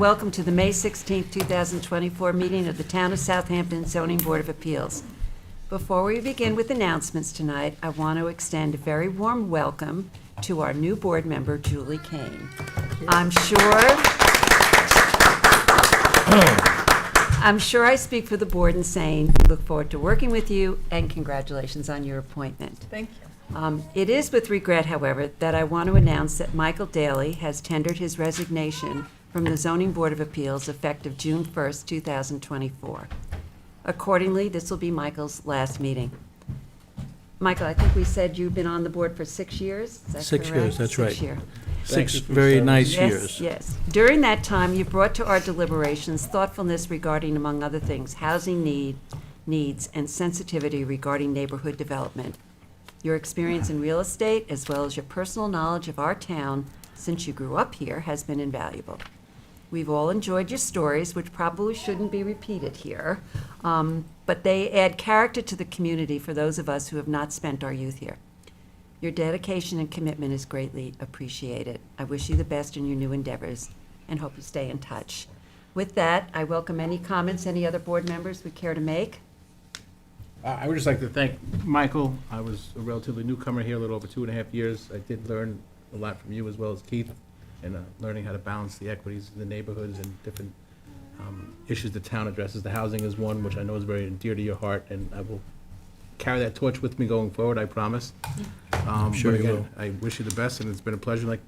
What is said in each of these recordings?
welcome to the May 16th, 2024 meeting of the Town of Southampton Zoning Board of Appeals. Before we begin with announcements tonight, I want to extend a very warm welcome to our new board member, Julie Kane. I'm sure I speak for the board in saying we look forward to working with you, and congratulations on your appointment. Thank you. It is with regret, however, that I want to announce that Michael Daly has tendered his resignation from the Zoning Board of Appeals effective June 1st, 2024. Accordingly, this will be Michael's last meeting. Michael, I think we said you've been on the board for 6 years? Is that 6 correct? years, that's right. 6 years. 6 very nice Yes, years. yes. During that time, you brought to our deliberations thoughtfulness regarding, among other things, housing needs, and sensitivity regarding neighborhood development. Your experience in real estate, as well as your personal knowledge of our town since you grew up here, has been invaluable. We've all enjoyed your stories, which probably shouldn't be repeated here, but they add character to the community for those of us who have not spent our youth here. Your dedication and commitment is greatly appreciated. I wish you the best in your new endeavors and hope you stay in touch. With that, I welcome any comments any other board members would care to make. I would just like to thank Michael. I was a relatively newcomer here, a little over 2.5 years. I did learn a lot from you as well as Keith, and learning how to balance the equities in the neighborhoods and different issues the town addresses. The housing is one which I know is very dear to your heart, and I will carry that torch with me going forward, I promise. I'm sure but you again, I wish you the best, and it's been a pleasure. Like,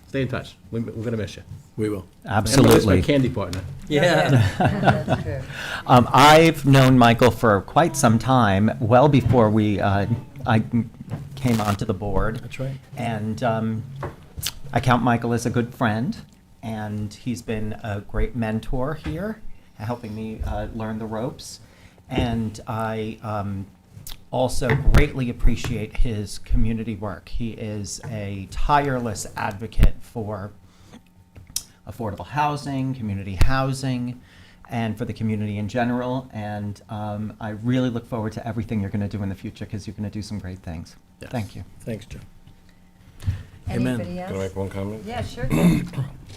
stay in touch. We're going to miss you. We will. And my candy partner. Yeah. That's true. I've known Michael for quite some time, well before I came onto the board. That's right. And I count Michael as a good friend, and he's been a great mentor here, helping me learn the ropes. And I also greatly appreciate his community work. He is a tireless advocate for affordable housing, community housing, and for the community in general. And I really look forward to everything you're going to do in the future, because you're going to do some great things. Yes. Thank you. Thanks, Joe. Amen. Anybody else? Can I make one comment? Yeah, sure.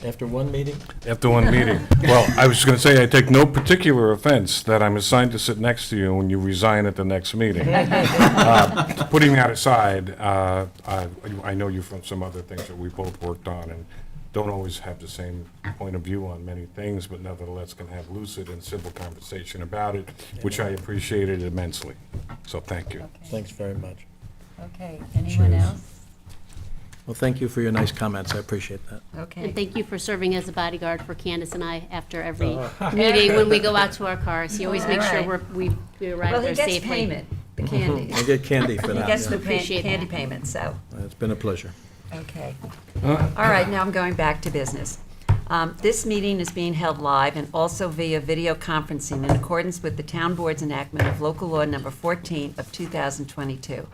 After one meeting? After one meeting. Well, I was going to say, I take no particular offense that I'm assigned to sit next to you when you resign at the next meeting. Putting that aside, I know you from some other things that we both worked on, and don't always have the same point of view on many things, but nevertheless can have lucid and civil conversation about it, which I appreciated immensely. So thank you. Thanks very much. Okay, anyone Cheers. else? Well, thank you for your nice comments. I appreciate that. Okay. And thank you for serving as a bodyguard for Candace and I after every meeting when we go out to our cars. You always make sure we arrive Well, there he gets safely. payment, the candy. I get candy for He that. gets yeah. the Appreciate candy that. payment, so, It's been a pleasure. okay. All right, now I'm going back to business. This meeting is being held live and also via video conferencing in accordance with the Town Board's enactment of Local Law Number 14 of 2022.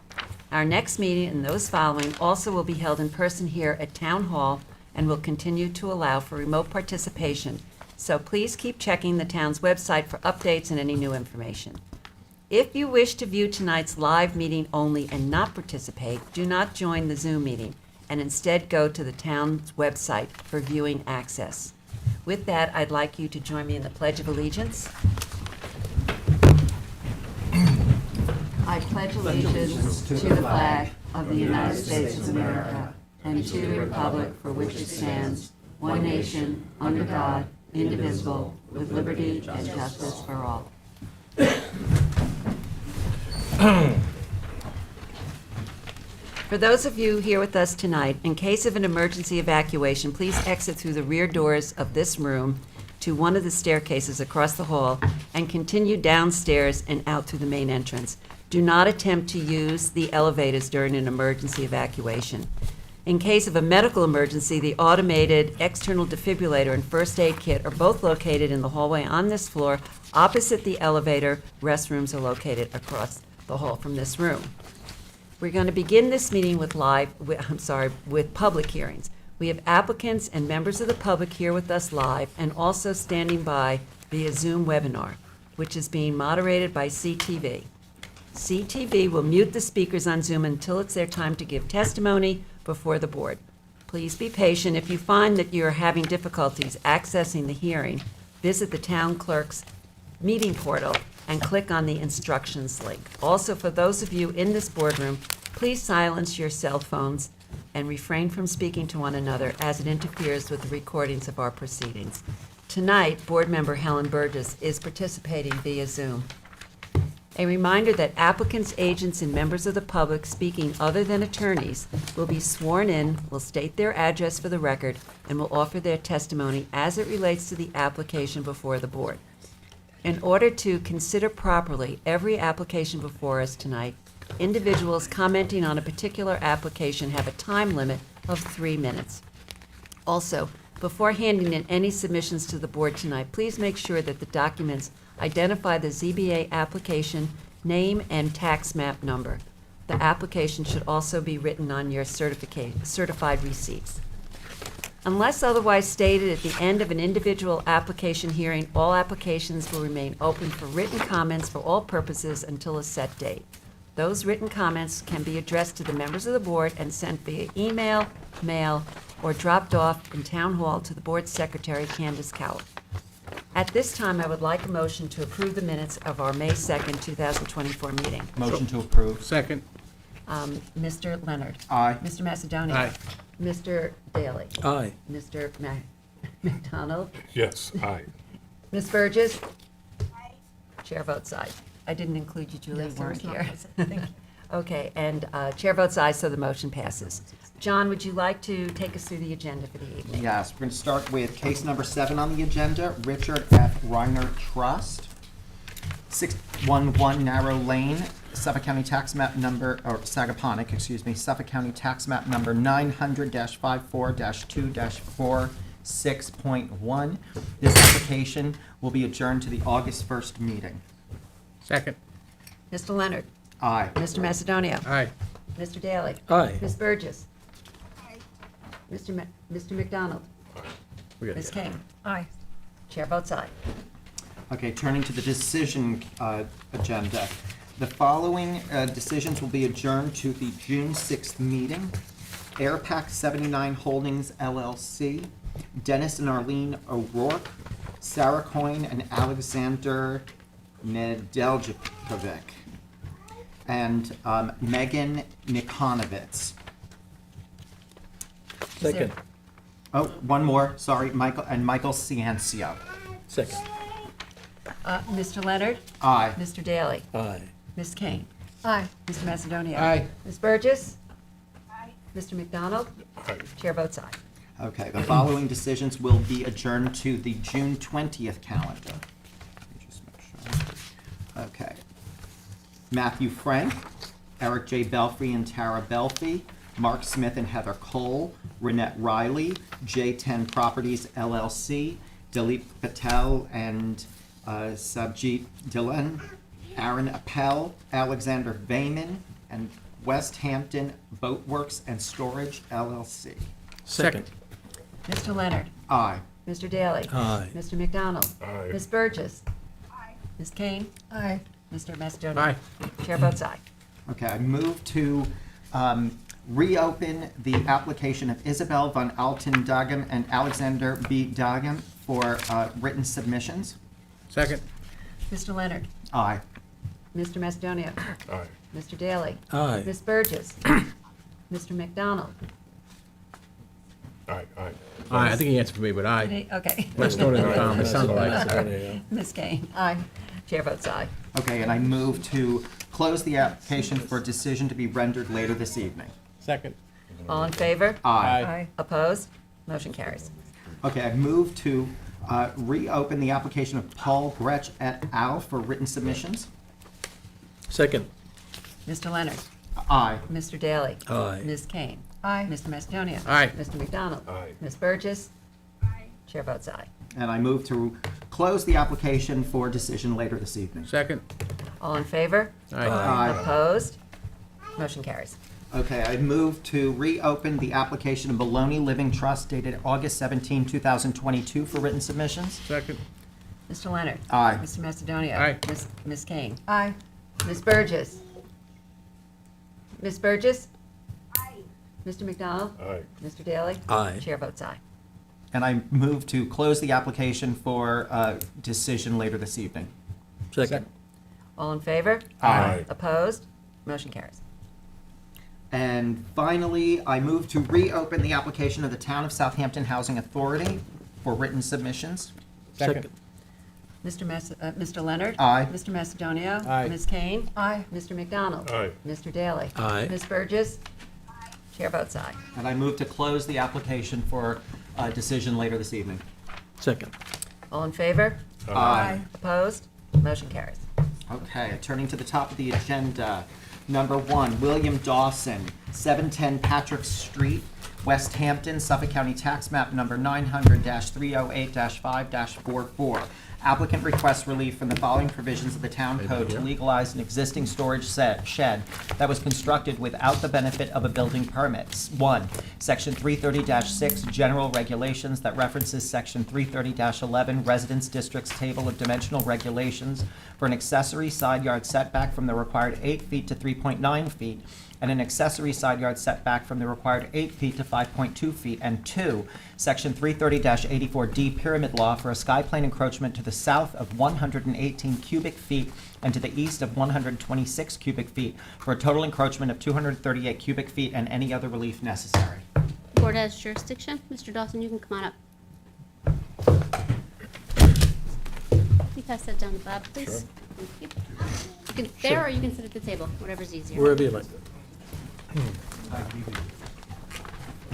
Our next meeting and those following also will be held in person here at Town Hall and will continue to allow for remote participation. So please keep checking the town's website for updates and any new information. If you wish to view tonight's live meeting only and not participate, do not join the Zoom meeting and instead go to the town's website for viewing access. With that, I'd like you to join me in the Pledge of Allegiance. I pledge allegiance to the flag of the United States of America and to the republic for which it stands, one nation, under God, indivisible, with liberty and justice for all. For those of you here with us tonight, in case of an emergency evacuation, please exit through the rear doors of this room to one of the staircases across the hall and continue downstairs and out through the main entrance. Do not attempt to use the elevators during an emergency evacuation. In case of a medical emergency, the automated external defibrillator and first aid kit are both located in the hallway on this floor, opposite the elevator. Restrooms are located across the hall from this room. We're going to begin this meeting with public hearings. We have applicants and members of the public here with us live and also standing by via Zoom webinar, which is being moderated by CTV. CTV will mute the speakers on Zoom until it's their time to give testimony before the board. Please be patient. If you find that you're having difficulties accessing the hearing, visit the town clerk's meeting portal and click on the instructions link. Also, for those of you in this boardroom, please silence your cell phones and refrain from speaking to one another as it interferes with the recordings of our proceedings. Tonight, Board Member Helen Burgess is participating via Zoom. A reminder that applicants, agents, and members of the public speaking other than attorneys will be sworn in, will state their address for the record, and will offer their testimony as it relates to the application before the board. In order to consider properly every application before us tonight, individuals commenting on a particular application have a time limit of 3 minutes. Also, before handing in any submissions to the board tonight, please make sure that the documents identify the ZBA application name and tax map number. The application should also be written on your certified receipts. Unless otherwise stated at the end of an individual application hearing, all applications will remain open for written comments for all purposes until a set date. Those written comments can be addressed to the members of the board and sent via email, mail, or dropped off in Town Hall to the board secretary, Candace Cowell. At this time, I would like a motion to approve the minutes of our May 2nd, 2024 meeting. Motion to approve. Second. Mr. Leonard. Aye. Mr. Macedonia. Aye. Mr. Daly. Aye. Mr. McDonald. Yes, aye. Ms. Burgess. Chair votes aye. I didn't include you, Julie, you weren't here. Okay, and chair votes aye, so the motion passes. John, would you like to take us through the agenda for the evening? Yes, we're going to start with case number 7 on the agenda, Richard F. Reiner Trust, 611 Narrow Lane, Suffolk County Tax Map number, or Sagaponic, excuse me, Suffolk County Tax Map number 900-54-2-46.1. This application will be adjourned to the August 1st meeting. Second. Mr. Leonard. Aye. Mr. Macedonia. Aye. Mr. Daly. Aye. Ms. Burgess. Mr. McDonald. We got Ms. it. King. Aye. Chair votes aye. Okay, turning to the decision agenda. The following decisions will be adjourned to the June 6th meeting. Airpac 79 Holdings LLC, Dennis and Arlene O'Rourke, Sarah Coyne and Alexander Nedeljkovic, and Megan Nikonovitz. Second. Oh, one more, sorry, Michael Ciancio. Second. Mr. Leonard. Aye. Mr. Daly. Aye. Ms. King. Aye. Mr. Macedonia. Aye. Ms. Burgess. Aye. Mr. McDonald. Aye. Chair votes aye. Okay, the following decisions will be adjourned to the June 20th calendar. Let me just make sure. Okay. Matthew Frank, Eric J. Belfry and Tara Belfy, Mark Smith and Heather Cole, Renette Riley, J10 Properties LLC, Dilip Patel and Sabjit Dhillon, Aaron Appel, Alexander Vayman, and West Hampton Boatworks and Storage LLC. Second. Mr. Leonard. Aye. Mr. Daly. Aye. Mr. McDonald. Aye. Ms. Burgess. Aye. Ms. Kane. Aye. Mr. Macedonia. Aye. Chair votes aye. Okay, I move to reopen the application of Isabel von Alten Dagem and Alexander B. Dagem for written submissions. Second. Mr. Leonard. Aye. Mr. Macedonia. Aye. Mr. Daly. Aye. Ms. Burgess. Mr. McDonald. Aye, aye. Aye, I think he answered for me, but aye. Okay. Macedonia and Tom, it sounded like. Macedonia. Ms. Kane. Aye. Chair votes aye. Okay, and I move to close the application for decision to be rendered later this evening. Second. All in favor? Aye. Opposed? Motion carries. Okay, I move to reopen the application of Paul Gretsch et al. For written submissions. Second. Mr. Leonard. Aye. Mr. Daly. Aye. Ms. Kane. Aye. Mr. Macedonia. Aye. Mr. McDonald. Aye. Ms. Burgess. Aye. Chair votes aye. And I move to close the application for decision later this evening. Second. All in favor? Aye. Aye. Opposed? Motion carries. Okay, I move to reopen the application of Maloney Living Trust dated August 17, 2022 for written submissions. Second. Mr. Leonard. Aye. Mr. Macedonia. Aye. Ms. Kane. Aye. Ms. Burgess. Ms. Burgess. Aye. Mr. McDonald? Aye. Mr. Daly? Aye. Chair votes aye. And I move to close the application for decision later this evening. Second. All in favor? Aye. Opposed? Motion carries. And finally, I move to reopen the application of the Town of Southampton Housing Authority for written submissions. Second. Mr. Leonard? Aye. Mr. Macedonio? Aye. Ms. Kane? Aye. Mr. McDonald? Aye. Mr. Daly? Aye. Ms. Burgess? Chair votes aye. And I move to close the application for decision later this evening. Second. All in favor? Aye. Opposed? Motion carries. Okay, turning to the top of the agenda. Number 1, William Dawson, 710 Patrick Street, West Hampton, Suffolk County Tax Map Number 900-308-5-44. Applicant requests relief from the following provisions of the Town Code to legalize an existing storage shed that was constructed without the benefit of a building permit. 1, Section 330-6, General Regulations that references Section 330-11, Residence Districts Table of Dimensional Regulations for an accessory side yard setback from the required 8 feet to 3.9 feet, and an accessory side yard setback from the required 8 feet to 5.2 feet, and 2, Section 330-84D Pyramid Law for a skyplane encroachment to the south of 118 cubic feet and to the east of 126 cubic feet, for a total encroachment of 238 cubic feet, and any other relief necessary. Board has jurisdiction. Mr. Dawson, you can come on up. Can you pass that down to Bob, please? Sure. Thank you. You can there, or you can sit at the table, whatever's easier. Wherever you like.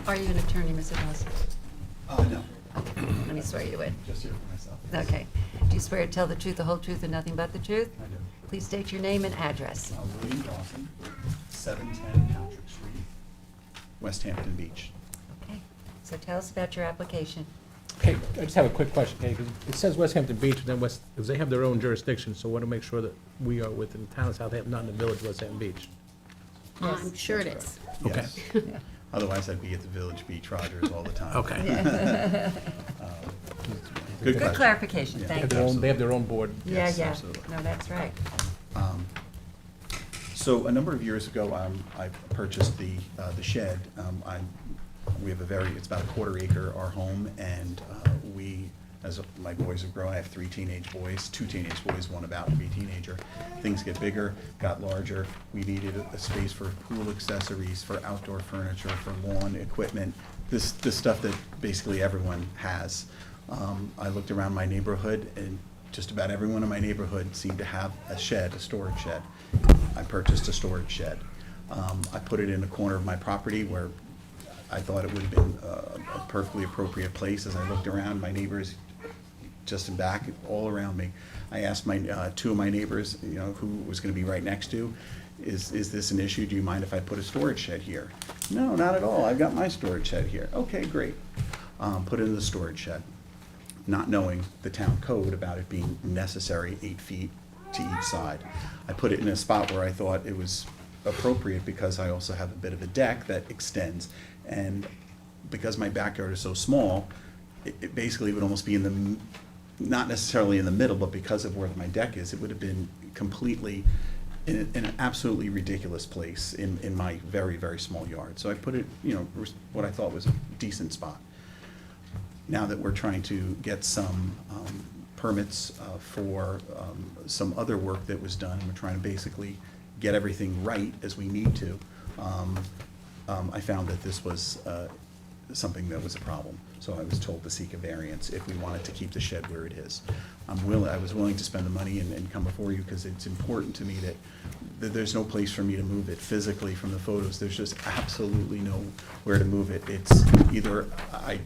Are you an attorney, Mr. Dawson? No, Let me swear you in. just here for myself. Okay. Do you swear to tell the truth, the whole truth, and nothing but the truth? I do. Please state your name and address. William Dawson, 710 Patrick Street, West Hampton Beach. Okay. So tell us about your application. Okay, I just have a quick question, okay, 'cause it says West Hampton Beach, and then because they have their own jurisdiction, so I want to make sure that we are within the town of Southampton, not in the village of West Hampton Beach. I'm sure it is. Okay. Yes. Otherwise, I'd be at the Village Beach Rogers all the time. Okay. Good Good question. clarification, Yeah. They have thank their you. own, they have their own board. Yeah, Yes, yeah. absolutely. No, that's right. So a number of years ago, I purchased the shed. We have it's about a quarter acre, our home, and as my boys have grown, I have 3 teenage boys, 2 teenage boys, one about to be a teenager. Things get bigger, got larger. We needed a space for pool accessories, for outdoor furniture, for lawn equipment, this stuff that basically everyone has. I looked around my neighborhood, and just about everyone in my neighborhood seemed to have a shed, a storage shed. I purchased a storage shed. I put it in a corner of my property where I thought it would have been a perfectly appropriate place. As I looked around, my neighbors just in back, all around me, I asked my 2 of my neighbors, who was going to be right next to, is this an issue? Do you mind if I put a storage shed here? No, not at all. I've got my storage shed here. Okay, great. Put it in the storage shed, not knowing the town code about it being necessary 8 feet to each side. I put it in a spot where I thought it was appropriate because I also have a bit of a deck that extends, and because my backyard is so small, it basically would almost be in the, not necessarily in the middle, but because of where my deck is, it would have been completely in an absolutely ridiculous place in my very, very small yard. So I put it, what I thought was a decent spot. Now that we're trying to get some permits for some other work that was done, and we're trying to basically get everything right as we need to, I found that this was something that was a problem. So I was told to seek a variance if we wanted to keep the shed where it is. I was willing to spend the money and come before you because it's important to me that there's no place for me to move it physically from the photos. There's just absolutely nowhere to move it. It's either I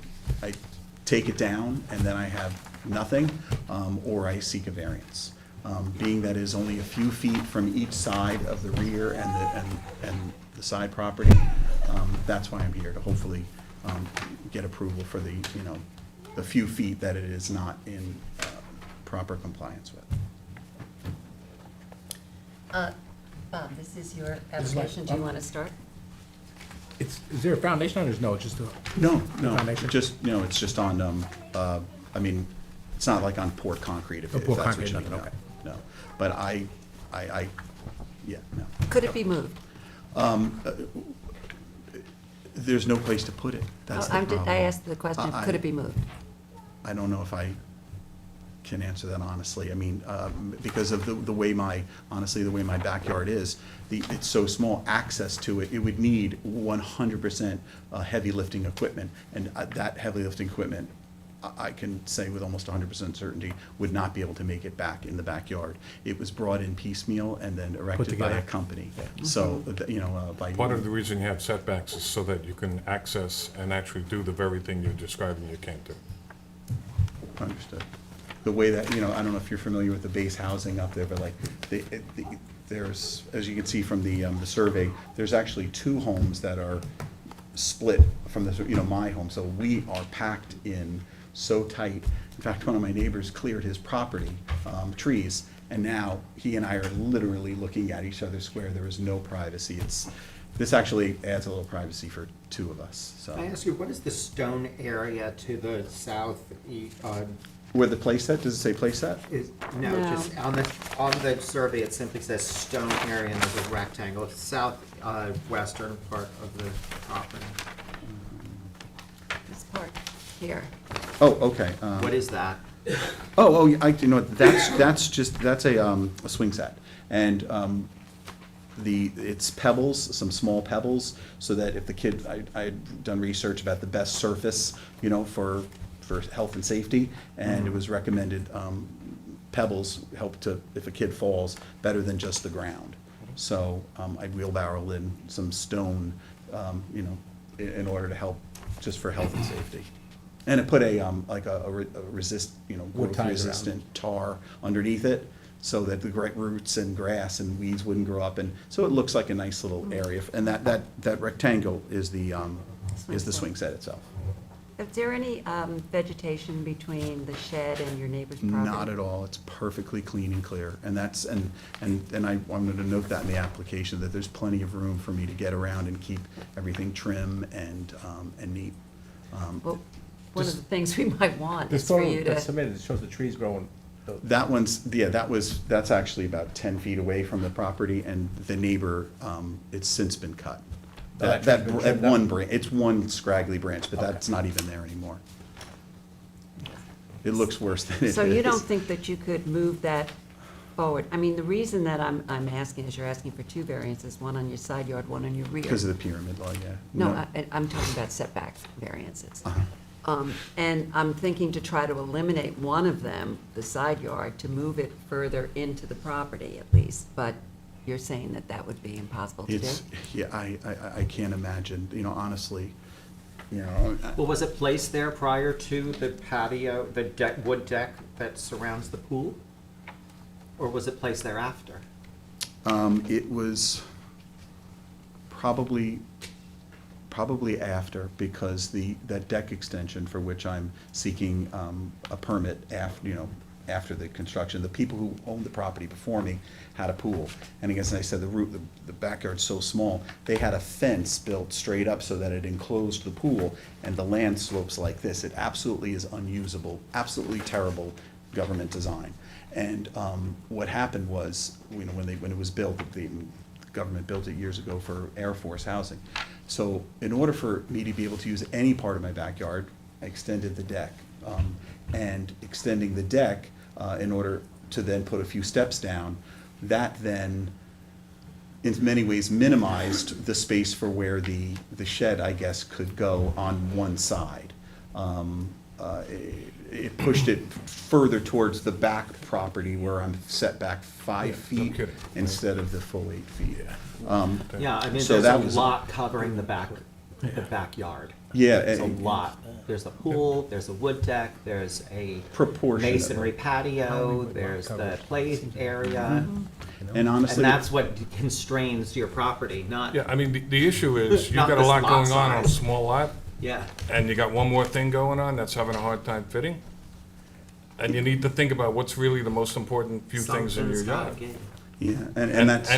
take it down and then I have nothing, or I seek a variance. Being that is only a few feet from each side of the rear and the side property, that's why I'm here, to hopefully get approval for the few feet that it is not in proper compliance with. Bob, this is your This is my- application. Do you want to start? Is there a foundation on it, or no, it's just a? No, Foundation? it's just on, it's not like on poured concrete, if Oh, if poured that's what concrete, you mean. nothing, okay. No, but yeah, no. Could it be moved? There's no place to put it. That's the problem. I asked the question, I- could it be moved? I don't know if I can answer that honestly. I mean, because of the way honestly, the way my backyard is, it's so small, access to it, it would need 100% heavy lifting equipment. And that heavy lifting equipment, I can say with almost 100% certainty, would not be able to make it back in the backyard. It was brought in piecemeal and then erected by a together. company. So, by. Part of the reason you have setbacks is so that you can access and actually do the very thing you're describing you can't do. Understood. The way that, I don't know if you're familiar with the base housing up there, but like, there's, as you can see from the survey, there's actually 2 homes that are split from my home. So we are packed in so tight. In fact, one of my neighbors cleared his property, trees, and now he and I are literally looking at each other square. There is no privacy. This actually adds a little privacy for 2 of us, so. Can I ask you, what is the stone area to the south? Where the playset, does it say playset? No, No. just on the survey, it simply says stone area and there's a rectangle, southwestern part of the property. This part here. Oh, okay. What is that? That's a swing set. And it's pebbles, some small pebbles, so that if the kid, I had done research about the best surface, for health and safety, and it was recommended, pebbles help to, if a kid falls, better than just the ground. So, I'd wheelbarrow in some stone, in order to help, just for health and safety. And it put like a resist, Wood ties around. resistant tar underneath it, so that the great roots and grass and weeds wouldn't grow up, and so it looks like a nice little area. And that rectangle is the swing set itself. Is there any vegetation between the shed and your neighbor's property? Not at all. It's perfectly clean and clear. And that's, and I wanted to note that in the application, that there's plenty of room for me to get around and keep everything trim and neat. Well, one of the things we might want This is for photo you that's to, submitted, it shows the trees growing. That one's, that's actually about 10 feet away from the property, and the neighbor, it's since been cut. That That tree's been trimmed up? one branch, it's one scraggly branch, but that's not even there anymore. It looks worse than it is. so you don't think that you could move that forward? I mean, the reason that I'm asking is you're asking for 2 variances, one on your side yard, one on your rear. Because of the pyramid law, yeah. No, I'm talking about setback variances. Uh-huh. And I'm thinking to try to eliminate one of them, the side yard, to move it further into the property at least. But you're saying that that would be impossible to do? It's, yeah, I can't imagine, honestly, Well, was it placed there prior to the patio, the wood deck that surrounds the pool? Or was it placed there after? it was probably after, because that deck extension for which I'm seeking a permit after the construction, the people who owned the property before me had a pool. And I guess, I said, the backyard's so small, they had a fence built straight up so that it enclosed the pool, and the land slopes like this. It absolutely is unusable, absolutely terrible government design. And what happened was, when it was built, the government built it years ago for Air Force housing. So in order for me to be able to use any part of my backyard, I extended the deck. And extending the deck, in order to then put a few steps down, that then, in many ways, minimized the space for where the shed, I guess, could go on one side. It pushed it further towards the back property where I'm set back 5 feet kidding. instead of the full 8 feet. Yeah, I mean, So there's that a was- lot covering the backyard. Yeah, There's a lot. There's a pool, there's a wood deck, there's a Proportionate. masonry patio, there's the play area. And And honestly, that's what constrains your property, not, Yeah, I mean, the issue is, you've Not got a this lot lot going on a size. small lot, yeah. and you got one more thing going on that's having a hard time fitting. And you need to think about what's really the most important few things in your Something's gotta yard. give. yeah, and that's,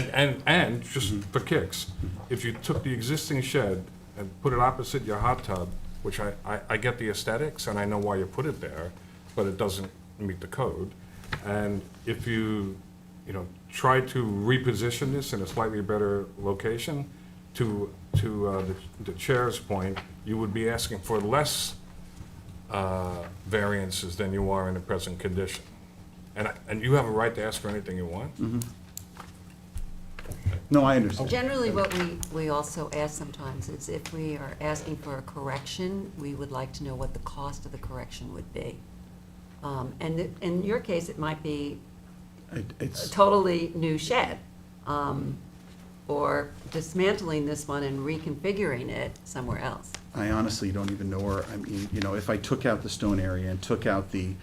And just for kicks, if you took the existing shed and put it opposite your hot tub, which I get the aesthetics and I know why you put it there, but it doesn't meet the code. And if you try to reposition this in a slightly better location the chair's point, you would be asking for less variances than you are in the present condition. And you have a right to ask for anything you want? No, I understand. Generally, what we also ask sometimes is if we are asking for a correction, we would like to know what the cost of the correction would be. And in your case, it might be a It's, totally new shed, or dismantling this one and reconfiguring it somewhere else. I honestly don't even know where, I mean, you know, if I took out the stone area and took out the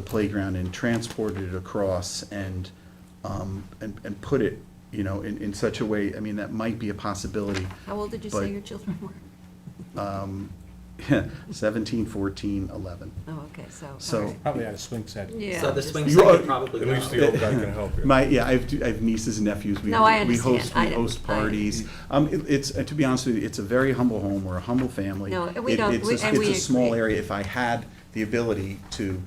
playground and transported it across and put it, you know, in such a way, I mean, that might be a possibility. How old did you But- say your children were? 17, 14, 11. Oh, okay, so, So- all right. Probably out of swing set. Yeah. So the just- swing You set are- could probably At go. least the old guy can help you. I have nieces and nephews. No, I We understand. host, I- we host I- parties. It's, to be honest with you, it's a very humble home. We're a humble family. No, and we It- don't- it's we- a- and we It's a small agree. area. If I had the ability to,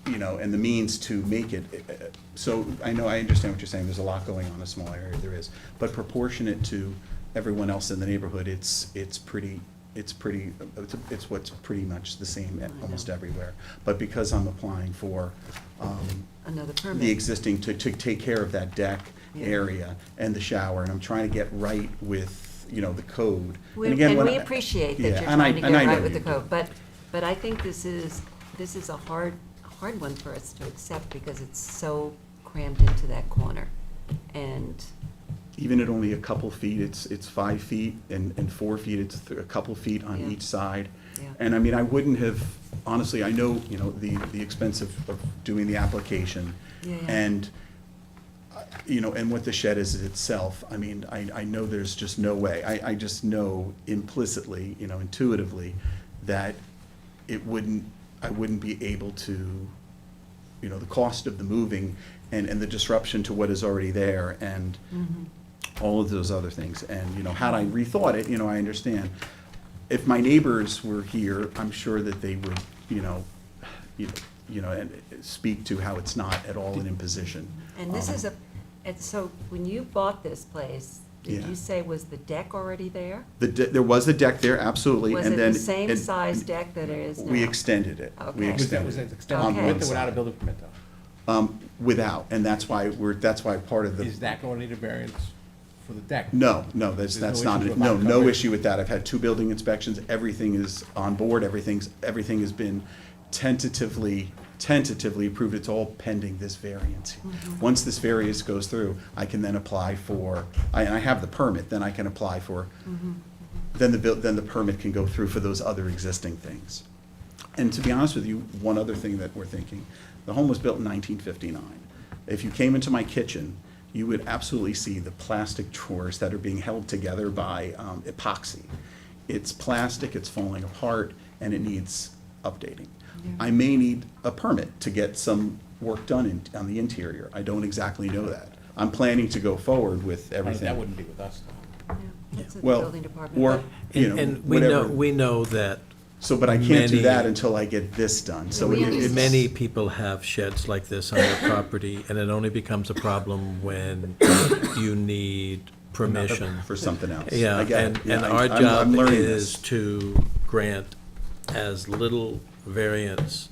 you know, and the means to make it, so I know, I understand what you're saying. There's a lot going on in a small area, there is. But proportionate to everyone else in the neighborhood, it's what's pretty much the same almost everywhere. But because I'm applying for, Another the permit. existing, to take care of that deck Yeah. area and the shower, and I'm trying to get right with, you know, the code. We- again, And when we I- appreciate that Yeah, you're and I- trying to and I get know right with you the do. code, but I think this is a hard one for us to accept because it's so crammed into that corner. And, Even at only a couple feet, it's 5 feet, and 4 feet, it's a couple feet on Yeah. each side. Yeah. And I mean, I wouldn't have, honestly, I know, you know, the expense of doing the application. Yeah, yeah. And, you know, and what the shed is itself, I mean, I know there's just no way. I just know implicitly, you know, intuitively, that I wouldn't be able to, you know, the cost of the moving and the disruption to what is already there and all of those other things. And, you know, had I rethought it, you know, I understand. If my neighbors were here, I'm sure that they would, and speak to how it's not at all an imposition. and this is so when you bought this place, did Yeah. you say was the deck already there? There was a deck there, absolutely, Was and it then. the same and size deck that it is now? We extended it. Okay. We Was extended Was it. it extended on Okay. one with or without a side. building permit though? Without, and that's why part of the. Is that going to need a variance for the deck? No, that's There's no not, issue with no, lot no coverage? issue with that. I've had 2 building inspections, everything is on board, everything has been tentatively approved, it's all pending this variance. Once this variance goes through, I can then apply for, and I have the permit, then I can apply for, then the permit can go through for those other existing things. And to be honest with you, one other thing that we're thinking, the home was built in 1959. If you came into my kitchen, you would absolutely see the plastic drawers that are being held together by epoxy. It's plastic, it's falling apart, and it needs updating. I may need a permit to get some work done on the interior. I don't exactly know that. I'm planning to go forward with everything. That wouldn't be with us though. Yeah, that's at the Well, building department. or, but- you know, And whatever. we know that So, but I can't do many- that until I get this done, so We it's. understand. many people have sheds like this on their property, and it only becomes a problem when you need permission. For something else. Yeah, I get it. and Yeah, our I'm job learning is this. to grant as little variance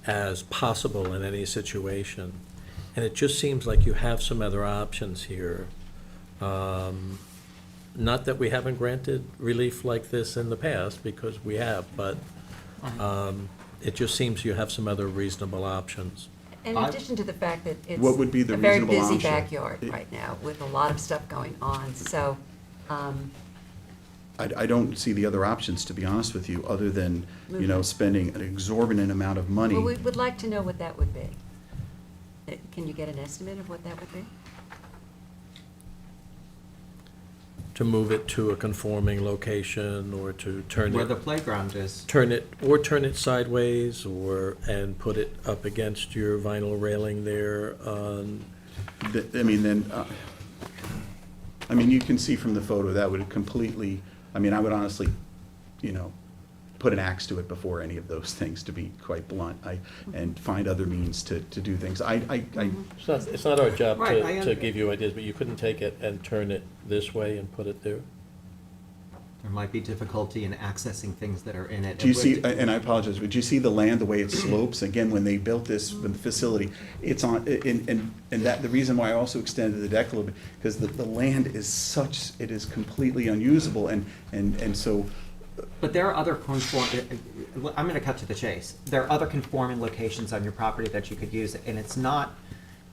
as possible in any situation. And it just seems like you have some other options here. Not that we haven't granted relief like this in the past, because we have, but it just seems you have some other reasonable options. In addition to the fact that it's What would be the a very reasonable busy option? backyard right now with a lot of stuff going on, so, I don't see the other options, to be honest with you, other than, you know, spending an exorbitant amount of money. well, we would like to know what that would be. Can you get an estimate of what that would be? To move it to a conforming location, or to turn Where the it, playground is. turn it sideways, and put it up against your vinyl railing there on, I mean, then, I mean, you can see from the photo, that would completely, I mean, I would honestly, you know, put an axe to it before any of those things, to be quite blunt, and find other means to do things. it's not our job Right, to give you ideas, but you couldn't take it and turn it this way and put it there? There might be difficulty in accessing things that are in it. Do you see, and I apologize, but do you see the land, the way it slopes? Again, when they built this facility, it's on, and that, the reason why I also extended the deck a little bit, because the land is such, it is completely unusable, and so, But there are other I'm gonna cut to the chase. There are other conforming locations on your property that you could use, and it's not,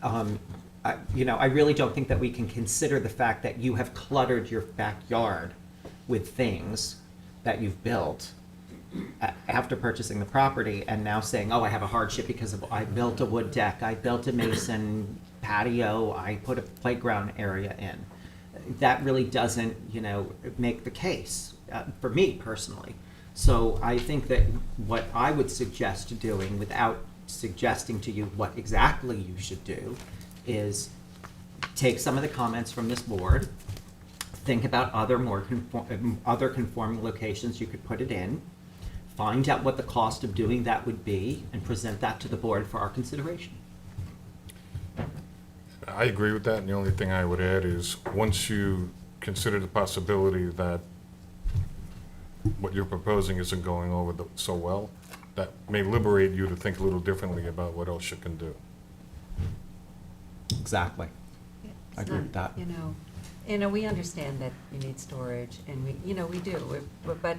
I really don't think that we can consider the fact that you have cluttered your backyard with things that you've built after purchasing the property and now saying, oh, I have a hardship because I built a wood deck, I built a mason patio, I put a playground area in. That really doesn't, make the case, for me personally. So I think that what I would suggest doing, without suggesting to you what exactly you should do, is take some of the comments from this board, think about other other conforming locations you could put it in, find out what the cost of doing that would be, and present that to the board for our consideration. I agree with that, and the only thing I would add is, once you consider the possibility that what you're proposing isn't going over so well, that may liberate you to think a little differently about what else you can do. Exactly. It's I agree with not, that. We understand that you need storage, and we do, but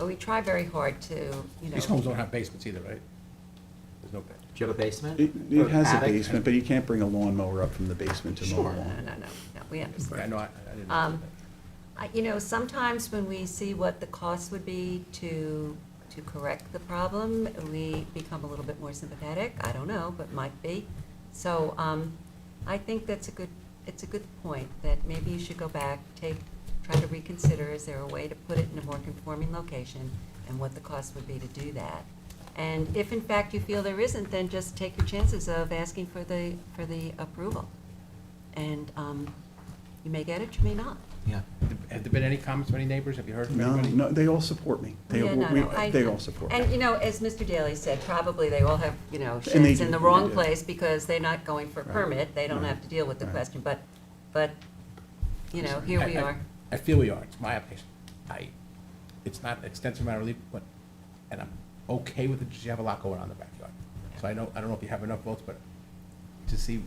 we try very hard to, These homes don't have basements either, right? There's no bed. Do you have a basement? it Or has a attic? basement, but you can't bring a lawnmower up from the basement to mow No, a lawn. no, we understand. I know, I didn't know. Sometimes when we see what the cost would be to correct the problem, we become a little bit more sympathetic. I don't know, but might be. So I think it's a good point, that maybe you should go back, try to reconsider, is there a way to put it in a more conforming location, and what the cost would be to do that. And if in fact you feel there isn't, then just take your chances of asking for the approval. And you may get it, you may not. Yeah. Have there been any comments from any neighbors? Have you heard from No, anybody? no, they all support me. They all support me. And, as Mr. Daly said, probably they all have, they sheds in do, the they wrong do. place because they're not going for a Right. permit. They don't Right. have to deal with the Right. question, but, here we are. I feel we are, it's my application. It's not an extensive amount of relief, and I'm okay with it, just you have a lot going on in the backyard. So I don't know if you have enough votes, but to see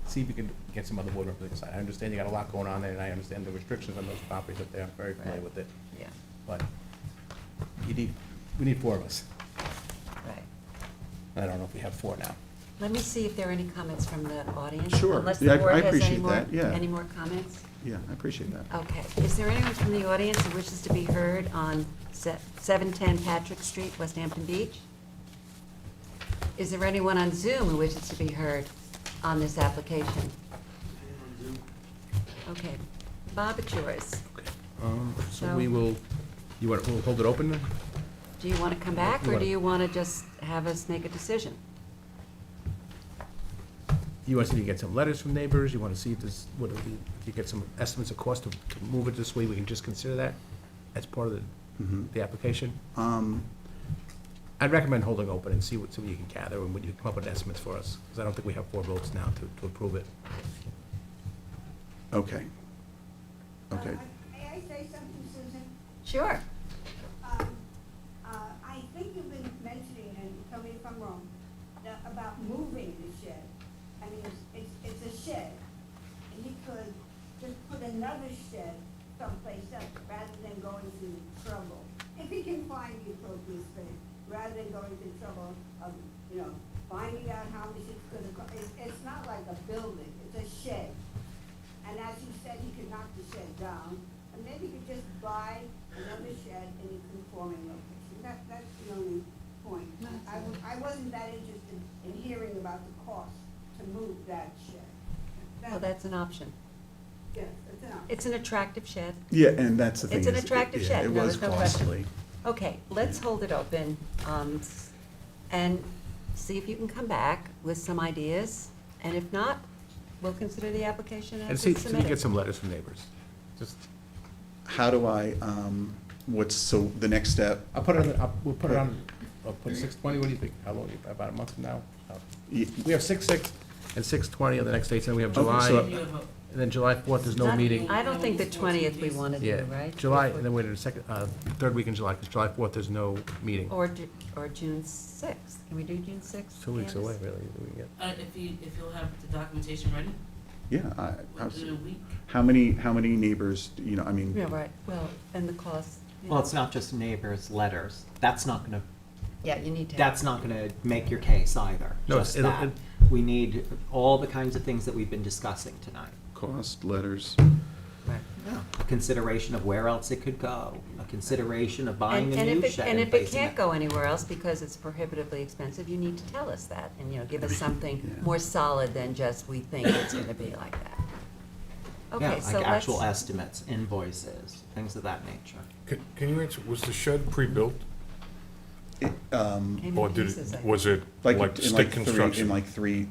if you can get some other board members to decide. I understand you got a lot going on there, and I understand the restrictions on those properties up there, I'm very familiar Right. with it, Yeah, but we need four of us. right. And I don't know if we have four now. Let me see if there are any comments from the audience. Sure. Unless Yeah, the board I has any appreciate more, that, yeah. any more comments? Yeah, I appreciate that. Okay. Is there anyone from the audience who wishes to be heard on 710 Patrick Street, West Hampton Beach? Is there anyone on Zoom who wishes to be heard on this application? Okay. Bob, it's yours. So So- we'll hold it open then? Do you want to come back, You or wanna- do you want to just have us make a decision? You want to see if you get some letters from neighbors, you want to see if if you get some estimates of cost to move it this way, we can just consider that as part of the application? I'd recommend holding open and see what you can gather and what you come up with estimates for us, because I don't think we have 4 votes now to approve it. Okay. Okay. May I say something, Susan? Sure. I think you've been mentioning, and tell me if I'm wrong, about moving the shed. I mean, it's a shed, and you could just put another shed someplace else, rather than going through trouble. If you can find the appropriate space, rather than going through trouble of, finding out how much it's gonna cost. It's not like a building, it's a shed. And as you said, you could knock the shed down, and maybe you could just buy another shed in a conforming location. That's the only point. I wasn't that interested in hearing about the cost to move that shed. Well, that's an option. Yes, that's enough. It's an attractive shed. Yeah, and that's the thing. It's an is, attractive yeah, shed. It No, was there's no question. costly. Okay, let's hold it open, and see if you can come back with some ideas, and if not, we'll consider the application And as see it's if you get submitted. some letters from neighbors. Just, How do I, so the next step? we'll put it on, I'll put 6/20, what do you think? How long, about a month from now? y- We have 6/6 and 6/20 on the next dates, and we have Okay, July so- and And then July 4th, there's no Not- meeting. I don't think the 20th we want to Yeah, do, right? July, and then wait a second, third week in July, because July 4th, there's no meeting. Or June 6th. Can we do June 6th? 2 weeks Candace? away, really. We get- If you'll have the documentation ready, Yeah, within a week. how many neighbors, you know, I mean, Yeah, right. Well, and the cost. you Well, know. it's not just neighbors' letters. That's not gonna, Yeah, you need to. that's not gonna make your case either, No, just it'll- that. We need all the kinds of things that we've been discussing tonight. cost, letters. Right. A consideration of where else it could go, a consideration of buying a And new if it, shed and and if it placing can't it. go anywhere else because it's prohibitively expensive, you need to tell us that and, you know, give us something Yeah. more solid than just we think it's gonna be like that. Yeah, Okay, so like actual let's, estimates, invoices, things of that nature. Can you answer, was the shed pre-built? It, came in Or did pieces, I it, think. was it Like, like in stick like three, in construction? like three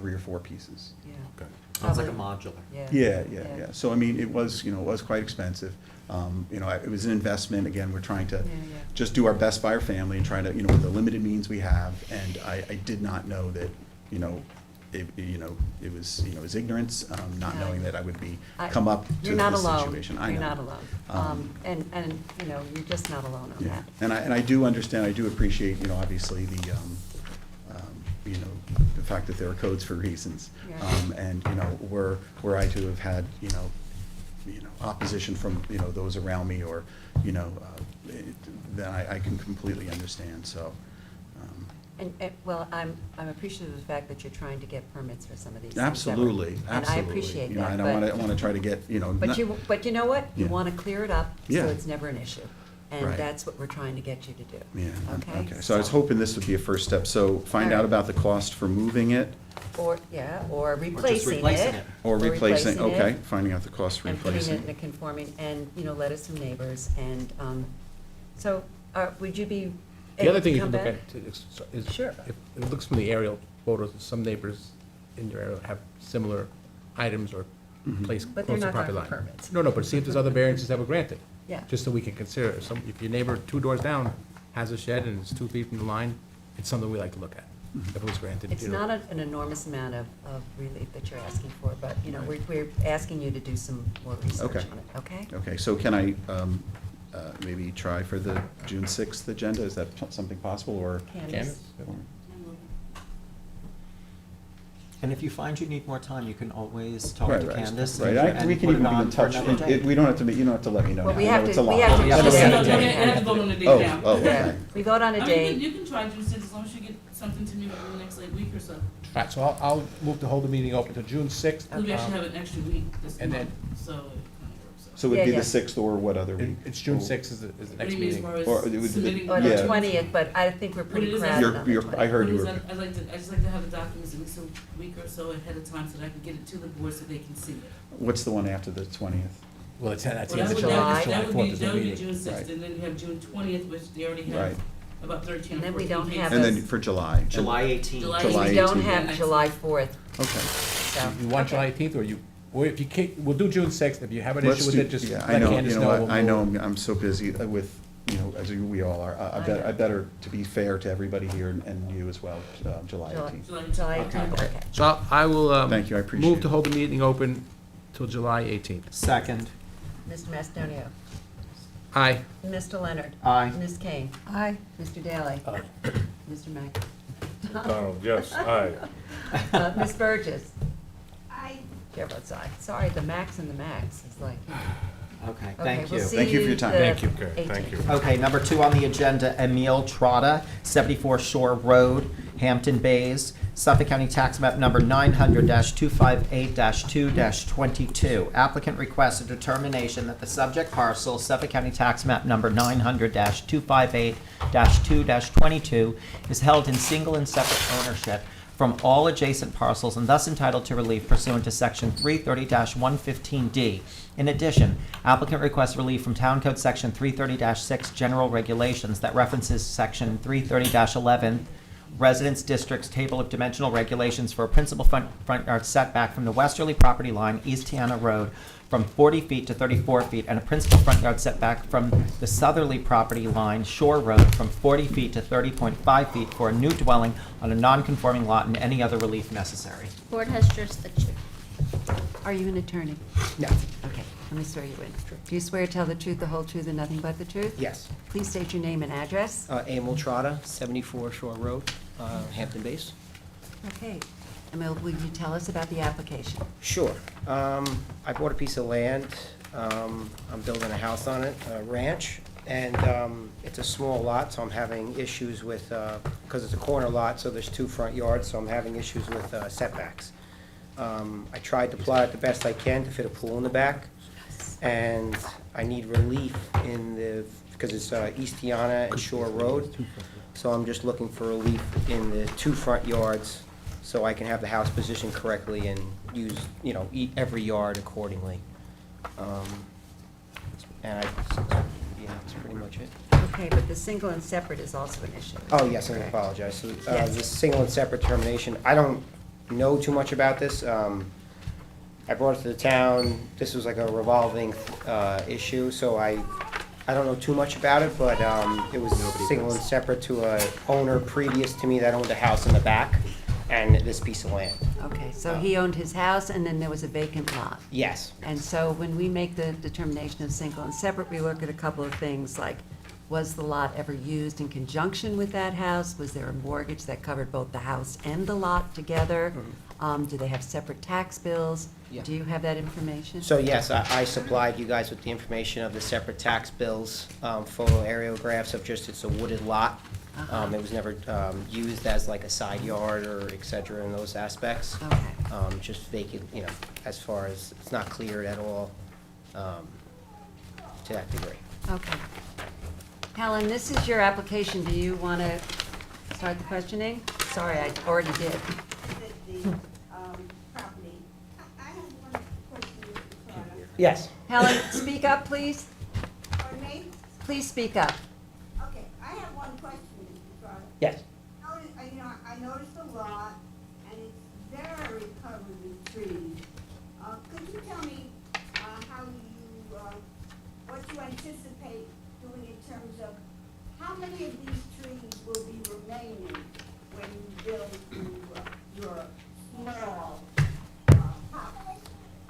or four pieces. Yeah. Okay. Sounds like a Probably. modular. Yeah. So I mean, it was, you know, it was quite expensive. You know, it was an investment. Again, we're trying to Yeah, yeah. just do our best by our family and try to, you know, with the limited means we have. And I did not know that, you know, it was, you know, it was ignorance, not Yeah. knowing that I would be, I- come up to You're not this alone. situation. I You're know. not alone. And, you know, you're just not alone on Yeah, that. and I do understand, I do appreciate, you know, obviously you know, the fact that there are codes for reasons. Yeah. And, you know, were I to have had, you know, opposition from, you know, those around me or, you know, then I can completely understand, so. And, well, I'm appreciative of the fact that you're trying to get permits for some of these things. that were- Absolutely, absolutely. And I appreciate You know, that, and but. I wanna try to get, you know. But not- you know what? You Yeah. want to clear it up, so Yeah. it's never an issue. And Right. that's what we're trying to get you to do. Yeah, Okay? so I was hoping this would be a first step, so find All out right. about the cost for moving it Or replacing replacing it. it. or replacing, it okay, finding out the cost for And putting it in a replacing. conforming, and, you know, letters from neighbors, and, so, would you be The able other thing to you come can look back? at is, Sure. if it looks from the aerial photos, some neighbors in your area have similar items or place But they're close to not property going line. for permits. No, but see if there's other variances that were granted. Yeah. Just so we can consider, if your neighbor 2 doors down has a shed and it's 2 feet from the line, it's something we like to look at, if it was granted. It's you know. not an enormous amount of relief that you're asking for, but, you know, we're asking you to do some more research Okay. on it, okay? Okay, so can I maybe try for the June 6th agenda? Is that something possible, or? Candace? And if you find you need more time, you can always talk Right, to right, Candace right. and We can put even it be in on for touch. another day. We don't have to, you don't have to let me know. Well, now. we I know have it's to- a lot. we have to- Yeah, we but have we to- You have to vote on the date Oh, now. oh, Yeah, okay. we vote on a I mean, date. you can try June 6th as long as you get something to me within the next week or so. Right, so I'll move to hold the meeting open to June 6th. We actually have an extra week this And month, then- so it kind of works out. So it would be Yeah, the 6th or what other week? It's June 6th is the What do next you mean as meeting. far as Or it would- submitting? Or Yeah. the 20th, but I think we're pretty What it is, crowded on the You're, 20th. I heard you were, I just like to have the documents at least a week or so ahead of time so that I can get it to the board so they can see it. what's the one after the 20th? Well, that's the Well, end that of would- July, July. July That would 4th be, is that the would be meeting. June 6th, Right. and then you have June 20th, which they already Right. have about 13 And or then we 14 don't cases. have And a- then for July? and- July 18th. July July We don't 18th. have Next July week. 4th, Okay. so. You want okay. July 18th, or you, or if you can't, we'll do June 6th. If you have an Let's issue with do- it, just yeah, let I know, Candace you know. know what, We'll- I know I'm so busy with, you know, as we all are. I better, to be fair to everybody here and you as well, July 18th. July 18th, okay. So I will. Thank you, I appreciate Move it. to hold the meeting open till July 18th. Second. Mr. Mastonio. Aye. Mr. Leonard. Aye. Ms. Kane. Aye. Mr. Daly. Aye. Mr. Mack. Donald, yes, aye. Ms. Burgess. I, Chair votes aye. Sorry, the max and the max is like. Okay, Okay, thank we'll you. see Thank you for your time. the Thank you, okay, thank 18th. you. Okay, number 2 on the agenda, Emil Trotta, 74 Shore Road, Hampton Bays, Suffolk County Tax Map number 900-258-2-22. Applicant requests a determination that the subject parcel, Suffolk County Tax Map number 900-258-2-22, is held in single and separate ownership from all adjacent parcels and thus entitled to relief pursuant to Section 330-115D. In addition, applicant requests relief from Town Code Section 330-6 General Regulations that references Section 330-11 Residence District's Table of Dimensional Regulations for a principal front yard setback from the westerly property line, East Tiana Road, from 40 feet to 34 feet, and a principal front yard setback from the southerly property line, Shore Road, from 40 feet to 30.5 feet for a new dwelling on a non-conforming lot and any other relief necessary. Board has jurisdiction. Are you an attorney? No. Okay, let me swear you in. Do you swear to tell the truth, the whole truth, and nothing but the truth? Yes. Please state your name and address. Emil Trotta, 74 Shore Road, Hampton Bays. Okay. Emil, will you tell us about the application? Sure. I bought a piece of land. I'm building a house on it, a ranch, and it's a small lot, so I'm having issues with, because it's a corner lot, so there's 2 front yards, so I'm having issues with setbacks. I tried to plot it the best I can to fit a pool in the back, and I need relief in the, because it's East Tiana and Shore Road, so I'm just looking for relief in the 2 front yards, so I can have the house positioned correctly and use, eat every yard accordingly. And that's pretty much it. Okay, but the single and separate is also an issue. Oh, yes, I Correct. apologize. So, Yes. the single and separate termination, I don't know too much about this. I brought it to the town, this was like a revolving, issue, so I don't know too much about it, but, it was single and separate to a owner previous to me that owned a house in the back and this piece of land. Okay, so he owned his house, and then there was a vacant lot. Yes, And so when we make the determination of single and separate, we look at a couple of things, like, was the lot ever used in conjunction with that house? Was there a mortgage that covered both the house and the lot together? Do they have separate tax bills? Yeah. Do you have that information? so yes, I supplied you guys with the information of the separate tax bills, photo areographs of just, it's a wooded lot. It was never used as like a side yard or et cetera in those aspects. Okay. Just vacant, as far as, it's not cleared at all, to that degree. Okay. Helen, this is your application. Do you want to start the questioning? Sorry, I already did. The property. I have one question, Mr. Trotta. Yes, Helen, speak up, please. Pardon me? Please speak up. Okay, I have one question, Mr. Trotta. yes. I noticed the lot, and it's very covered with trees. Could you tell me, how you, what you anticipate doing in terms of how many of these trees will be remaining when you build your small,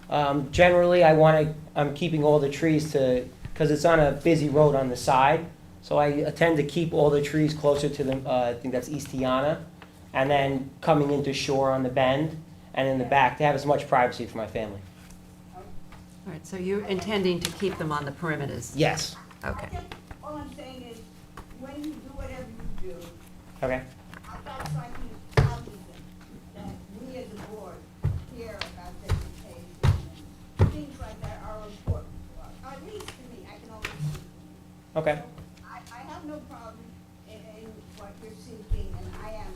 house? Generally, I'm keeping all the trees because it's on a busy road on the side, so I tend to keep all the trees closer to the, I think that's East Tiana, and then coming into shore on the bend, and in the back, to have as much privacy for my family. All right, so you're intending to keep them on the perimeters? Yes, Okay. All I'm saying is, when you do whatever you do, okay, I thought something cognizant that we as a board care about vegetation and things like that are important to us, or at least to me, I can only speak for me. okay. So I have no problem in what you're seeking, and I am,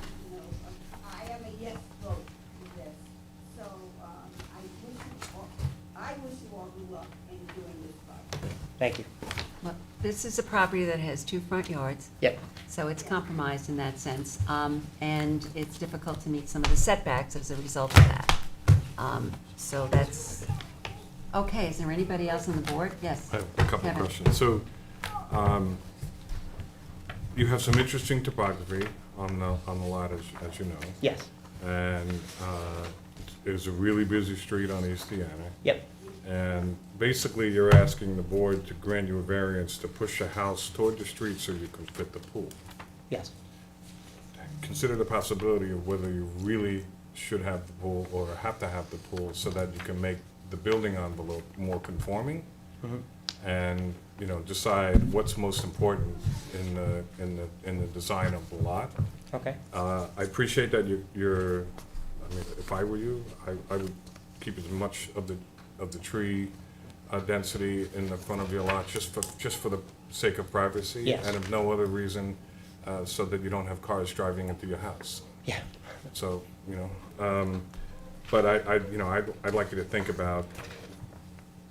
I am a yes vote to this. So, I wish you all good luck in doing this project. Thank you. Well, this is a property that has 2 front yards. Yep, So it's compromised in that sense, and it's difficult to meet some of the setbacks as a result of that. So that's, okay, is there anybody else on the board? Yes. I have a couple of Kevin. questions. So, you have some interesting topography on the lot, as you know. yes, And it is a really busy street on East Tiana. yep, And basically, you're asking the board to grant you a variance to push the house toward the street so you can fit the pool. yes. Consider the possibility of whether you really should have the pool or have to have the pool so that you can make the building envelope more conforming. And, decide what's most important in the design of the lot. Okay, I appreciate that you're, if I were you, I would keep as much of the tree density in the front of your lot, just for the sake of privacy. Yes. And if no other reason, so that you don't have cars driving into your house. yeah, So, but I'd like you to think about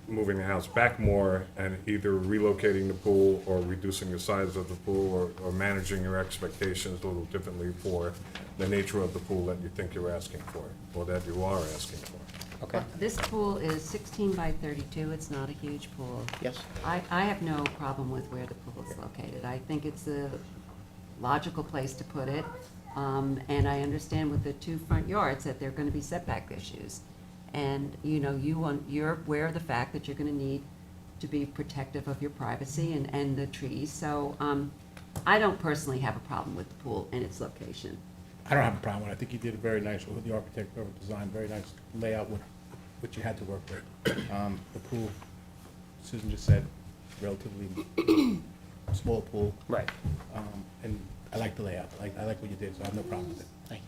moving the house back more and either relocating the pool or reducing the size of the pool or managing your expectations a little differently for the nature of the pool that you think you're asking for, or that you are asking for. okay, Well, this pool is 16 by 32. It's not a huge pool. yes, I have no problem with where the pool is located. I think it's a logical place to put it. And I understand with the 2 front yards that there are going to be setback issues. And, you're aware of the fact that you're gonna need to be protective of your privacy and the trees. So, I don't personally have a problem with the pool and its location. I don't have a problem with it. I think you did a very nice, with the architect, whoever designed, very nice layout with what you had to work with. The pool, Susan just said, relatively small pool. Right. And I like the layout. I like what you did, so I have no problem with it. Thank you.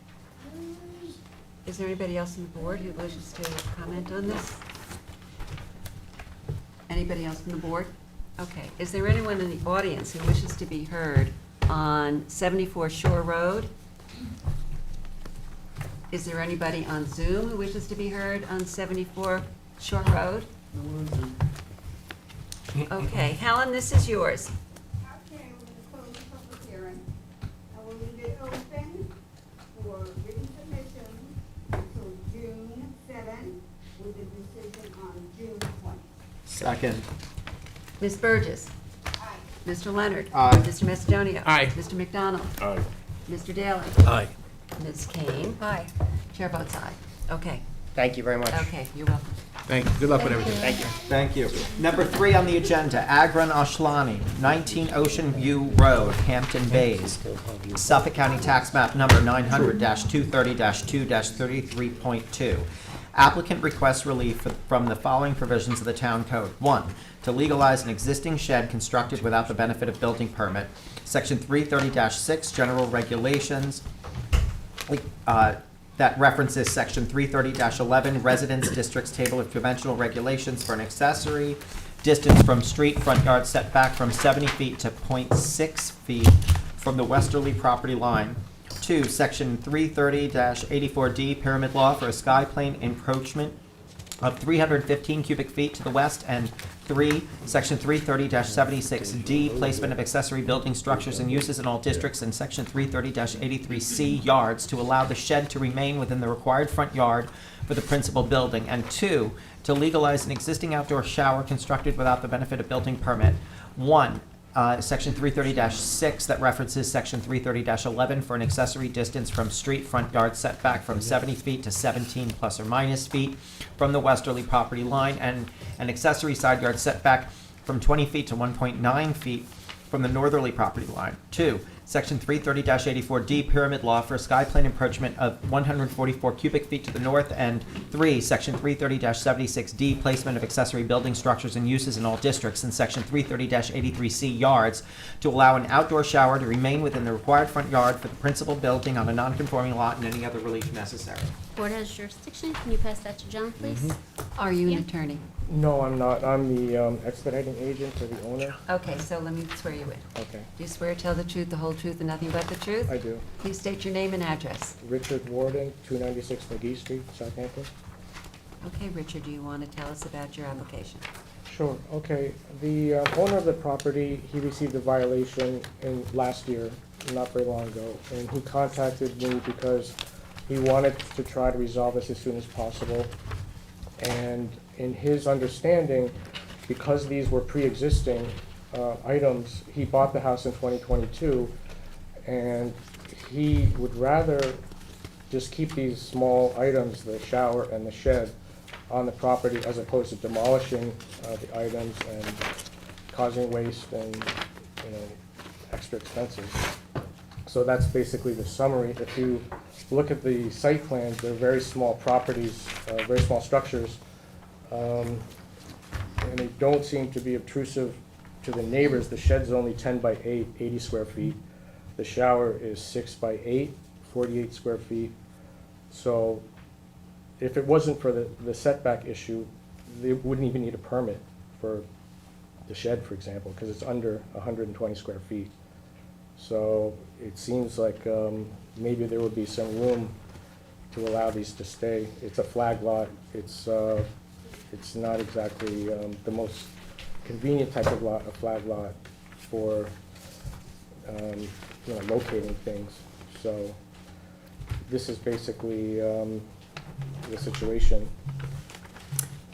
Is there anybody else on the board who wishes to comment on this? Anybody else on the board? Okay. Is there anyone in the audience who wishes to be heard on 74 Shore Road? Is there anybody on Zoom who wishes to be heard on 74 Shore Road? Okay, Helen, this is yours. Okay, we're gonna close the public hearing. I will leave it open for written submission until June 7th, with a decision on June 20th. Second. Ms. Burgess. Aye. Mr. Leonard. Aye. Mr. Macedonia. Aye. Mr. McDonald. Aye. Mr. Daly. Aye. Ms. Kane. Aye. Chair votes aye. Okay, Thank you very much. okay, you're welcome. Thank you. Good luck with everything. Thank you. Thank you. Number 3 on the agenda, Agron Ashlani, 19 Ocean View Road, Hampton Bays, Suffolk County Tax Map Number 900-230-2-33.2. Applicant requests relief from the following provisions of the Town Code. 1, to legalize an existing shed constructed without the benefit of building permit. Section 330-6, General Regulations, that references Section 330-11, Residence Districts Table of Conventional Regulations for an accessory. Distance from street front yard setback from 70 feet to 0.6 feet from the westerly property line. 2, Section 330-84D, Pyramid Law for a sky plane encroachment of 315 cubic feet to the west. And 3, Section 330-76D, placement of accessory building structures and uses in all districts, and Section 330-83C, yards, to allow the shed to remain within the required front yard for the principal building. And 2, to legalize an existing outdoor shower constructed without the benefit of building permit. 1, Section 330-6 that references Section 330-11 for an accessory distance from street front yard setback from 70 feet to 17 plus or minus feet from the westerly property line, and an accessory side yard setback from 20 feet to 1.9 feet from the northerly property line. 2, Section 330-84D, Pyramid Law for a sky plane encroachment of 144 cubic feet to the north. And 3, Section 330-76D, placement of accessory building structures and uses in all districts, and Section 330-83C, yards, to allow an outdoor shower to remain within the required front yard for the principal building on a non-conforming lot, and any other relief necessary. Board has jurisdiction. Can you pass that to John, please? Are you an Yeah. attorney? No, I'm not. I'm the expediting agent for the owner. Okay, so let me swear you in. Okay, Do you swear to tell the truth, the whole truth, and nothing but the truth? I do. Please state your name and address. Richard Warden, 296 McGee Street, Southampton. Okay, Richard, do you want to tell us about your application? Sure, okay. The owner of the property, he received a violation last year, not very long ago, and he contacted me because he wanted to try to resolve this as soon as possible. And in his understanding, because these were pre-existing items, he bought the house in 2022, and he would rather just keep these small items, the shower and the shed, on the property as opposed to demolishing the items and causing waste and, extra expenses. So that's basically the summary. If you look at the site plans, they're very small properties, very small structures, and they don't seem to be obtrusive to the neighbors. The shed's only 10 by 8, 80 square feet. The shower is 6 by 8, 48 square feet. So if it wasn't for the setback issue, they wouldn't even need a permit for the shed, for example, because it's under 120 square feet. So it seems like maybe there would be some room to allow these to stay. It's a flag lot. It's not exactly the most convenient type of lot, a flag lot for locating things. So this is basically the situation.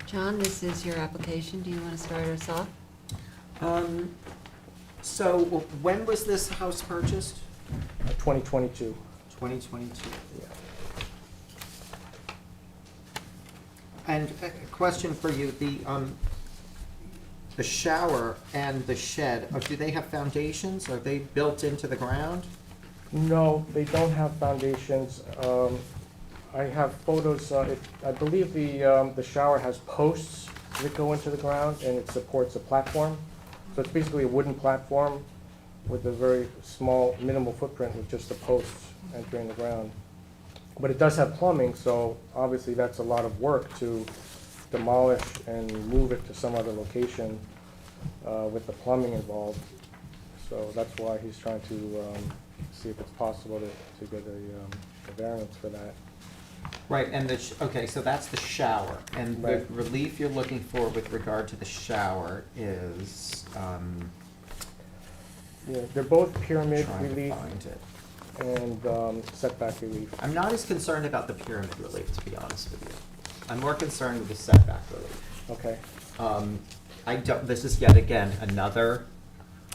John, this is your application. Do you want to start us off? So when was this house purchased? 2022. 2022. Yeah. And a question for you, the shower and the shed, do they have foundations? Are they built into the ground? No, they don't have foundations. I have photos, I believe the shower has posts that go into the ground, and it supports a platform. So it's basically a wooden platform with a very small, minimal footprint with just the posts entering the ground. But it does have plumbing, so obviously that's a lot of work to demolish and move it to some other location with the plumbing involved. So that's why he's trying to see if it's possible to get a variance for that. Right, and okay, so that's the shower. And the Right. relief you're looking for with regard to the shower is, Yeah, they're both pyramid trying to relief find it. and setback relief. I'm not as concerned about the pyramid relief, to be honest with you. I'm more concerned with the setback relief. Okay, I don't, this is yet again another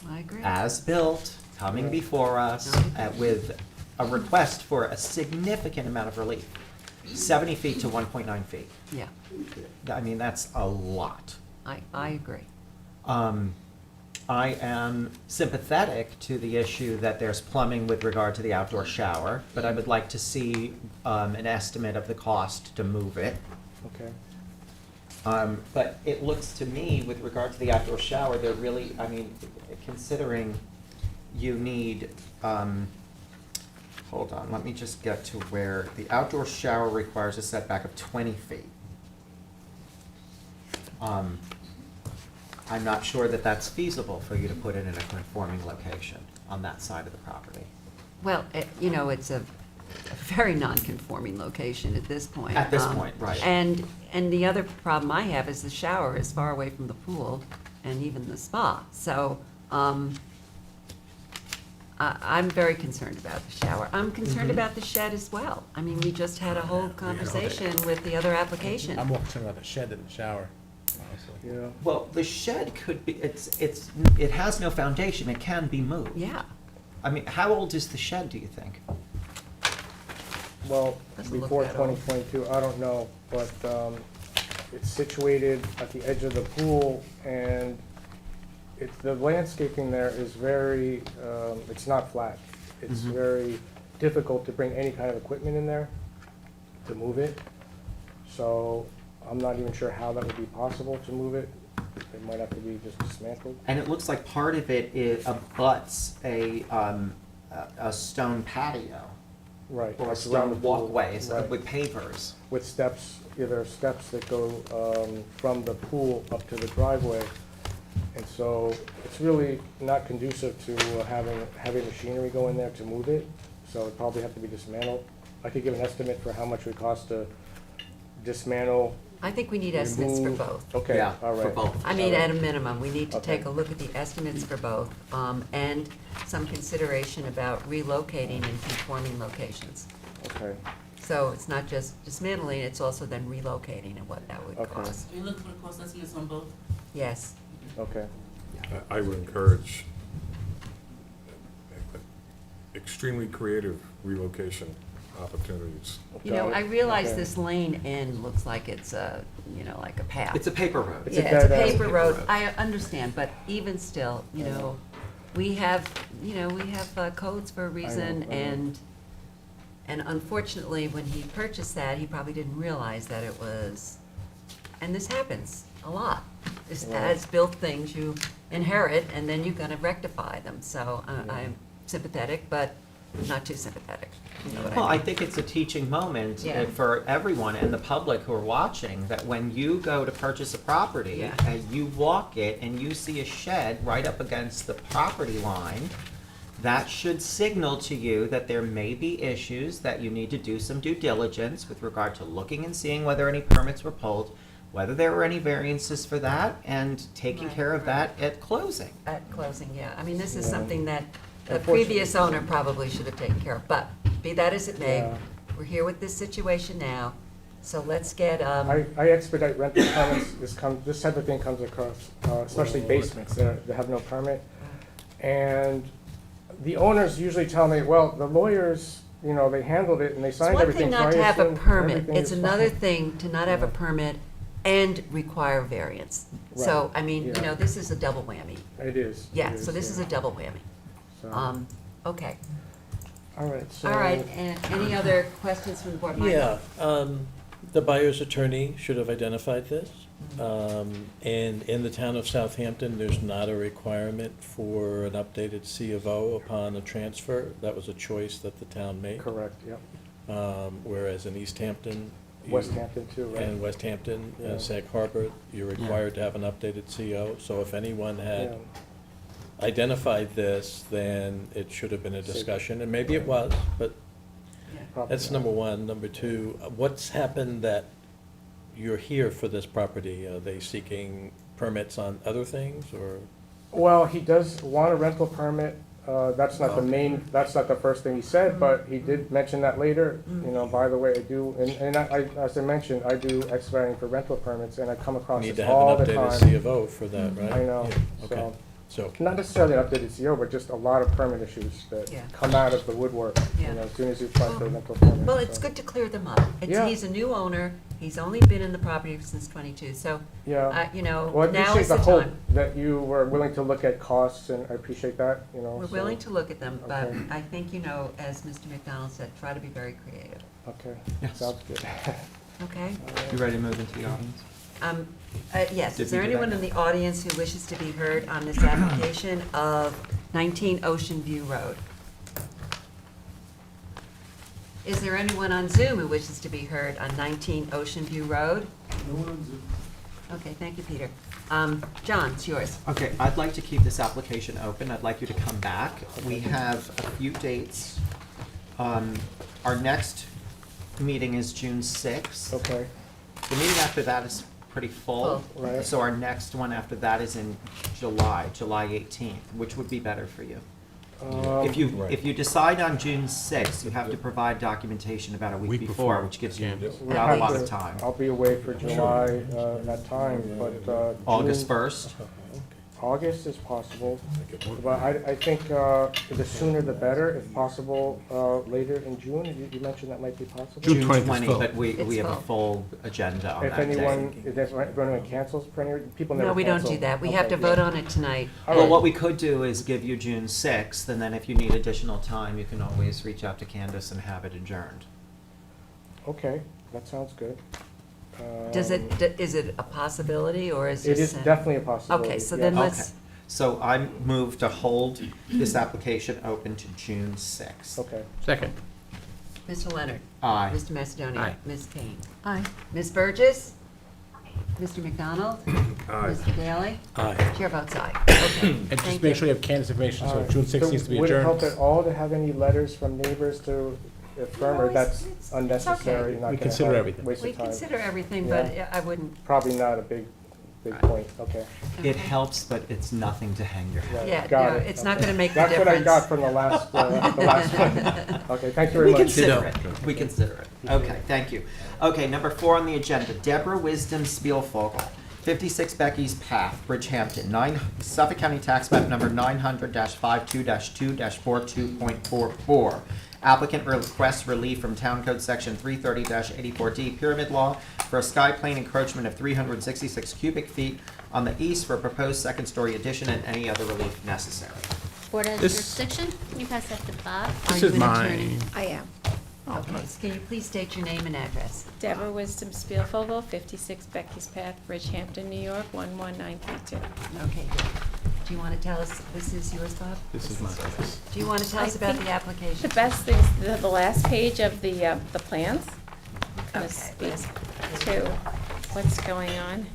I agree. as-built coming before us with a request for a significant amount of relief. 70 feet to 1.9 feet. Yeah, I mean, that's a lot. I agree. I am sympathetic to the issue that there's plumbing with regard to the outdoor shower, but I would like to see an estimate of the cost to move it. okay. But it looks to me, with regard to the outdoor shower, they're really, I mean, considering you need, hold on, let me just get to where, the outdoor shower requires a setback of 20 feet. I'm not sure that that's feasible for you to put it in a conforming location on that side of the property. Well, you know, it's a very non-conforming location at this point. At this point, right. And the other problem I have is the shower is far away from the pool and even the spa. So I'm very concerned about the shower. I'm concerned about the shed as well. I mean, we just had a whole conversation with the other application. I'm more concerned about the shed than the shower, honestly. Yeah, Well, the shed could be, it has no foundation, it can be moved. Yeah, I mean, how old is the shed, do you think? well, Doesn't look before that old. 2022, I don't know, but it's situated at the edge of the pool, and the landscaping there is very, it's not flat. It's very difficult to bring any kind of equipment in there to move it. So I'm not even sure how that would be possible to move it. It might have to be just dismantled. And it looks like part of it abuts a stone patio, Right. or a it's around the stone pool, walkways right. with pavers. With steps, there are steps that go from the pool up to the driveway. And so it's really not conducive to having heavy machinery go in there to move it. So it'd probably have to be dismantled. I could give an estimate for how much it would cost to dismantle. I think we need estimates for remove- both. Okay, Yeah, all right. for both. I mean, All right. at a minimum, we need to Okay. take a look at the estimates for both, and some consideration about relocating in conforming locations. Okay, So it's not just dismantling, it's also then relocating and what that would Okay. cost. Are you looking for the cost estimates on both? Yes. okay. I would encourage extremely creative relocation opportunities. You know, Got I it. realize Okay. this lane end looks like it's a, you know, like a path. It's a paper road. It's a Yeah, it's a dead end. paper Paper road. road. I understand, but even still, you know, we have codes for a reason, I know. and unfortunately, when he purchased that, he probably didn't realize that it was, and this happens a lot. This Right. as-built things you inherit, and then you gotta rectify them, so I'm sympathetic, but not too sympathetic. You know what I Well, I mean? think it's a teaching moment Yeah. for everyone and the public who are watching, that when you go to purchase a property, Yeah. and you walk it and you see a shed right up against the property line, that should signal to you that there may be issues, that you need to do some due diligence with regard to looking and seeing whether any permits were pulled, whether there were any variances for that, and taking Right, care of that at closing. At closing, yeah. I mean, this is Yeah. something that the Unfortunately- previous owner probably should have taken care of, but be that as it may, Yeah. we're here with this situation now, so let's get, I expedite rental permits, this type of thing comes across, especially basements that have no permit. And the owners usually tell me, well, the lawyers, you know, they handled it and they It's signed one everything. thing so not I to have a assume permit, everything it's is another fine. thing to not have a Yeah. permit and require variance. So, Right, I mean, you yeah. know, this is a double whammy. It is. Yeah, it so this is yeah. a double whammy. So, Okay, all right, so. all right, and any other questions from the board? Michael? Yeah, the buyer's attorney should have identified this. And in the town of Southampton, there's not a requirement for an updated C of O upon a transfer. That was a choice that the town made. Correct, yep. Whereas in East Hampton. West Hampton too, right? And West Hampton, Yeah. Sag Harbor, you're required to have an updated CO. So if anyone had identified this, then it should have been a discussion, and maybe it was, but Probably that's not. number one. Number two, what's happened that you're here for this property? Are they seeking permits on other things, or? Well, he does want a rental permit. That's not the main, that's not the first thing he said, but he did mention that later. You know, by the way, I do, and I, as I mentioned, I do excavating for rental permits, and I come across Need this to have all an the updated time. C of O for that, right? I know, Yeah, okay. so, So, not necessarily an updated CO, but just a lot of permit issues that Yeah. come out of the woodwork, you Yeah. know, as soon as you apply for a rental permit. Well, it's so. good to clear them up. Yeah. He's a new owner, he's only been in the property since '22, so, Yeah. you know, Well, I now appreciate is the the hope time. that you were willing to look at costs, and I appreciate that, you know. We're so- willing to look at them, but Okay. I think, you know, as Mr. McDonald said, try to be very creative, Okay, Yes. sounds good. okay? You ready to move into the audience? Yes, Did is there we do that? anyone in the audience who wishes to be heard on this application of 19 Ocean View Road? Is there anyone on Zoom who wishes to be heard on 19 Ocean View Road? No one on Zoom. Okay, thank you, Peter. John, it's yours. Okay, I'd like to keep this application open. I'd like you to come back. We have a few dates. Our next meeting is June 6th. Okay, The meeting after that is pretty full. Full. Right. So our next one after that is in July 18th, which would be better for you. If you decide on June 6th, you have to provide documentation about a week before, which gives you we'll not a have lot to- of time. I'll be away for July, that time, but, August June- 1st? August is possible, but I think, the sooner the better, if possible, later in June. You mentioned that might be possible? June 20th is full. But we It's have a full. full agenda on If that day. anyone, if anyone cancels for any, people never No, we don't cancel. do that. We Okay, have to yeah. vote on it tonight. All Well, right. what we could do is give you June 6th, and then if you need additional time, you can always reach out to Candace and have it adjourned. Okay, that sounds good. Is it a possibility, or is It this? is definitely a possibility. Okay, so yeah. then Okay, let's, so I move to hold this application open to June 6th. Okay, Second. Mr. Leonard. Aye. Mr. Macedonia. Aye. Ms. Kane. Aye. Ms. Burgess. Mr. McDonald. Mr. Daly. aye. Chair votes aye. Okay, And just thank make you. sure you have Candace information, all so right. June 6th needs to be Would it help adjourned. at all to have any letters from neighbors to affirm, or that's unnecessary? okay. not We gonna consider have everything. Waste We of time? consider everything, but Yeah. I wouldn't, Probably not a big point, okay. It helps, but it's nothing to hang your hat. yeah, Got no, it, it's not okay. gonna make the That's what I difference. got from the last one. Okay, thank you very We much. consider it. We consider it. Okay, thank you. Okay, number 4 on the agenda, Deborah Wisdom Spielvogel, 56 Becky's Path, Bridgehampton, Suffolk County Tax Map number 900-52-2-42.44. Applicant requests relief from Town Code Section 330-84D Pyramid Law for a sky plane encroachment of 366 cubic feet on the east for a proposed second-story addition and any other relief necessary. Board has This- jurisdiction. Can you pass that to Bob? Are This you is an attorney? mine. I am. Okay, so can you please state your name and address? Deborah Wisdom Spielvogel, 56 Becky's Path, Bridgehampton, New York, 11932. Okay, good. Do you want to tell us, this is yours, Bob? This is mine. Do you want to tell I us about think the application? The best thing is the last page of the plans. Kind of Okay, speaks let's- to what's going on.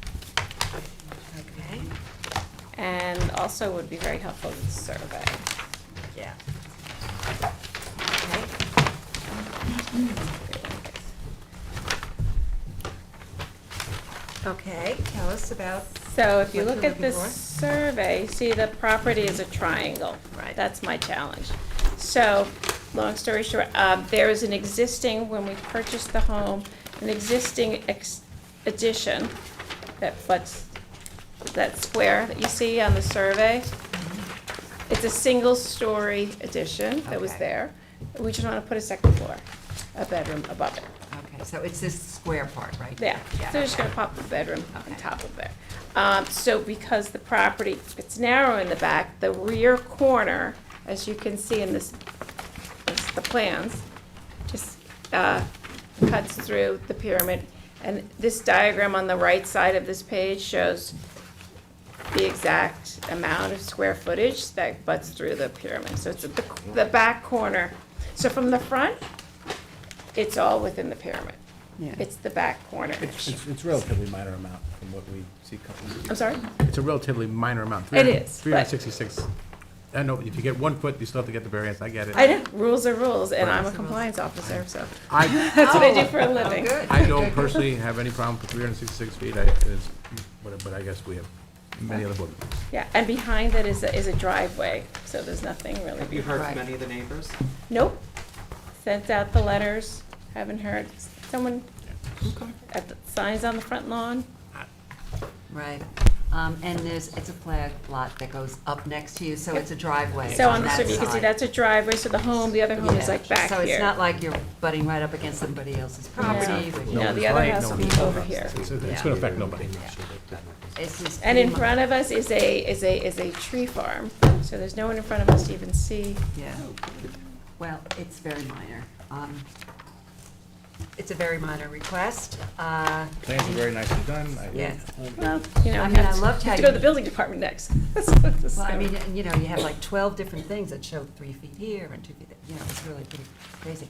Okay, And also would be very helpful with the survey. yeah. Okay. Okay, tell us about, So if you What look you're at this looking for? survey, see the property is a triangle. Right. That's my challenge. So, long story short, there is an existing, when we purchased the home, an existing addition that floods that square that you see on the survey. It's a single-story addition that was Okay. there. We just want to put a second floor, a bedroom above it. Okay, so it's this square part, right? Yeah, so we're just gonna pop the bedroom on top of there. So because the property, it's narrow in the back, the rear corner, as you can see in the plans, just cuts through the pyramid. And this diagram on the right side of this page shows the exact amount of square footage that butts through the pyramid. So it's at the back corner. So from the front, it's all within the pyramid. Yeah. It's the back corner. It's relatively minor amount from what we see. I'm sorry? It's a relatively minor amount. It is, but- 366. I know, if you get 1 foot, you still have to get the variance, I get it. I know, rules are rules, and I'm a compliance officer, so I, that's what I do for a living. Good. I don't personally have any problem with 366 feet, but I guess we have many other board members. Yeah, and behind it is a driveway, so there's nothing really. Have you heard Right. from any of the neighbors? Nope. Sent out the letters, haven't heard. Someone at the signs on the front lawn. Right. And it's a flag lot that goes up next to you, so it's a driveway. So on the that street, you can see side. that's a driveway, so the home, the other home is Yeah. like back So it's here. not like you're butting right up against somebody else's property. which- No, the other has to be over here. It's gonna affect nobody. It's just And in pretty mu- front of us is a tree farm, so there's no one in front of us to even see. Yeah. Well, it's very minor. It's a very minor request. Plans are very nicely done. Yeah. Well, you know, I we mean, have I to loved how have to go to you- the building department next. Well, I mean, you know, you have like 12 different things that show 3 feet here and 2 feet there. You know, it's really pretty crazy.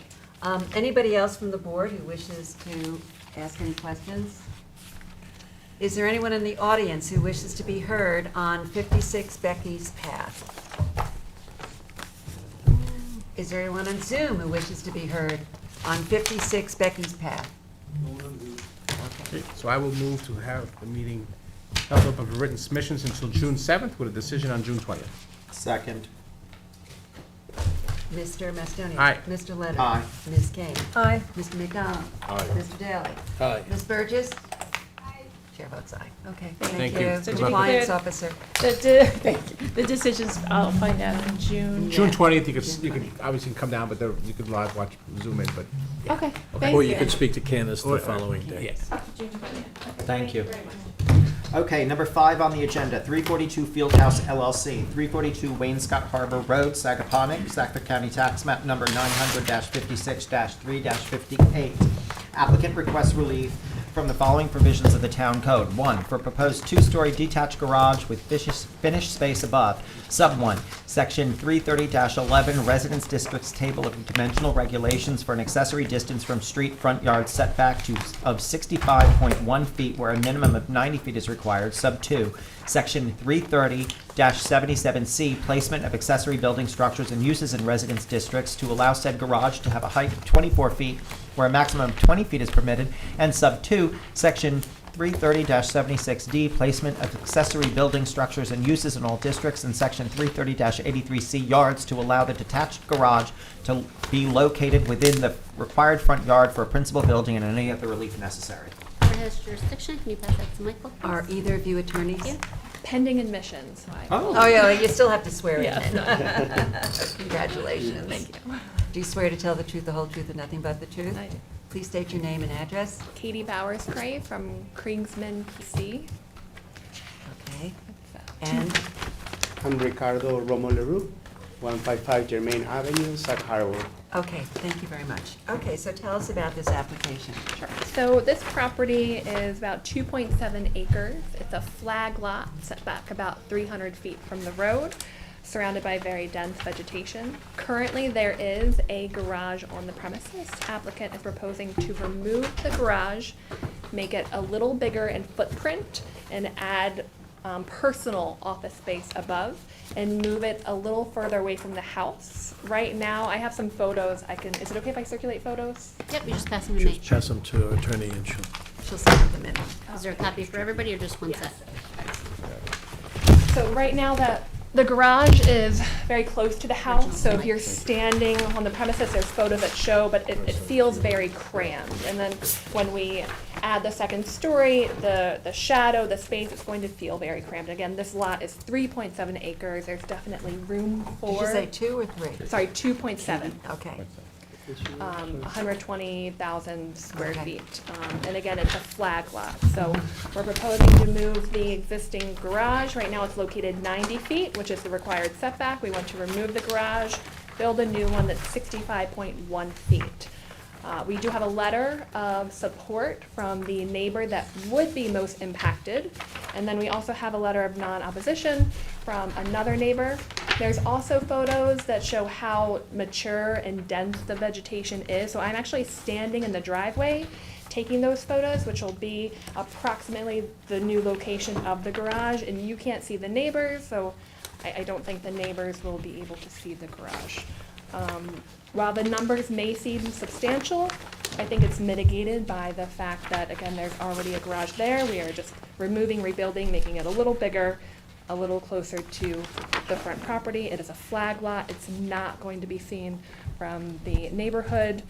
Anybody else from the board who wishes to ask any questions? Is there anyone in the audience who wishes to be heard on 56 Becky's Path? Is there anyone on Zoom who wishes to be heard on 56 Becky's Path? Okay. So I will move to have the meeting held open for written submissions until June 7th with a decision on June 20th. Second. Mr. Mastonia. Aye. Mr. Leonard. Aye. Ms. Kane. Aye. Mr. McDonald. Aye. Mr. Daly. Aye. Ms. Burgess. Chair votes aye. Okay, Thank thank you. you. So to be Compliance clear- officer. Thank you. The decisions, I'll find out in June. June Yeah. 20th, you could obviously come down, but you could live watch, Zoom in, but. yeah. Okay, thank Or you. you could speak to Candace Or- the following day. Yes. Thank you. Okay, number 5 on the agenda, 342 Fieldhouse LLC, 342 Wainscott Harbor Road, Sagaponack, Saco County Tax Map Number 900-56-3-58. Applicant requests relief from the following provisions of the town code. 1, for proposed 2-story detached garage with finished space above. Sub 1, section 330-11, residence districts table of dimensional regulations for an accessory distance from street front yard setback of 65.1 feet where a minimum of 90 feet is required. Sub 2, section 330-77C, placement of accessory building structures and uses in residence districts to allow said garage to have a height of 24 feet where a maximum of 20 feet is permitted. And sub 2, section 330-76D, placement of accessory building structures and uses in all districts, and section 330-83C, yards, to allow the detached garage to be located within the required front yard for a principal building and any other relief necessary. Board has jurisdiction. Can you pass that to Michael? Are either of you attorneys? Yeah. Pending admissions. Oh, yeah, you still have to swear in. Yes. Congratulations. Thank you. Do you swear to tell the truth, the whole truth, and nothing but the truth? I do. Please state your name and address. Katie Bowers-Gray from Kringsman PC. Okay. And, I'm Ricardo Romo Leroux, 155 Germain Avenue, Sag Harbor. okay, thank you very much. Okay, so tell us about this application. So this property is about 2.7 acres. It's a flag lot set back about 300 feet from the road, surrounded by very dense vegetation. Currently, there is a garage on the premises. Applicant is proposing to remove the garage, make it a little bigger in footprint, and add personal office space above, and move it a little further away from the house. Right now, I have some photos. Is it okay if I circulate photos? Yep, you just pass them to me. Just pass them to our attorney and She'll send them in. Is there a copy for everybody or just one set? So right now, the garage is very close to the house, so if you're standing on the premises, there's photos that show, but it feels very crammed. And then when we add the second story, the shadow, the space, it's going to feel very cramped. Again, this lot is 3.7 acres. There's definitely room for. Did you say 2 or 3? Sorry, 2.7. Okay. 120,000 square Okay. feet. And again, it's a flag lot. So we're proposing to move the existing garage. Right now, it's located 90 feet, which is the required setback. We want to remove the garage, build a new one that's 65.1 feet. We do have a letter of support from the neighbor that would be most impacted. And then we also have a letter of non-opposition from another neighbor. There's also photos that show how mature and dense the vegetation is. So I'm actually standing in the driveway taking those photos, which will be approximately the new location of the garage. And you can't see the neighbors, so I don't think the neighbors will be able to see the garage. While the numbers may seem substantial, I think it's mitigated by the fact that, again, there's already a garage there. We are just removing, rebuilding, making it a little bigger, a little closer to the front property. It is a flag lot. It's not going to be seen from the neighborhood.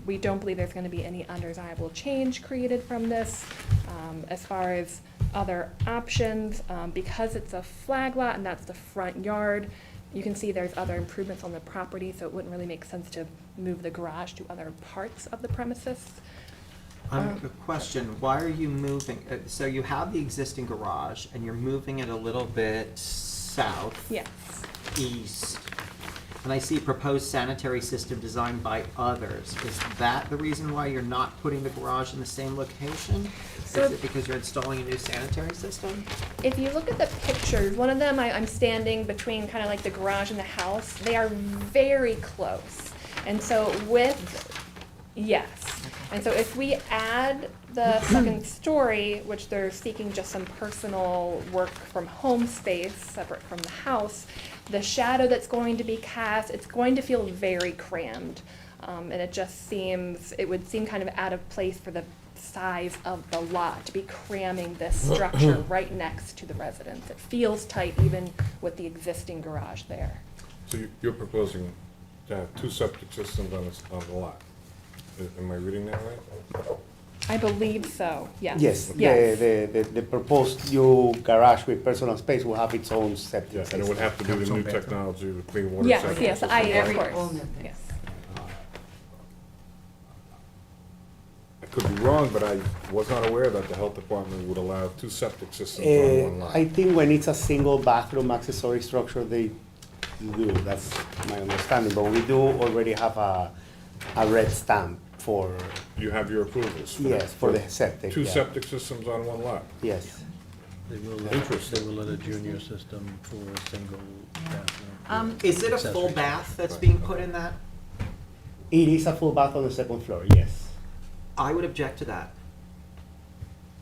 We don't believe there's going to be any undesirable change created from this. As far as other options, because it's a flag lot and that's the front yard, you can see there's other improvements on the property, so it wouldn't really make sense to move the garage to other parts of the premises. A question, why are you moving, so you have the existing garage and you're moving it a little bit south, Yes. east, and I see proposed sanitary system designed by others. Is that the reason why you're not putting the garage in the same location? So- Is it because you're installing a new sanitary system? If you look at the pictures, one of them, I'm standing between kind of like the garage and the house. They are very close. And so yes. And so if we add the second story, which they're seeking just some personal work from home space, separate from the house, the shadow that's going to be cast, it's going to feel very crammed. And it would seem kind of out of place for the size of the lot to be cramming this structure right next to the residence. It feels tight even with the existing garage there. So you're proposing to have 2 septic systems on the lot? Am I reading that right? I believe so, yes. Yes, Yes. the proposed new garage with personal space will have its own septic Yeah, system. and it would have to be the new technology, the clean water Yes, septic yes, system, of right? all course, new things. yes. I could be wrong, but I was not aware that the health department would allow 2 septic systems on one lot. I think when it's a single bathroom accessory structure, they do, that's my understanding, but we do already have a red stamp for, You have your approvals? yes, for the septic. 2 yeah. septic systems on one lot? Yes. They will let a junior system for a single bathroom. Is it a full bath that's being put in that? It is a full bath on the second floor, yes. I would object to that.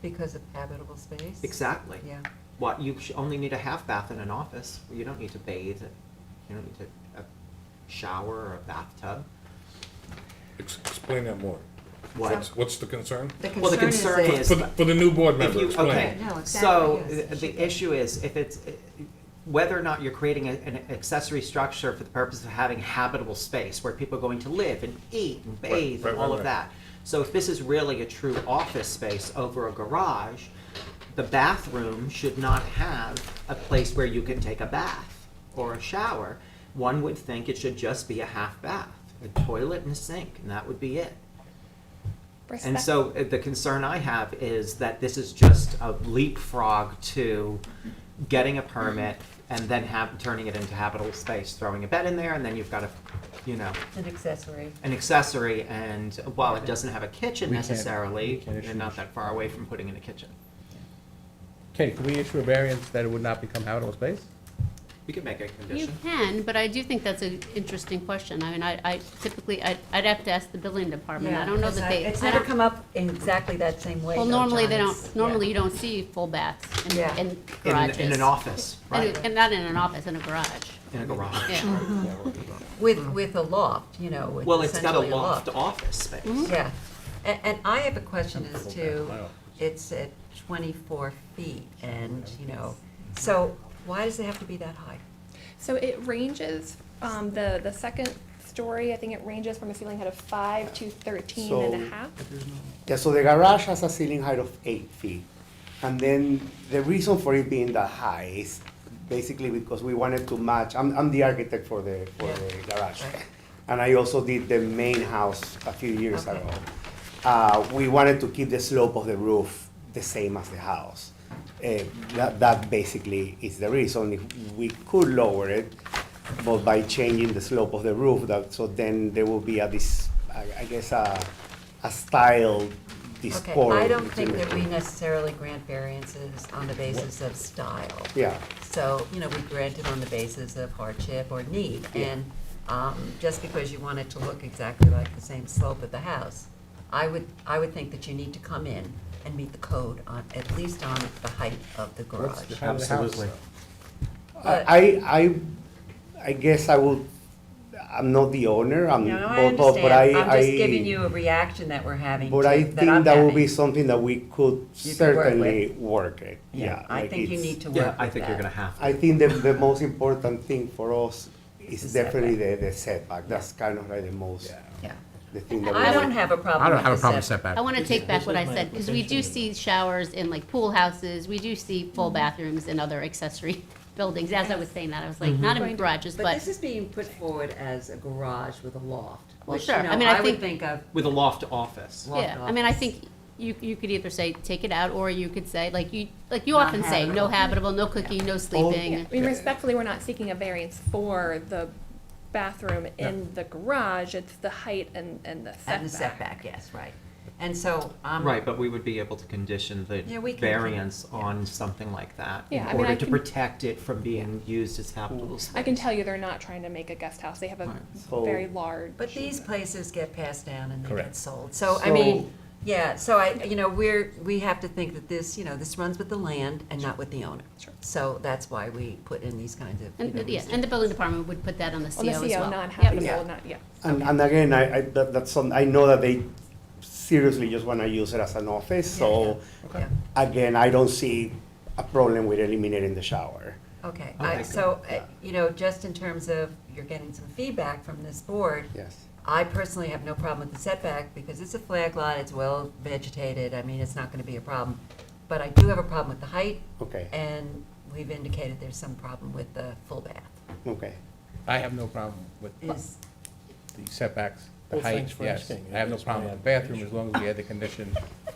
Because of habitable space? Exactly. Yeah. What, you only need a half bath in an office. You don't need to bathe. You don't need a shower or a bathtub. Explain that more. What? What's the concern? Well, the concern is. For the new board If member, you, explain. okay, No, exactly, so yes. the issue is if it's, whether or not you're creating an accessory structure for the purpose of having habitable space where people are going to live and eat and bathe and all of that. So if this is really a true office space over a garage, the bathroom should not have a place where you can take a bath or a shower. One would think it should just be a half bath, a toilet and a sink, and that would be it. And so the concern I have is that this is just a leapfrog to getting a permit and then turning it into habitable space, throwing a bed in there, and then you've got An accessory. an accessory, and while it doesn't have a kitchen We can't- necessarily, we can't you're issue- not that far away from putting in a kitchen. Okay, can we issue a variance that it would not become habitable space? We could make a You condition. can, but I do think that's an interesting question. I mean, I typically, I'd have to ask the building department. I don't know that they. It's I never don't- come up in exactly that same way. Well, though, normally they John. don't, It's- normally yeah. you don't see full baths Yeah. in In garages. an office, right? And not in an office, in a garage. In a garage. Yeah. With a loft, you know, with Well, it's got a essentially loft office space. Yeah. And I have a question as to, My office. it's at 24 feet and, so why does it have to be that high? So it ranges, the second story. I think it ranges from a ceiling height of 5 to 13 and a half. Yeah, so the garage has a ceiling height of 8 feet. And then the reason for it being that high is basically because we wanted to match, I'm the architect for the garage. And I also did the main house a few years Okay. ago. We wanted to keep the slope of the roof the same as the house. That basically is the reason. If we could lower it, but by changing the slope of the roof, so then there will be a style Okay, discord. I don't think between that the we two. necessarily grant variances on the basis of style. Yeah, So, you know, we grant it on the basis of hardship or need. Yeah. And just because you want it to look exactly like the same slope of the house, I would think that you need to come in and meet the code on, at least on the height of the garage. What's the height of the house? Absolutely. But- I guess I will, I'm not the owner, No, I understand. I'm just giving I, you a reaction that we're having, but I I'm think that will be having. something that we could You could work certainly work it, yeah. I like think you it's- need to work with Yeah, that. I think you're gonna have to. I think the most important thing for us Is is the definitely the setback, that's kind of like the most, Yeah. the thing that we. I don't have a problem I don't with have a the problem with setback. setback. I want to take back This what is I my said, because we do application. see showers in like pool houses, we do see full bathrooms in other accessory buildings. As I was saying that, I was like, not in garages, But but, this is being put forward as a garage with a loft, Well, which, sure. you know, I mean, I I would think- think of With a loft office. loft yeah, I mean, I office. think you could either say, take it out, or you could say, like you Not often say, no habitable. habitable, no cooking, no sleeping. I mean, respectfully, we're not seeking a variance for the bathroom in the garage. It's the height and the setback. And the setback, yes, right. And so, Right, but we would be able to condition the Yeah, we can- variance on something like that Yeah, I in mean, order I to can- protect it from being used as habitable space. I can tell you they're not trying to make a guest house. They have a Right. So- very large. But these places get passed down and they get Correct. sold. So, I So- mean, yeah, so we have to think that this, this runs with the land and not with the owner. Sure. So that's why we put in these kinds of, And the building department would put that on the CO On the as well. CO, Yep. non-habitable, Yeah. not, yeah. And again, that's some, I know that they seriously just wanna use it as an office, so, yeah. again, I don't see a problem with eliminating the shower. Okay, Okay, so, just in terms of, you're getting some feedback from this board, Yes. I personally have no problem with the setback because it's a flag lot, it's well vegetated, I mean, it's not gonna be a problem. But I do have a problem with the height, Okay, and we've indicated there's some problem with the full bath. okay. I have no problem with Is, the setbacks, the Well, height, thanks for yes. asking. I have no That's my problem with the bathroom as long as we add the condition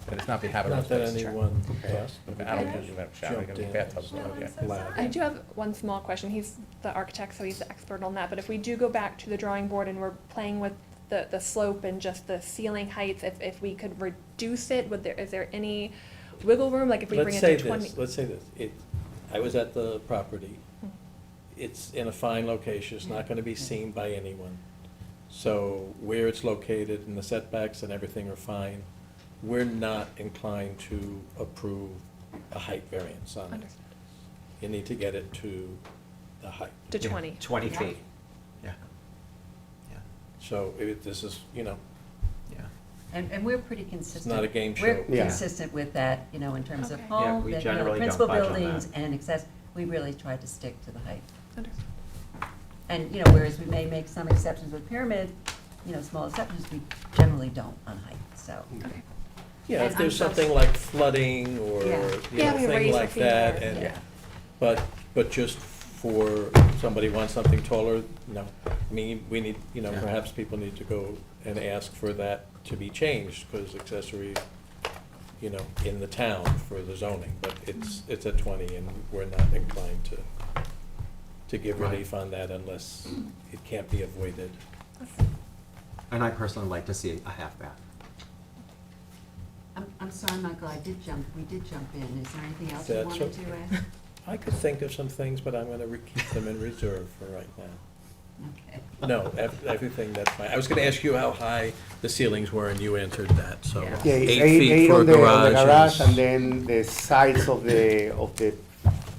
that it's not the habitable Not that space. anyone Okay. else I don't usually have a shower, I jumped gotta in. be bathtub, so, yeah. Loud. I do have one small question. He's the architect, so he's the expert on that. But if we do go back to the drawing board and we're playing with the slope and just the ceiling heights, if we could reduce it, is there any wiggle room? Like if we bring Let's it say to 20? this, let's say this, I was at the property, it's in a fine location, it's not gonna be seen by anyone. So where it's located and the setbacks and everything are fine, we're not inclined to approve a height variance on it. Understood. You need to get it to the height. To Yeah, 20. 20 Yeah. feet. Yeah. Yeah, So this is, yeah. and we're pretty consistent. not a game We're show. Yeah. consistent with that, in terms of Okay. Yeah, home, we that, generally don't principal budge on buildings that. and we really tried to stick to the height. Understood. And, whereas we may make some exceptions with pyramid, small exceptions, we generally don't on height, so. Okay. Yeah, And if there's I'm so- something like flooding or, Yeah. Yeah, we thing raise the like fee that, there, and, yeah. but just for, somebody wants something taller, no. I mean, we need, Yeah. perhaps people need to go and ask for that to be changed, because accessory, in the town for the zoning, but it's at 20, and we're not inclined to give Right. relief on that unless it can't be avoided. And I personally like to see a half bath. I'm sorry, Michael, we did jump in. Is there anything else you That's wanted to okay. add? I could think of some things, but I'm gonna keep them in reserve for right now. Okay. No, everything, that's fine. I was gonna ask you how high the ceilings were, and you answered that, so. Yeah. Yeah, it's 8 feet for a on the garage garage, is- and then the sides of the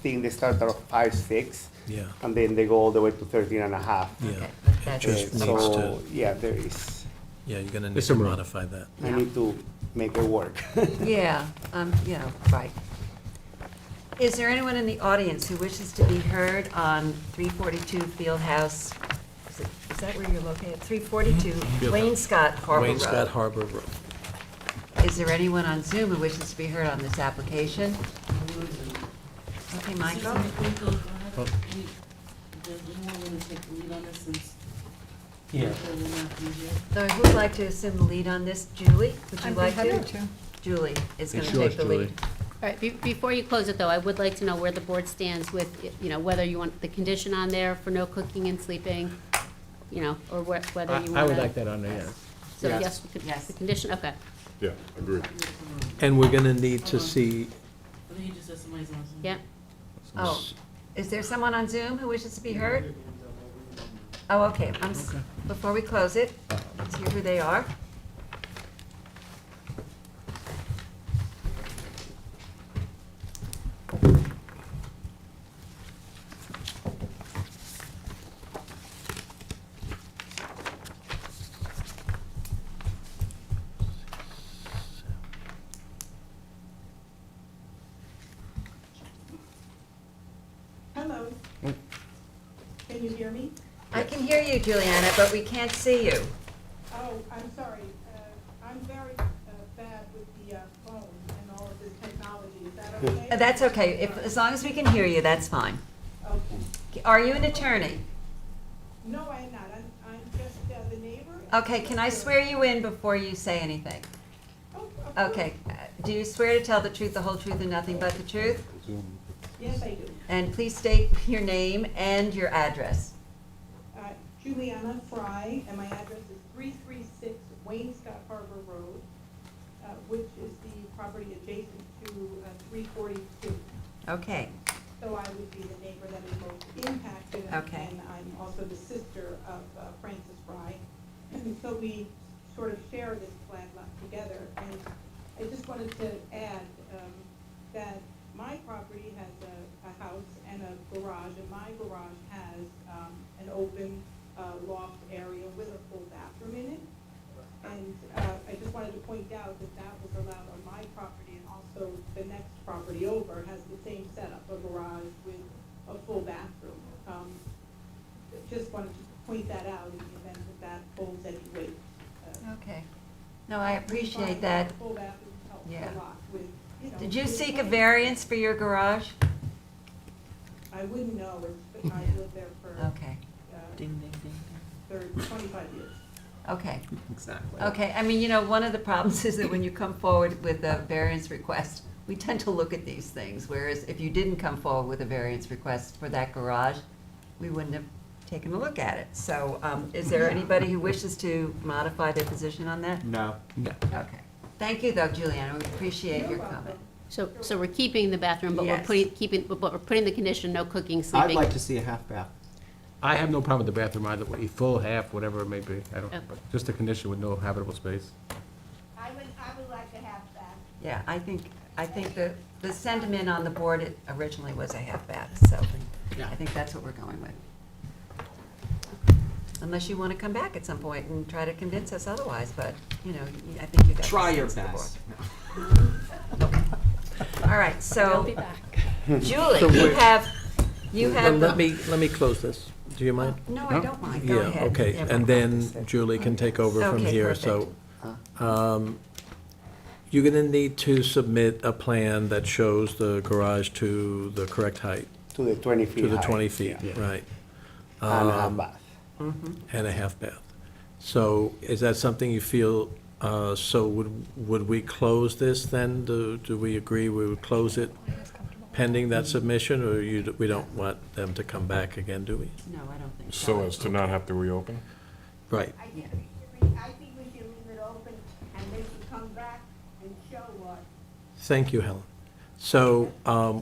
thing, they start at 5, 6, Yeah, and then they go all the way to 13 and a half. yeah. Okay, but that's- Just needs So, to, yeah, there is, yeah, you're gonna need There's to some room. modify that. I need to make it work. Yeah, right. Is there anyone in the audience who wishes to be heard on 342 Field House? Is that where you're located? 342 Wainscott Harbor Road. Wainscott Harbor Road. Is there anyone on Zoom who wishes to be heard on this application? Okay, Michael? Does anyone want to take the lead on this since? Yeah. Michael will not be here? So who'd like to assume the lead on this? Julie, would you I'd be like happy to? to. Julie is going to Sure, take the lead. Julie. All right, before you close it, though, I would like to know where the board stands with, you know, whether you want the condition on there for no cooking and sleeping, you know, or whether you want to. I would like that on there, yes. So, Yes. yes, Yes. the condition, okay. Yeah, agreed. And we're gonna need to see, I think he just said somebody's on Zoom. Yeah. Oh, is there someone on Zoom who wishes to be heard? Oh, okay, before we close it, let's hear who they are. Hello. Can you hear me? I can hear you, Juliana, but we can't see you. Oh, I'm sorry. I'm very bad with the phone and all of this technology. Is that okay? That's okay, as long as we can hear you, that's fine. Okay. Are you an attorney? No, I'm not. I'm just the neighbor. Okay, can I swear you in before you say anything? Oh, of course. Okay, do you swear to tell the truth, the whole truth, and nothing but the truth? Yes, I do. And please state your name and your address. Juliana Fry, and my address is 336 Wainscott Harbor Road, which is the property adjacent to 342. Okay, So I would be the neighbor that is most impacted. Okay. And I'm also the sister of Frances Fry. And so we sort of share this flag lot together. And I just wanted to add that my property has a house and a garage, and my garage has an open loft area with a full bathroom in it. And I just wanted to point out that that was allowed on my property, and also the next property over has the same setup, a garage with a full bathroom. Just wanted to point that out in the event that that holds any weight. okay. No, I appreciate that. The full bathroom helps Yeah. a lot with, you know. Did you with seek a lighting. variance for your garage? I wouldn't know, but I lived there for Okay, 25 years. okay. Exactly. Okay, I mean, you know, one of the problems is that when you come forward with a variance request, we tend to look at these things, whereas if you didn't come forward with a variance request for that garage, we wouldn't have taken a look at it. So, is there anybody who wishes to modify their position on that? No. Okay. Thank you, though, Juliana, we appreciate your You're comment. welcome. So we're keeping the bathroom, but we're Yes. but we're putting the condition, no cooking, I'd sleeping. like to see a half bath. I have no problem with the bathroom either way, full, half, whatever it may be. I don't, Okay. but just a condition with no habitable space. I would like to have that. Yeah, I think the sentiment on the board originally was a half bath, so I think that's what we're going with. Unless you want to come back at some point and try to convince us otherwise, but, you know, I think you got the Try your sense of the best. board. All right, I'll so, be back. Julie, So you wait. have, let me close this. Do you mind? No, I don't mind, go ahead. Yeah, okay, and then Julie can take over from Okay, here. perfect. So, you're gonna need to submit a plan that shows the garage to the correct height, To the 20 feet to the height, 20 feet, yeah. right? And a half Um, bath. And a half bath. So is that something you feel, so would we close this then? Do we agree we would close it pending that submission, or we don't want them to come back again, do we? No, I don't think So as to not have to reopen? Right. I think we should leave it open, and they should come back and show what. Thank you, Helen. So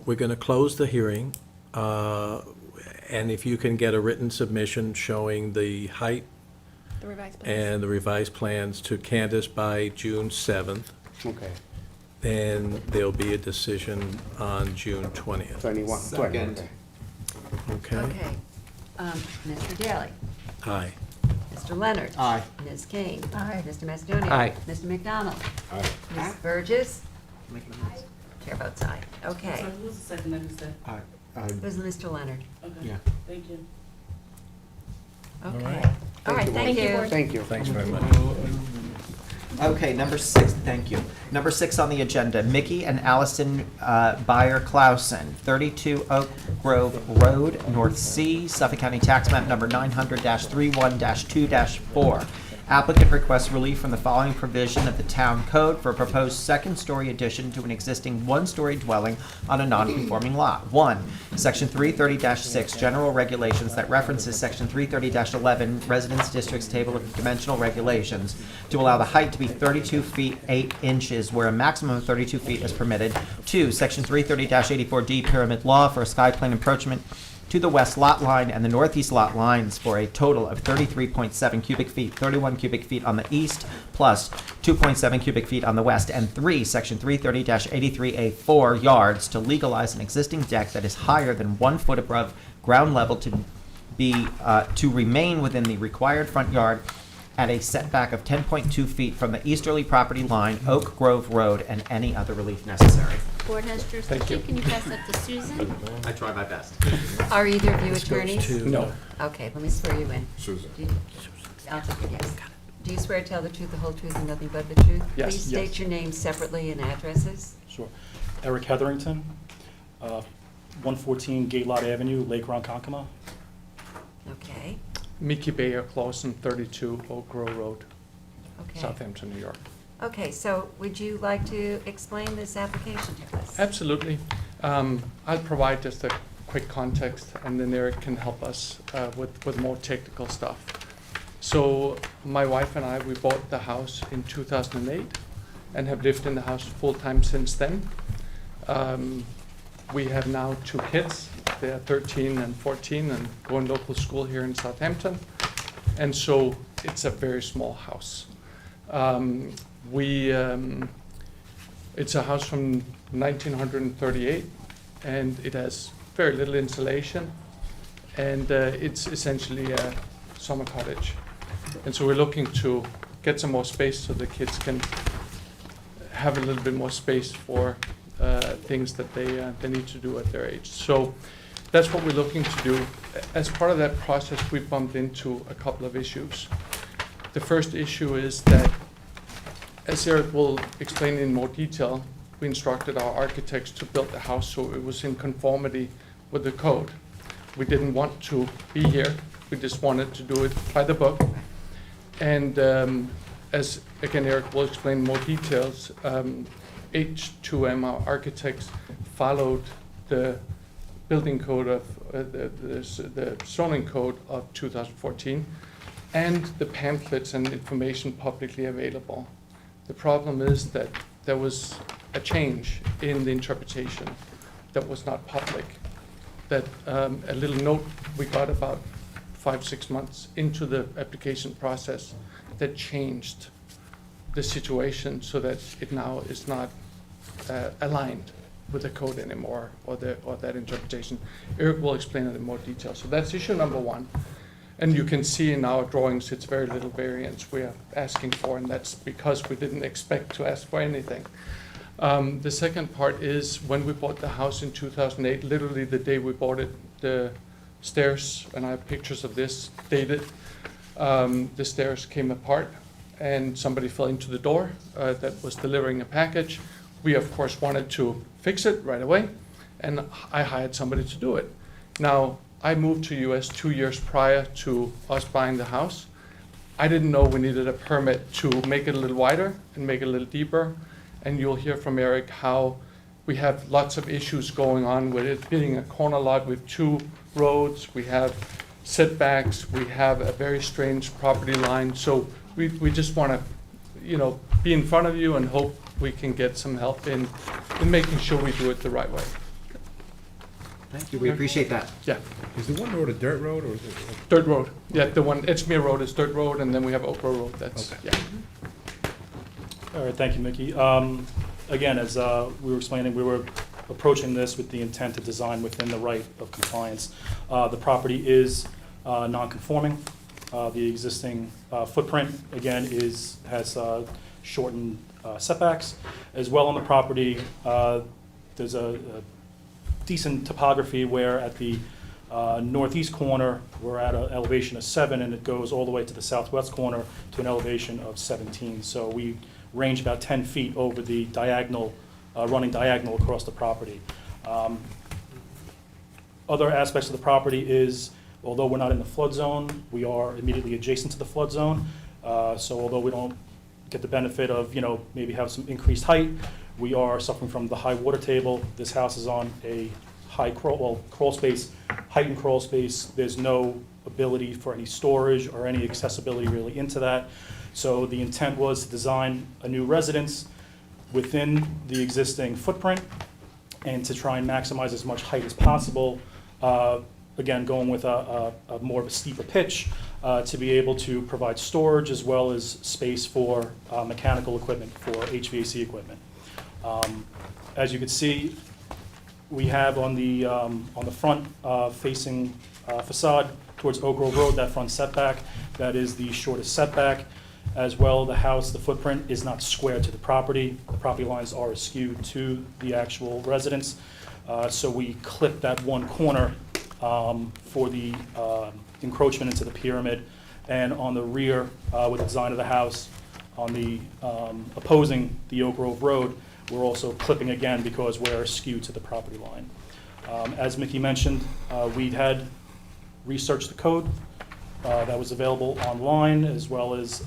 we're going to close the hearing, and if you can get a written submission showing the height The revised plans. and the revised plans to Candace by June 7th, Okay, then there'll be a decision on June 20th. 21, 20, Second. okay. Okay? Okay. Mr. Daly? Aye. Mr. Leonard? Aye. Ms. Kane? Aye. Mr. Macedonia? Aye. Mr. McDonald? Aye. Ms. Burgess? Chair votes aye. Okay. Sorry, who was the second that you said? It was Mr. Leonard. Okay, Yeah. thank you. Okay. All right, thank you. Thank you. Thanks very much. Okay, number 6, thank you. Number 6 on the agenda, Mickey and Allison Beyer Clausen, 32 Oak Grove Road, North Sea, Suffolk County Tax Map number 900-31-2-4. Applicant requests relief from the following provision of the town code for a proposed second-story addition to an existing one-story dwelling on a non-conforming lot. 1, Section 330-6, general regulations that references Section 330-11, residence districts table of dimensional regulations, to allow the height to be 32 feet 8 inches where a maximum of 32 feet is permitted. 2, Section 330-84D, pyramid law for a sky plane encroachment to the west lot line and the northeast lot lines for a total of 33.7 cubic feet, 31 cubic feet on the east, plus 2.7 cubic feet on the west. And 3, Section 330-83A4, yards to legalize an existing deck that is higher than 1 foot above ground level to remain within the required front yard at a setback of 10.2 feet from the easterly property line, Oak Grove Road, and any other relief necessary. Board has jurisdiction. Can you pass that to Susan? I try my best. Are either of you This goes attorneys? to- No. Okay, let me swear you in. Susan. Do you- I'll take it, yes. Do you swear to tell the truth, the whole truth, and nothing but the truth? Yes, Please yes. state your name separately and addresses. Sure. Eric Hetherington, 114 Gaylord Avenue, Lake Ronkonkoma. Okay, Mickey Bayer Clausen, 32 Oak Grove Road, okay. Southampton, New York. Okay, so would you like to explain this application to us? Absolutely. I'll provide just a quick context, and then Eric can help us with more technical stuff. So my wife and I, we bought the house in 2008 and have lived in the house full-time since then. We have now 2 kids. They are 13 and 14 and go in local school here in Southampton. And so it's a very small house. It's a house from 1938, and it has very little insulation, and it's essentially a summer cottage. And so we're looking to get some more space so the kids can have a little bit more space for things that they need to do at their age. So that's what we're looking to do. As part of that process, we bumped into a couple of issues. The first issue is that, as Eric will explain in more detail, we instructed our architects to build the house so it was in conformity with the code. We didn't want to be here, we just wanted to do it by the book. And as, again, Eric will explain more details, H2M, our architects, followed the building code of, the zoning code of 2014, and the pamphlets and information publicly available. The problem is that there was a change in the interpretation that was not public. That a little note we got about 5-6 months into the application process that changed the situation so that it now is not aligned with the code anymore, or that interpretation. Eric will explain it in more detail. So that's issue number 1. And you can see in our drawings, it's very little variance we are asking for, and that's because we didn't expect to ask for anything. The second part is when we bought the house in 2008, literally the day we bought it, the stairs, and I have pictures of this dated, the stairs came apart and somebody fell into the door that was delivering a package. We, of course, wanted to fix it right away, and I hired somebody to do it. Now, I moved to US 2 years prior to us buying the house. I didn't know we needed a permit to make it a little wider and make it a little deeper. And you'll hear from Eric how we have lots of issues going on with it being a corner lot with 2 roads. We have setbacks. We have a very strange property line. So we just want to, be in front of you and hope we can get some help in making sure we do it the right way. Thank you, we appreciate that. Yeah. Is the one road a dirt road, or is it? Dirt road. Yeah, the one, Edgemere Road is dirt road, and then we have Oak Grove Road. That's, Okay. yeah. All right, thank you, Mickey. Again, as we were explaining, we were approaching this with the intent to design within the right of compliance. The property is non-conforming. The existing footprint, again, has shortened setbacks. As well on the property, there's a decent topography where at the Northeast corner, we're at an elevation of 7, and it goes all the way to the southwest corner to an elevation of 17. So we range about 10 feet over the diagonal, running diagonal across the property. Other aspects of the property is, although we're not in the flood zone, we are immediately adjacent to the flood zone. So although we don't get the benefit of, maybe have some increased height, we are suffering from the high water table. This house is on a high crawl space, heightened crawl space. There's no ability for any storage or any accessibility really into that. So the intent was to design a new residence within the existing footprint and to try and maximize as much height as possible. Again, going with a more of a steeper pitch to be able to provide storage as well as space for mechanical equipment, for HVAC equipment. As you can see, we have on the front facing facade towards Oak Grove Road, that front setback, that is the shortest setback. As well, the house, the footprint is not square to the property. The property lines are askew to the actual residence. So we clip that one corner for the encroachment into the pyramid. And on the rear, with the design of the house, on the opposing the Oak Grove Road, we're also clipping again because we're askew to the property line. As Mickey mentioned, we had researched the code that was available online, as well as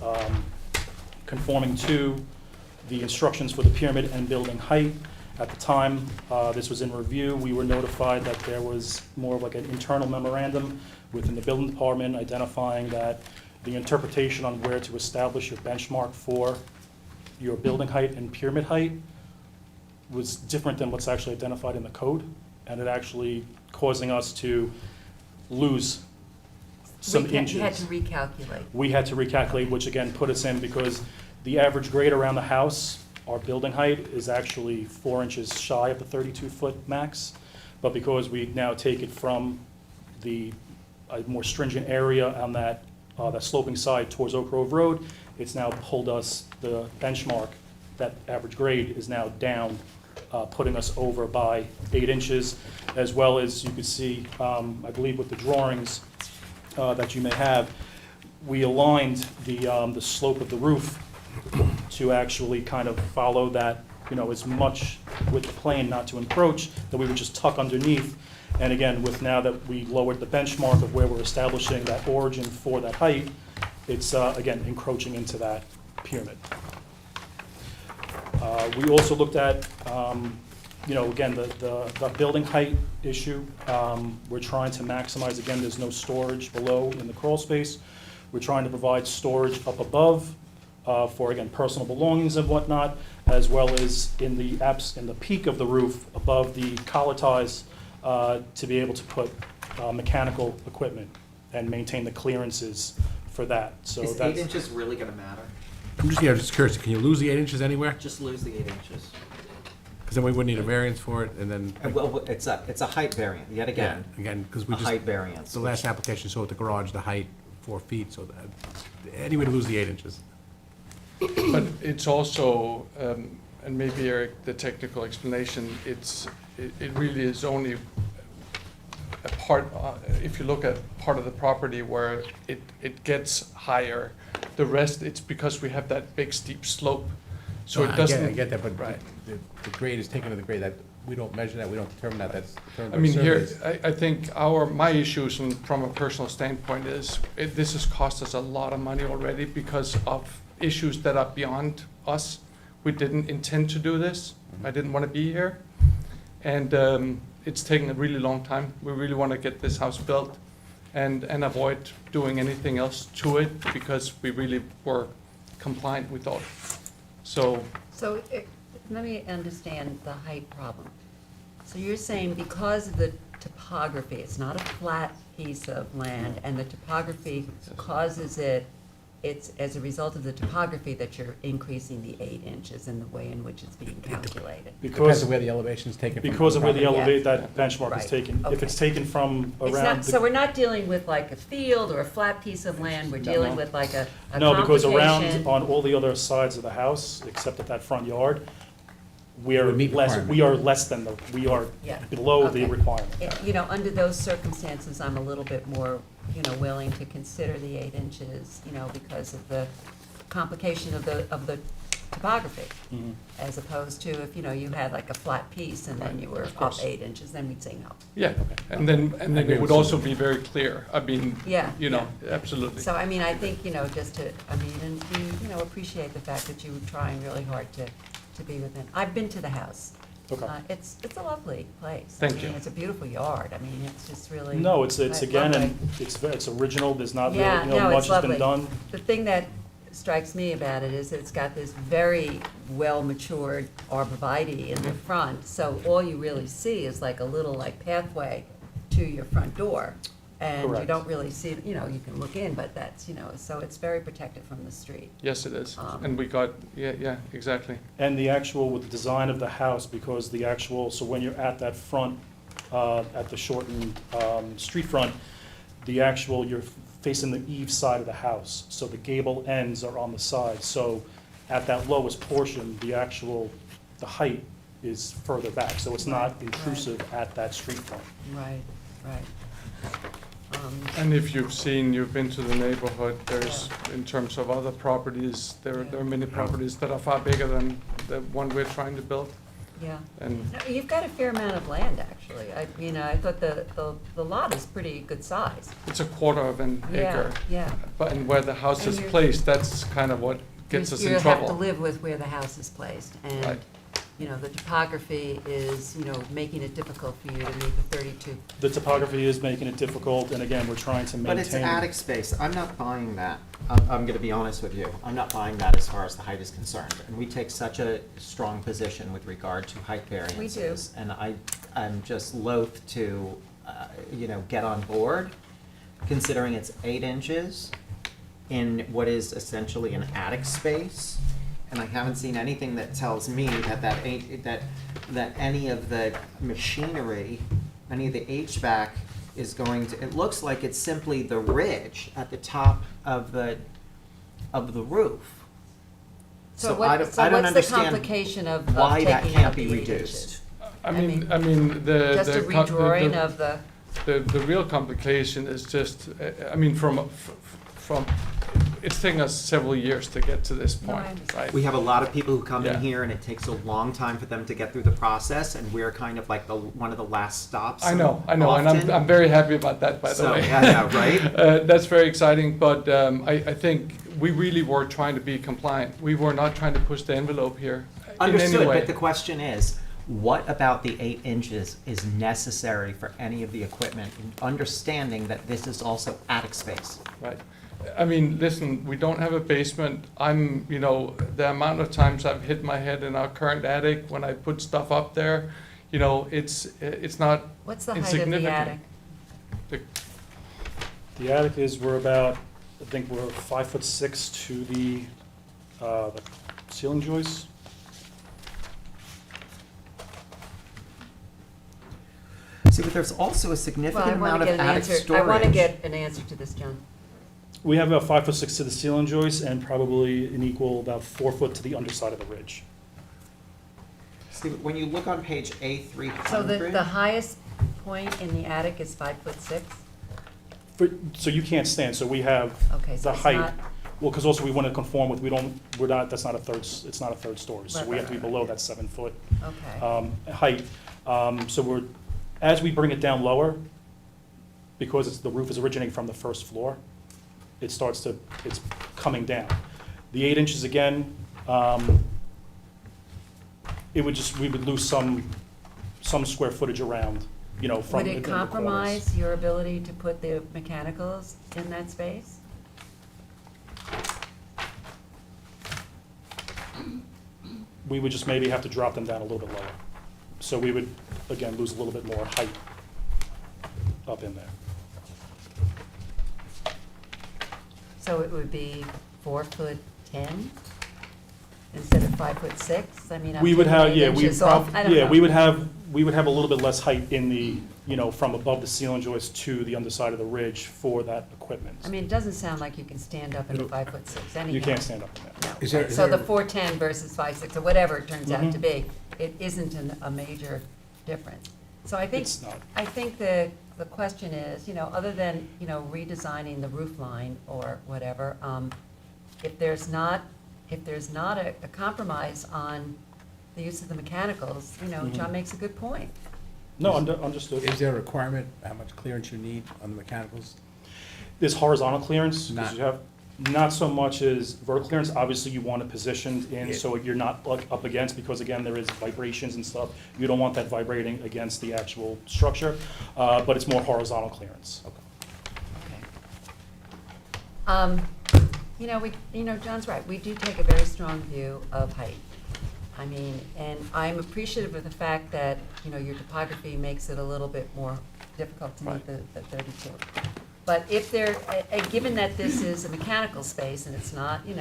conforming to the instructions for the pyramid and building height. At the time this was in review, we were notified that there was more of like an internal memorandum within the building department identifying that the interpretation on where to establish your benchmark for your building height and pyramid height was different than what's actually identified in the code, and it actually causing us to lose some inches. You had to recalculate. We had to recalculate, which again put us in because the average grade around the house, our building height, is actually 4 inches shy of the 32-foot max. But because we now take it from the more stringent area on that sloping side towards Oak Grove Road, it's now pulled us, the benchmark, that average grade is now down, putting us over by 8 inches, as well as you can see, I believe with the drawings that you may have, we aligned the slope of the roof to actually kind of follow that, as much with the plane, not to encroach, that we would just tuck underneath. And again, with now that we lowered the benchmark of where we're establishing that origin for that height, it's again encroaching into that pyramid. We also looked at, again, the building height issue. We're trying to maximize, again, there's no storage below in the crawl space. We're trying to provide storage up above for, again, personal belongings and whatnot, as well as in the peak of the roof above the collar ties to be able to put mechanical equipment and maintain the clearances for that. So Is that's 8 inches really gonna matter? I'm just curious, can you lose the 8 inches anywhere? Just lose the 8 inches. Because then we wouldn't need a variance for it, and then. Well, it's a height variant, yet again. Yeah, again, because we A just. height variance, The last application showed the garage, the height, 4 feet, so that, any way to lose the 8 inches. But it's also, and maybe Eric, the technical explanation, it really is only a part, if you look at part of the property where it gets higher. The rest, it's because we have that big steep slope. So it doesn't. I get that, but Right. the grade is taken to the grade, that, we don't measure that, we don't determine that, that's determined by I mean, here, surveys. I think my issues from a personal standpoint is, this has cost us a lot of money already because of issues that are beyond us. We didn't intend to do this. I didn't want to be here. And it's taken a really long time. We really want to get this house built and avoid doing anything else to it because we really were compliant, we thought. So, Let me understand the height problem. So you're saying because of the topography, it's not a flat piece of land, and the topography causes it's as a result of the topography that you're increasing the 8 inches in the way in which it's being calculated. Depends on where the elevation is taken from. Because of where the property. that benchmark is Right. taken. If Okay. it's taken from It's around. not, so we're not dealing with like a field or a flat piece of land, we're dealing with like a No, because around, complication. on all the other sides of the house, except at that front yard, we are Would meet less, requirement. we are less than we are Yeah. below the Okay. requirement. You know, under those circumstances, I'm a little bit more, you know, willing to consider the 8 inches, you know, because of the complication of the topography. Mhm. As opposed to if, you know, you had like a flat piece and then Right, you were of up course. 8 inches, then we'd say no. Yeah, and then agree it would with also be very clear. I mean, Yeah, you know, absolutely. So, I mean, I think, you know, just to, I mean, and we, you know, appreciate the fact that you were trying really hard to be within. I've been to the house. Okay. It's a lovely place. Thank I mean, you. it's a beautiful yard. I mean, it's just really. No, it's again, lovely. and it's original, there's not really, Yeah, you know, no, much it's has been lovely. done. The thing that strikes me about it is that it's got this very well-matured arborvitae in the front, so all you really see is like a little like pathway to your front door. And you Correct. don't really see, you know, you can look in, but that's, you know, so it's very protected from the street. Yes, it is. Um, And we got, yeah, exactly. And the actual, with the design of the house, because the actual, so when you're at that front, at the shortened street front, the actual, you're facing the eave side of the house, so the gable ends are on the side. So at that lowest portion, the height is further back, so it's not intrusive at that street front. Right, right. And if you've been to the neighborhood, there's, in terms of other properties, there are many properties that are far bigger than the one we're trying to build. Yeah. And No, you've got a fair amount of land, actually. I mean, I thought the lot is pretty good size. it's a quarter of an acre. Yeah. But, and where the house And is you're- placed, that's kind of what gets us in You have to trouble. live with where the house is placed, and, Right. you know, the topography is, you know, making it difficult for you to meet the 32. The topography is making it difficult, and again, we're trying to maintain. But it's attic space. I'm not buying that. I'm gonna be honest with you. I'm not buying that as far as the height is concerned. And we take such a strong position with regard to height variances. And I'm just loath to, you know, get on board, considering it's 8 inches in what is essentially an attic space. And I haven't seen anything that tells me that any of the machinery, any of the HVAC is going to, it looks like it's simply the ridge at the top of the roof. So I what's don't the understand complication of why that taking out can't be the 8 reduced. inches? I mean, the. Just a the co- redrawing of the, The real complication is just, I mean, from, it's taken us several years to get to this No, I point, understand. right? We have a lot of people who come in Yeah. here and it takes a long time for them to get through the process and we're kind of like one of the last stops. I know, and often. I'm very happy about that, by the So, way. yeah, right? That's very exciting, but I think we really were trying to be compliant. We were not trying to push the envelope here in any Understood, way. but the question is, what about the 8 inches is necessary for any of the equipment, understanding that this is also attic space? Right. I mean, listen, we don't have a basement. The amount of times I've hit my head in our current attic when I put stuff up there, it's not what's the height of the insignificant. attic? The attic is, we're about, I think we're 5'6" to the ceiling joists. See, but there's also a Well, I significant want amount to of get an attic answer, I storage. want to get an answer to this, John. We have about 5'6" to the ceiling joists and probably an equal about 4 foot to the underside of the ridge. See, when you look on page A300. So the highest point in the attic is 5'6"? So you can't stand, so we have Okay, so the it's height. not- Well, because also we want to conform with, that's not a third, it's not a third story, so Right, we right, have to be right, below right. that 7 foot Okay. height. So as we bring it down lower, because the roof is originating from the first floor, it's coming down. The 8 inches again, we would lose some square footage around, from. Would it within the corners. compromise your ability to put the mechanicals in that space? We would just maybe have to drop them down a little bit lower. So we would, again, lose a little bit more height up in there. So it would be 4'10" instead of 5'6"? I mean, I'm We would taking have, 8 yeah, we inches off. I don't know. we would have, we would have a little bit less height in the, from above the ceiling joist to the underside of the ridge for that equipment. I mean, it doesn't sound like you can stand up in a 5'6" anyhow. You can't stand up in that. No. Is there- is So the there- 410 versus 5'6", or whatever it turns out to Mhm. be, it isn't a major difference. So I think, It's not. I think the question is, other than, redesigning the roof line or whatever, if there's not a compromise on the use of the mechanicals, John makes a good point. No, understood. Is there a requirement, how much clearance you need on the mechanicals? There's horizontal clearance, 'cause Not- you have, not so much as vertical clearance. Obviously, you want it positioned in Yeah. so you're not up against, because again, there is vibrations and stuff. You don't want that vibrating against the actual structure, but it's more horizontal clearance. John's right, we do take a very strong view of height. I mean, and I'm appreciative of the fact that, your topography makes it a little bit more difficult to meet the 32. But if given that this is a mechanical space and it's not, you're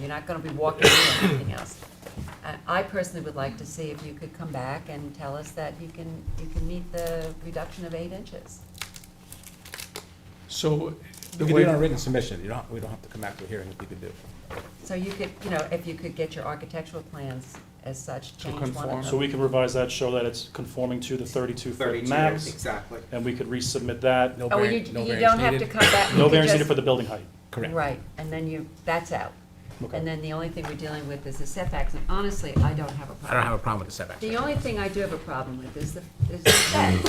not gonna be walking through anything else, I personally would like to see if you could come back and tell us that you can meet the reduction of 8 inches. So, We can do it on a written submission, we don't have to come back to a hearing if we could do. So you could, if you could get your architectural plans as such, change one conform. of So them. we can revise that, show that it's conforming to the 32-foot 32, max, exactly. and we could resubmit that. No Oh, well, variance you don't have to needed. come back. you No could variance needed just- for the building height. Correct. Right, and then that's out. Okay. And then the only thing we're dealing with is the setbacks, and honestly, I don't have a problem. I don't have a problem with the setbacks. The only thing I do have a problem with is the shed.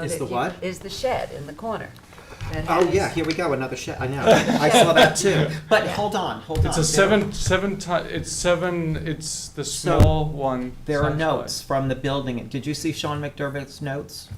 Is the what? Is the shed in the corner. that Oh, has- yeah, here we go, another shed, I know, I saw that too. But hold on. it's a it's the So, small one. There are size notes from the building, did you see Sean McDermott's notes?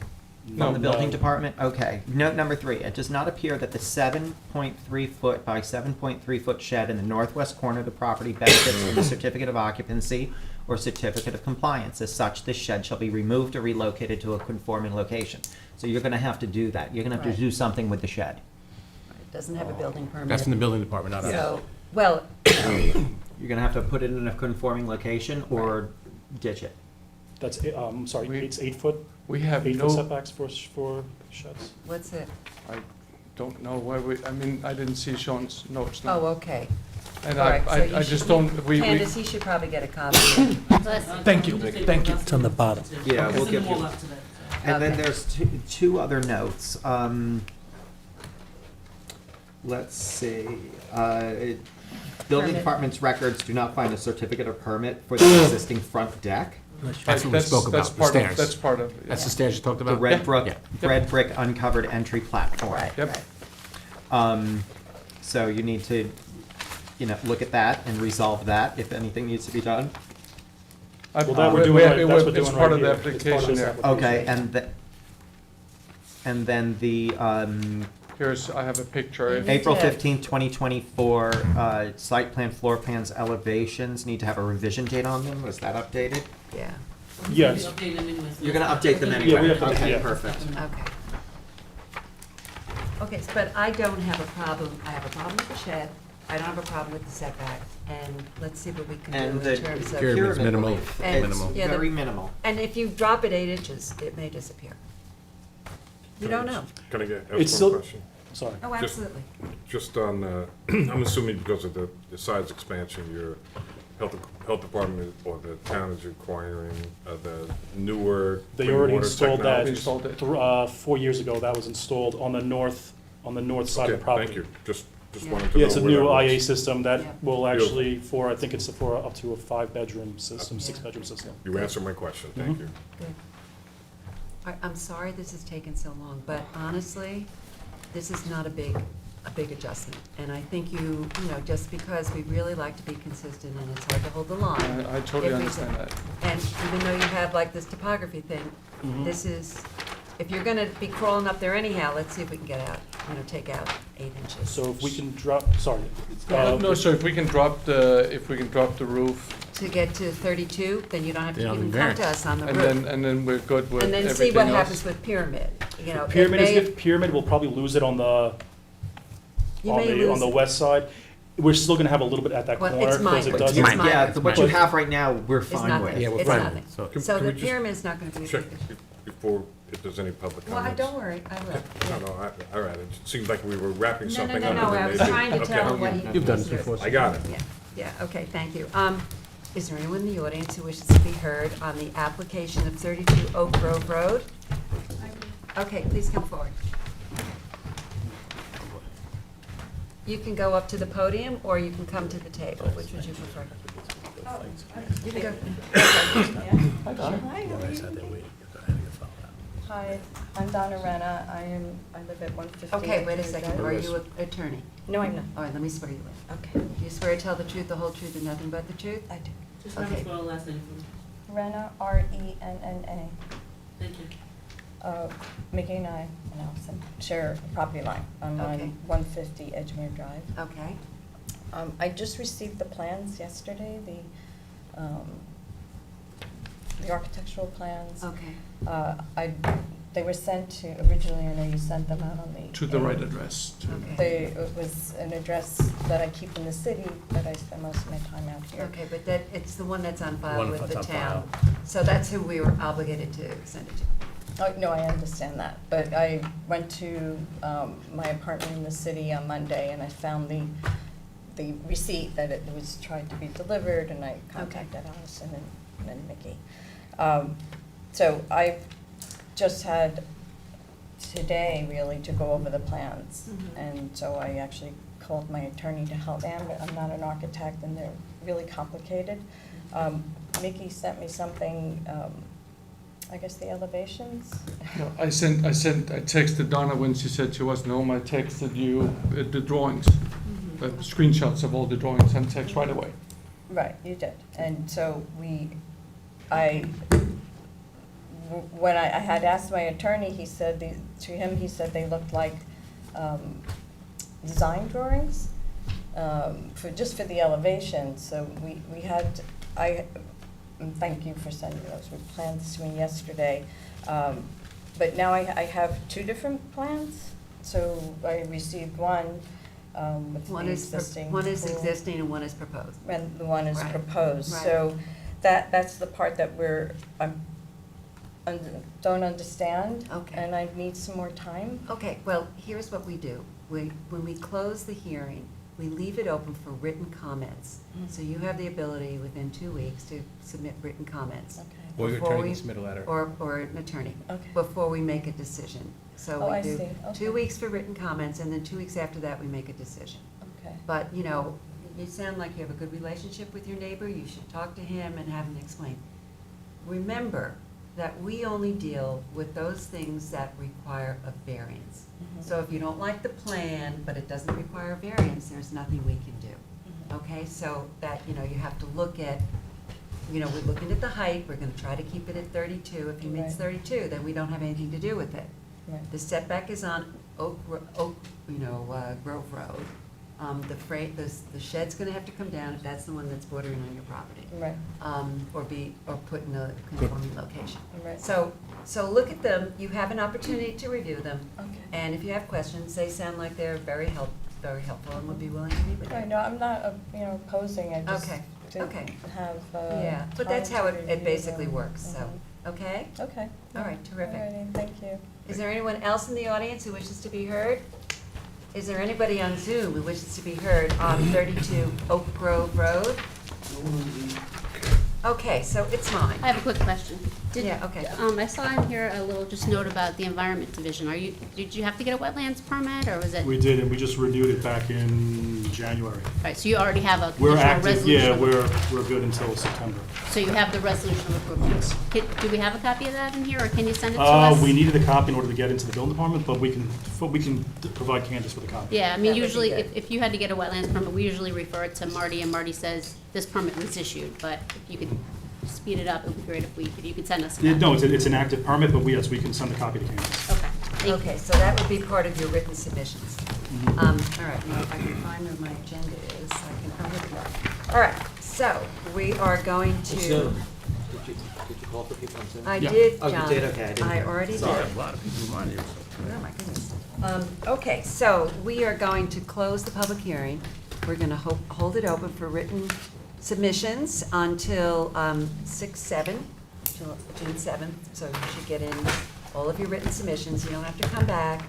No. From the building No. department? Okay. Note number 3, it does not appear that the 7.3 foot by 7.3 foot shed in the northwest corner of the property benefits from the certificate of occupancy or certificate of compliance. As such, this shed shall be removed or relocated to a conforming location. So you're gonna have to do that. You're gonna have to Right. do something with the shed. It doesn't have a building permit. That's from the building department, not us. So, well, You're gonna have to put it in a conforming location or ditch it. That's, sorry, We- it's 8-foot, We have 8-foot no, setbacks for sheds. what's it? I don't know where I mean, I didn't see Sean's notes now. Oh, okay. And All right, so you I should- just don't, we. Candace, he should probably get a copy. Thank you, thank you. It's on the bottom. Yeah, we'll Send give them all you. up to that. And then Okay. there's two other notes. Let's see. Building Permit. department's records do not find a certificate of permit for the existing front deck. That's what we spoke about, the part of- stairs. That's part of, That's the stairs you talked The about? red brick, Yeah. red brick uncovered entry platform. Right, Yep. right. So you need to, look at that and resolve that if anything needs to be done. Well, that we're doing right, that's what we're It's doing part right of the here. It's part of application this there. application. Okay, and then the, Here's, I have a picture. If- April Yeah. 15th, 2024, site plan, floor plans, elevations need to have a revision date on them. Was that updated? Yeah, Yes. Update them anyways. You're gonna update them Yeah, anyway? we have to- Okay, yeah. perfect. okay. Okay, but I don't have a problem, I have a problem with the shed, I don't have a problem with the setbacks, and let's see what we can And do the in terms of. Pyramid's minimal, relief. And- minimal. yeah, the- Very minimal. And if you drop it 8 inches, it may disappear. You don't know. Can I get, It's ask one still- question? Sorry. Oh, Just- absolutely. Just on, I'm assuming because of the size expansion, your health department or the town is requiring the newer They clean already water installed that, technologies? Installed it. 4 years ago, that was installed on the north side of Okay, the property. thank you. Just Yeah. wanted to know Yeah, it's a where that new was. IA system that Yeah. will Beautiful. actually, I think it's for up to a 5-bedroom system, Yeah. 6-bedroom system. You answered my question, thank Mhm. you. Good. I'm sorry this has taken so long, but honestly, this is not a big adjustment. And I think just because we really like to be consistent and it's hard to hold the line. I totally if we- understand that. And even though you have like this topography thing, Mhm. this is, if you're gonna be crawling up there anyhow, let's see if we can get out, take out 8 inches. So if we can drop, sorry. No, so if we can drop the roof, To get to 32, then you don't have to They don't even need come to variance. us on the and roof. then we're good with And everything then see what else. happens with pyramid, it Pyramid may- Pyramid will probably lose it on the, You may lose on the it. west side. we're still gonna have a little bit at that Well, corner, it's because it minor. does. It's minor. Yeah, what you But- have right now, we're It's fine nothing. with. Yeah, we're It's fine. nothing. So- So Can the we just pyramid's not gonna be a Check big issue. before, if there's any public Well, comments. don't worry, I will. No, no, all right, it seemed like we were wrapping No, something no, up. no, and then I was maybe- trying to okay. tell him what he. You've done this considers. before. I got it. Yeah, okay, thank you. Is there anyone in the audience who wishes to be heard on the application of 32 Oak Grove Road? Okay, please come forward. You can go up to the podium, or you can come to the table. Which would you prefer? You can go. Hi, I'm Donna Renna. I live at 150. Okay, wait a second. Are you an attorney? No, I'm not. All right, let me swear you in. Okay, Do you swear to tell the truth, the whole truth, and nothing but the truth? I do. Just remember Okay. to spell the last name for me. Renna, R-E-N-N-A. Thank you. Mickey and I share a property line. I'm Okay. on 150 Edgemere Drive. Okay. I just received the plans yesterday, the architectural plans. Okay. They were sent to, originally, I know you sent them out on the. To the right address. Okay. It was an address that I keep in the city, but I spend most of my time out here. Okay, but that, it's the one that's on file One with that's the on town. So that's who we were obligated to send it to. Oh, no, I understand that, but I went to my apartment in the city on Monday, and I found the receipt that it was tried to be delivered, and I contacted Allison and Mickey. So I just had today, really, to go over the plans, and so I actually called my attorney to help me. I'm not an architect, and they're really complicated. Mickey sent me something, I guess the elevations? No, I texted Donna when she said she wasn't home, I texted you the drawings, the screenshots of all the drawings, and text right away. Right, you did. And so when I had asked my attorney, he said, he said they looked like design drawings just for the elevation. So we had, thank you for sending those plans to me yesterday. But now I have two different plans. So I received one with the existing. One is pool, existing and one is proposed. and the one is Right. proposed. Right. So that's the part that don't understand. Okay. And I need some more time. Okay, well, here's what we do. When we close the hearing, we leave it open for written comments. So you have the ability within 2 weeks to submit written comments. Okay. Or your Before attorney we- can submit a letter. Or an attorney. Okay. Before we make a decision. So Oh, we I do see. Okay. 2 weeks for written comments, and then 2 weeks after that, we make a decision. Okay. But, you sound like you have a good relationship with your neighbor. You should talk to him and have him explain. Remember that we only deal with those things that require a variance. So if you don't like the plan, but it doesn't require a variance, there's nothing we can do. Okay, so that, you have to look at, we're looking at the height, we're gonna try to keep it at 32. If he meets Right. 32, then we don't have anything to do with it. Right. The setback is on Grove Road. The shed's gonna have to come down if that's the one that's bordering on your property. Right. Or put in a conforming location. Right. So look at them, you have an opportunity to review them, Okay. and if you have questions, they sound like they're very helpful and would be willing to meet with you. Right, no, I'm not, opposing, I just Okay, didn't okay. have, Yeah, but that's time how to it review basically them. works, so, okay? Okay. All right, terrific. All righty, thank you. Is there anyone else in the audience who wishes to be heard? Is there anybody on Zoom who wishes to be heard on 32 Oak Grove Road? Okay, so it's mine. I have a quick question. Yeah, okay. I saw in here a little just note about the Environment Division. Did you have to get a wetlands permit, or was it? We did, and we just renewed it back in January. Right, so you already have a We're conditional active, resolution? yeah, we're good until September. So you have the resolution of approval? Yes. Do we have a copy of that in here, or can you send it to us? We needed a copy in order to get into the building department, but we can provide Candace with a copy. Yeah, I mean, That would be usually, good. if you had to get a wetlands permit, we usually refer it to Marty, and Marty says, this permit was issued, but if you could speed it up, it would be great if you could send us a Yeah, copy. no, it's an active permit, but yes, we can send a copy to Candace. Okay, thank you. Okay, so that would be part of your written submissions. Mm-hmm. All right, now if I can find where my agenda is, oh, here we go. All right, so we are going to. Did you call for people on Zoom? I Yeah. did, Oh, you John. did? Okay, I didn't hear. already did. Sorry. A lot of people on here. Oh, my goodness. Okay, so we are going to close the public hearing. we're going to hold it open for written submissions until 6/7, June 7th. So you should get in all of your written submissions. You don't have to come back,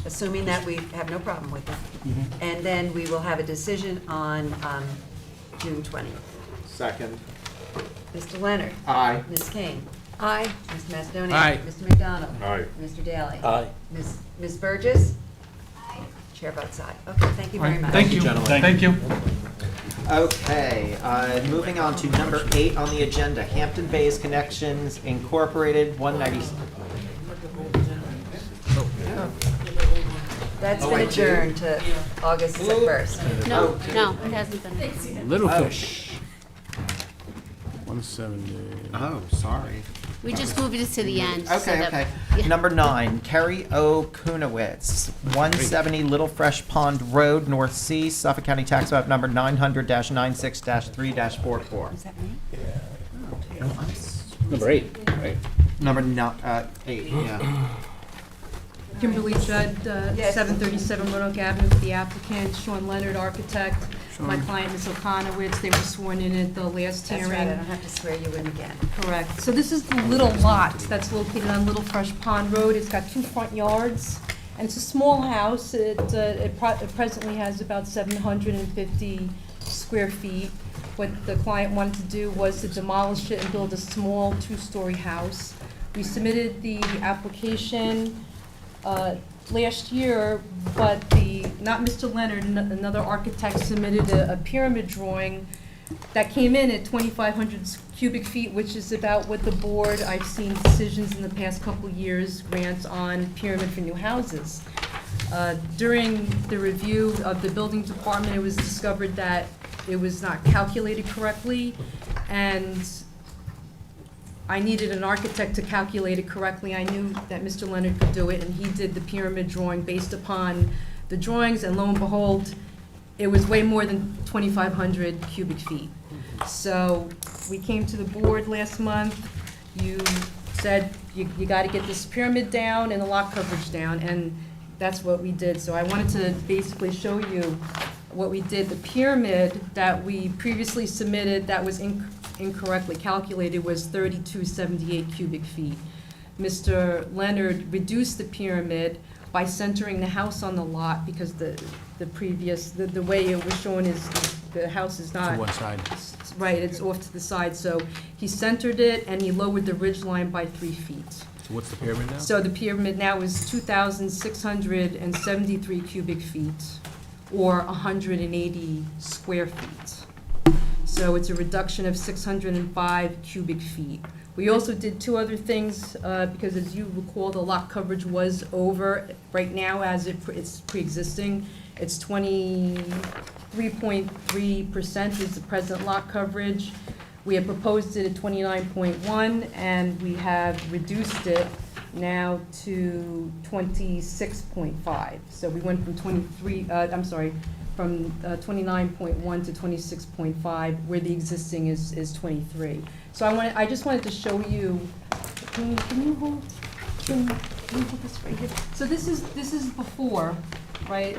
assuming that we have no problem with it. And then we will have a decision on June 20th. Second. Mr. Leonard? Aye. Ms. Kane? Aye. Mr. Macedonia? Aye. Mr. McDonald? Aye. Mr. Daly? Aye. Ms. Burgess? Aye. Chair votes aye. Okay, thank you very much. Thank you, gentlemen. thank you. Okay, moving on to number 8 on the agenda, Hampton Bays Connections Incorporated, 190. That's Oh, been I do? adjourned to August 1st. No, no, it hasn't been. Little Oh. Fish. 170. Oh, sorry. We just moved it to the end. so Okay, that- okay. yeah. Number 9, Kerry O. Kunowitz, 170 Little Fresh Pond Road, North Sea, Suffolk County Tax Map number 900-96-3-44. Is that me? Number 8, right? Number 8, yeah. Kimberly Judd, Yes. 737 Roanoke Avenue, for the applicant, Sean Leonard, architect. My client, Ms. O'Conowitz, they were sworn in at the last That's hearing. right, I don't have to swear you in again. Correct. So this is the little lot that's located on Little Fresh Pond Road. It's got 2 front yards, and it's a small house. It presently has about 750 square feet. What the client wanted to do was to demolish it and build a small 2-story house. We submitted the application last year, but not Mr. Leonard, another architect submitted a pyramid drawing that came in at 2,500 cubic feet, which is about what the board, I've seen decisions in the past couple of years, grants on pyramid for new houses. During the review of the building department, it was discovered that it was not calculated correctly, and I needed an architect to calculate it correctly. I knew that Mr. Leonard could do it, and he did the pyramid drawing based upon the drawings, and lo and behold, it was way more than 2,500 cubic feet. So we came to the board last month. You said you gotta get this pyramid down and the lot coverage down, and that's what we did. So I wanted to basically show you what we did. The pyramid that we previously submitted that was incorrectly calculated was 3278 cubic feet. Mr. Leonard reduced the pyramid by centering the house on the lot, because the way it was shown is the house is not. To one side. Right, it's off to the side, so he centered it and he lowered the ridge line by 3 feet. So what's the pyramid now? So the pyramid now is 2,673 cubic feet, or 180 square feet. So it's a reduction of 605 cubic feet. We also did 2 other things, because as you recall, the lot coverage was over. Right now, as it's pre-existing, it's 23.3% is the present lot coverage. We have proposed it at 29.1, and we have reduced it now to 26.5. So we went from 29.1 to 26.5, where the existing is 23. So I just wanted to show you, can you hold this right here? So this is before, right?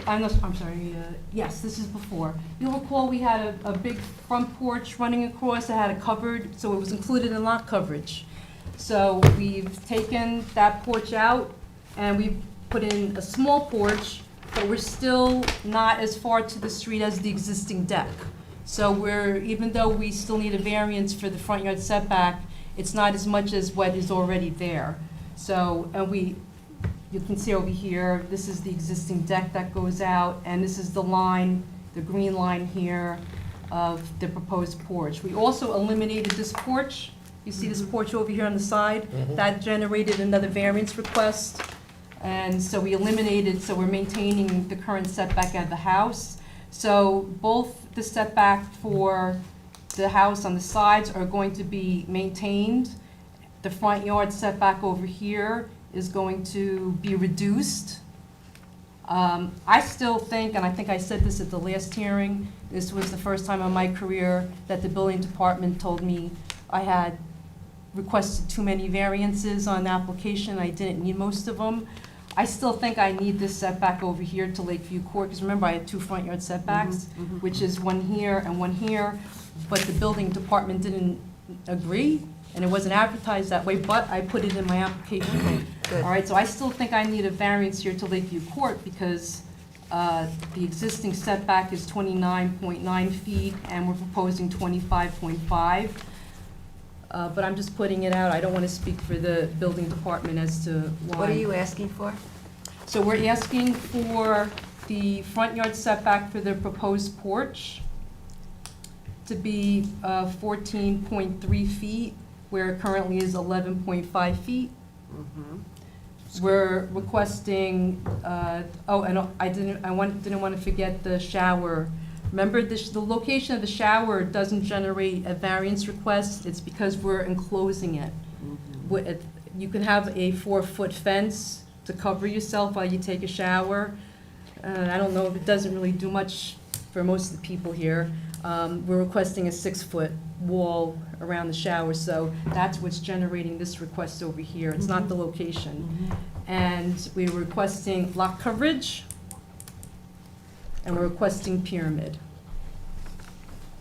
Yes, this is before. You'll recall we had a big front porch running across that had a covered, so it was included in lot coverage. So we've taken that porch out and we've put in a small porch, but we're still not as far to the street as the existing deck. So even though we still need a variance for the front yard setback, it's not as much as what is already there. So, you can see over here, this is the existing deck that goes out, and this is the line, the green line here of the proposed porch. We also eliminated this porch. You see this porch over here on the side? That generated another variance request. And so we eliminated, so we're maintaining the current setback at the house. So both the setback for the house on the sides are going to be maintained. The front yard setback over here is going to be reduced. I still think, and I think I said this at the last hearing, this was the first time in my career that the building department told me I had requested too many variances on the application. I didn't need most of them. I still think I need this setback over here to Lakeview Court, because remember, I had 2 front yard setbacks, which is one here and one here, but the building department didn't agree, and it wasn't advertised that way, but I put it in my application. Good. All right, so I still think I need a variance here to Lakeview Court, because the existing setback is 29.9 feet, and we're proposing 25.5. But I'm just putting it out. I don't want to speak for the building department as to why. What are you asking for? So we're asking for the front yard setback for the proposed porch to be 14.3 feet, where it currently is 11.5 feet. We're requesting, I didn't want to forget the shower. Remember, the location of the shower doesn't generate a variance request. It's because we're enclosing it. You can have a 4-foot fence to cover yourself while you take a shower. I don't know if it doesn't really do much for most of the people here. We're requesting a 6-foot wall around the shower, so that's what's generating this request over here. It's not the location. And we're requesting lot coverage, and we're requesting pyramid.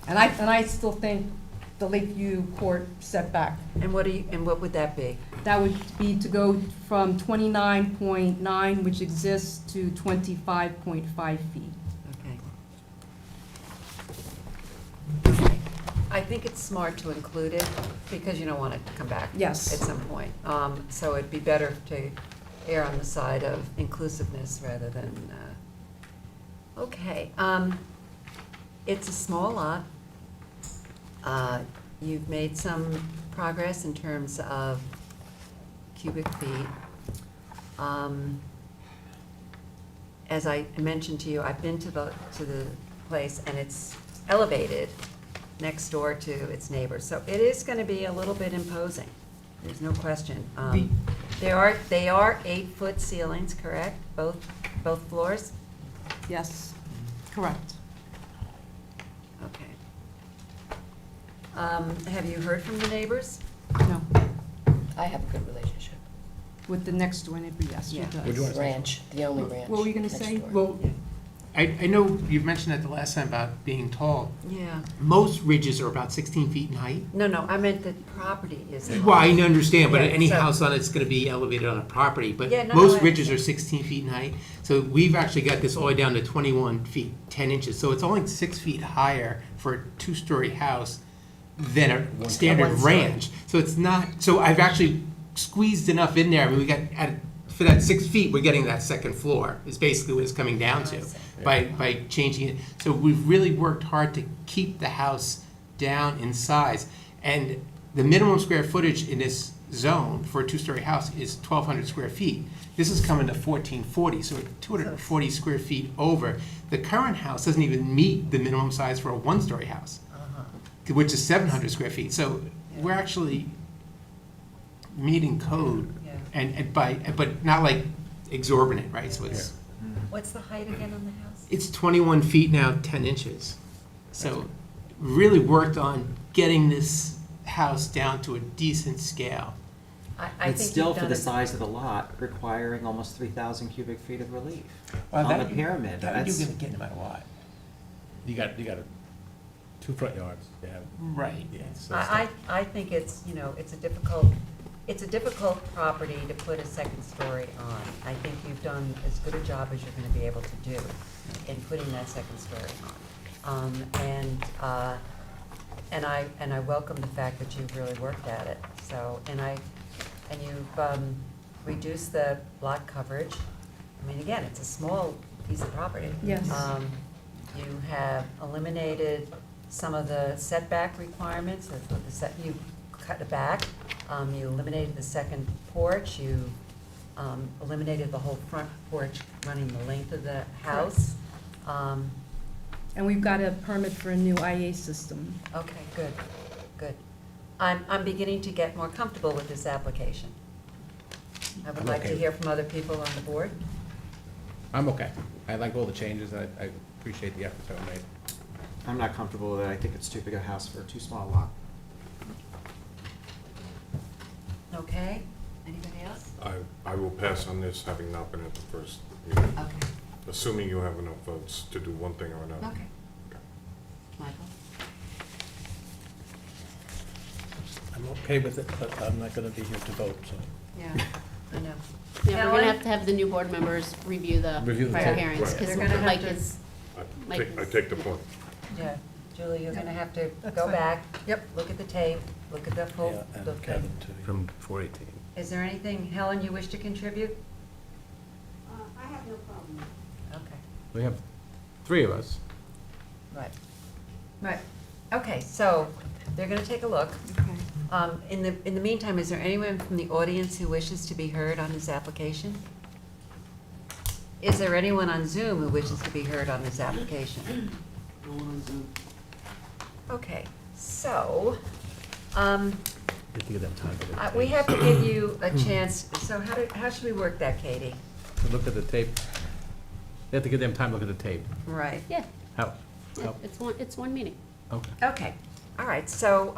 And I still think the Lakeview Court setback. And what would that be? That would be to go from 29.9, which exists, to 25.5 feet. Okay. I think it's smart to include it, because you don't want it to come back. Yes. At some point. So it'd be better to err on the side of inclusiveness rather than, okay. It's a small lot. You've made some progress in terms of cubic feet. As I mentioned to you, I've been to the place, and it's elevated next door to its neighbors. So it is going to be a little bit imposing. There's no question. They are 8-foot ceilings, correct? Both floors? Yes, correct. Okay. Have you heard from the neighbors? No. I have a good relationship. With the next door neighbor, yes, she Yeah. does. Would you want to say Ranch, the only ranch. What were you gonna next say? door. Well, I know you've mentioned that the last time about being tall. Yeah. Most ridges are about 16 feet in height. No, I meant the property is. Well, I understand, but Yeah, any so- house on it's going to be elevated on a property, but Yeah, no, most I ridges are understand. 16 feet in height. So we've actually got this all the way down to 21 feet, 10 inches. So it's only 6 feet higher for a 2-story house than a standard one-story. ranch. So it's not, so I've actually squeezed enough in there. I mean, we got, for that 6 feet, we're getting that second floor, is basically what it's coming down to by changing it. So we've really worked hard to keep the house down in size. And the minimum square footage in this zone for a 2-story house is 1,200 square feet. This is coming to 1,440, so we're 240 square feet over. The current house doesn't even meet the minimum size for a 1-story house, which is 700 square feet. So we're actually meeting code, but not like exorbitant, right? So it's What's the height again on the house? it's 21 feet now, 10 inches. So really worked on getting this house down to a decent scale. I It's think still, you've for done the it. size of the lot, requiring almost 3,000 cubic feet of relief Well, on that the pyramid. That That's- you're gonna get no matter what. You got 2 front yards, you have. Right. Yeah, so I think it's a difficult property to put a second story on. I think you've done as good a job as you're gonna be able to do in putting that second story on. And I welcome the fact that you've really worked at it. So, and you've reduced the lot coverage. I mean, again, it's a small piece of property. Yes. You have eliminated some of the setback requirements, you cut it back. You eliminated the second porch, you eliminated the whole front porch running the length of the house. And we've got a permit for a new IA system. Okay, good. I'm beginning to get more comfortable with this application. I would I'm like to okay. hear from other people on the board. I'm okay. I like all the changes, I appreciate the efforts that were made. I'm not comfortable with it. I think it's too big a house for a too small lot. Okay? Anybody else? I will pass on this, having not been at the first meeting, Okay, assuming you have enough votes to do one thing or another. okay. Michael? I'm okay with it, but I'm not gonna be here to vote, so. Yeah, I know. Yeah, we're gonna Helen? have to have the new board members review the Review the prior tape. hearings, Right. because They're gonna have Mike to- is, I take the point. Yeah, Julie, you're gonna have to That's go fine. back. Yep. Look at the tape, look at the full, Yeah, the and thing. Kevin too. From 418. Is there anything, Helen, you wish to contribute? I have no problem. Okay. We have 3 of us. Right. Right. Okay, so they're gonna take a look. In the meantime, is there anyone from the audience who wishes to be heard on this application? Is there anyone on Zoom who wishes to be heard on this application? No one on Zoom. Okay, so, You have to give them time to look at the we tape. have to give you a chance, so how should we work that, Katie? To look at the tape. You have to give them time to look at the tape. Right. yeah, How? it's one meeting. Okay. Okay, all right, so,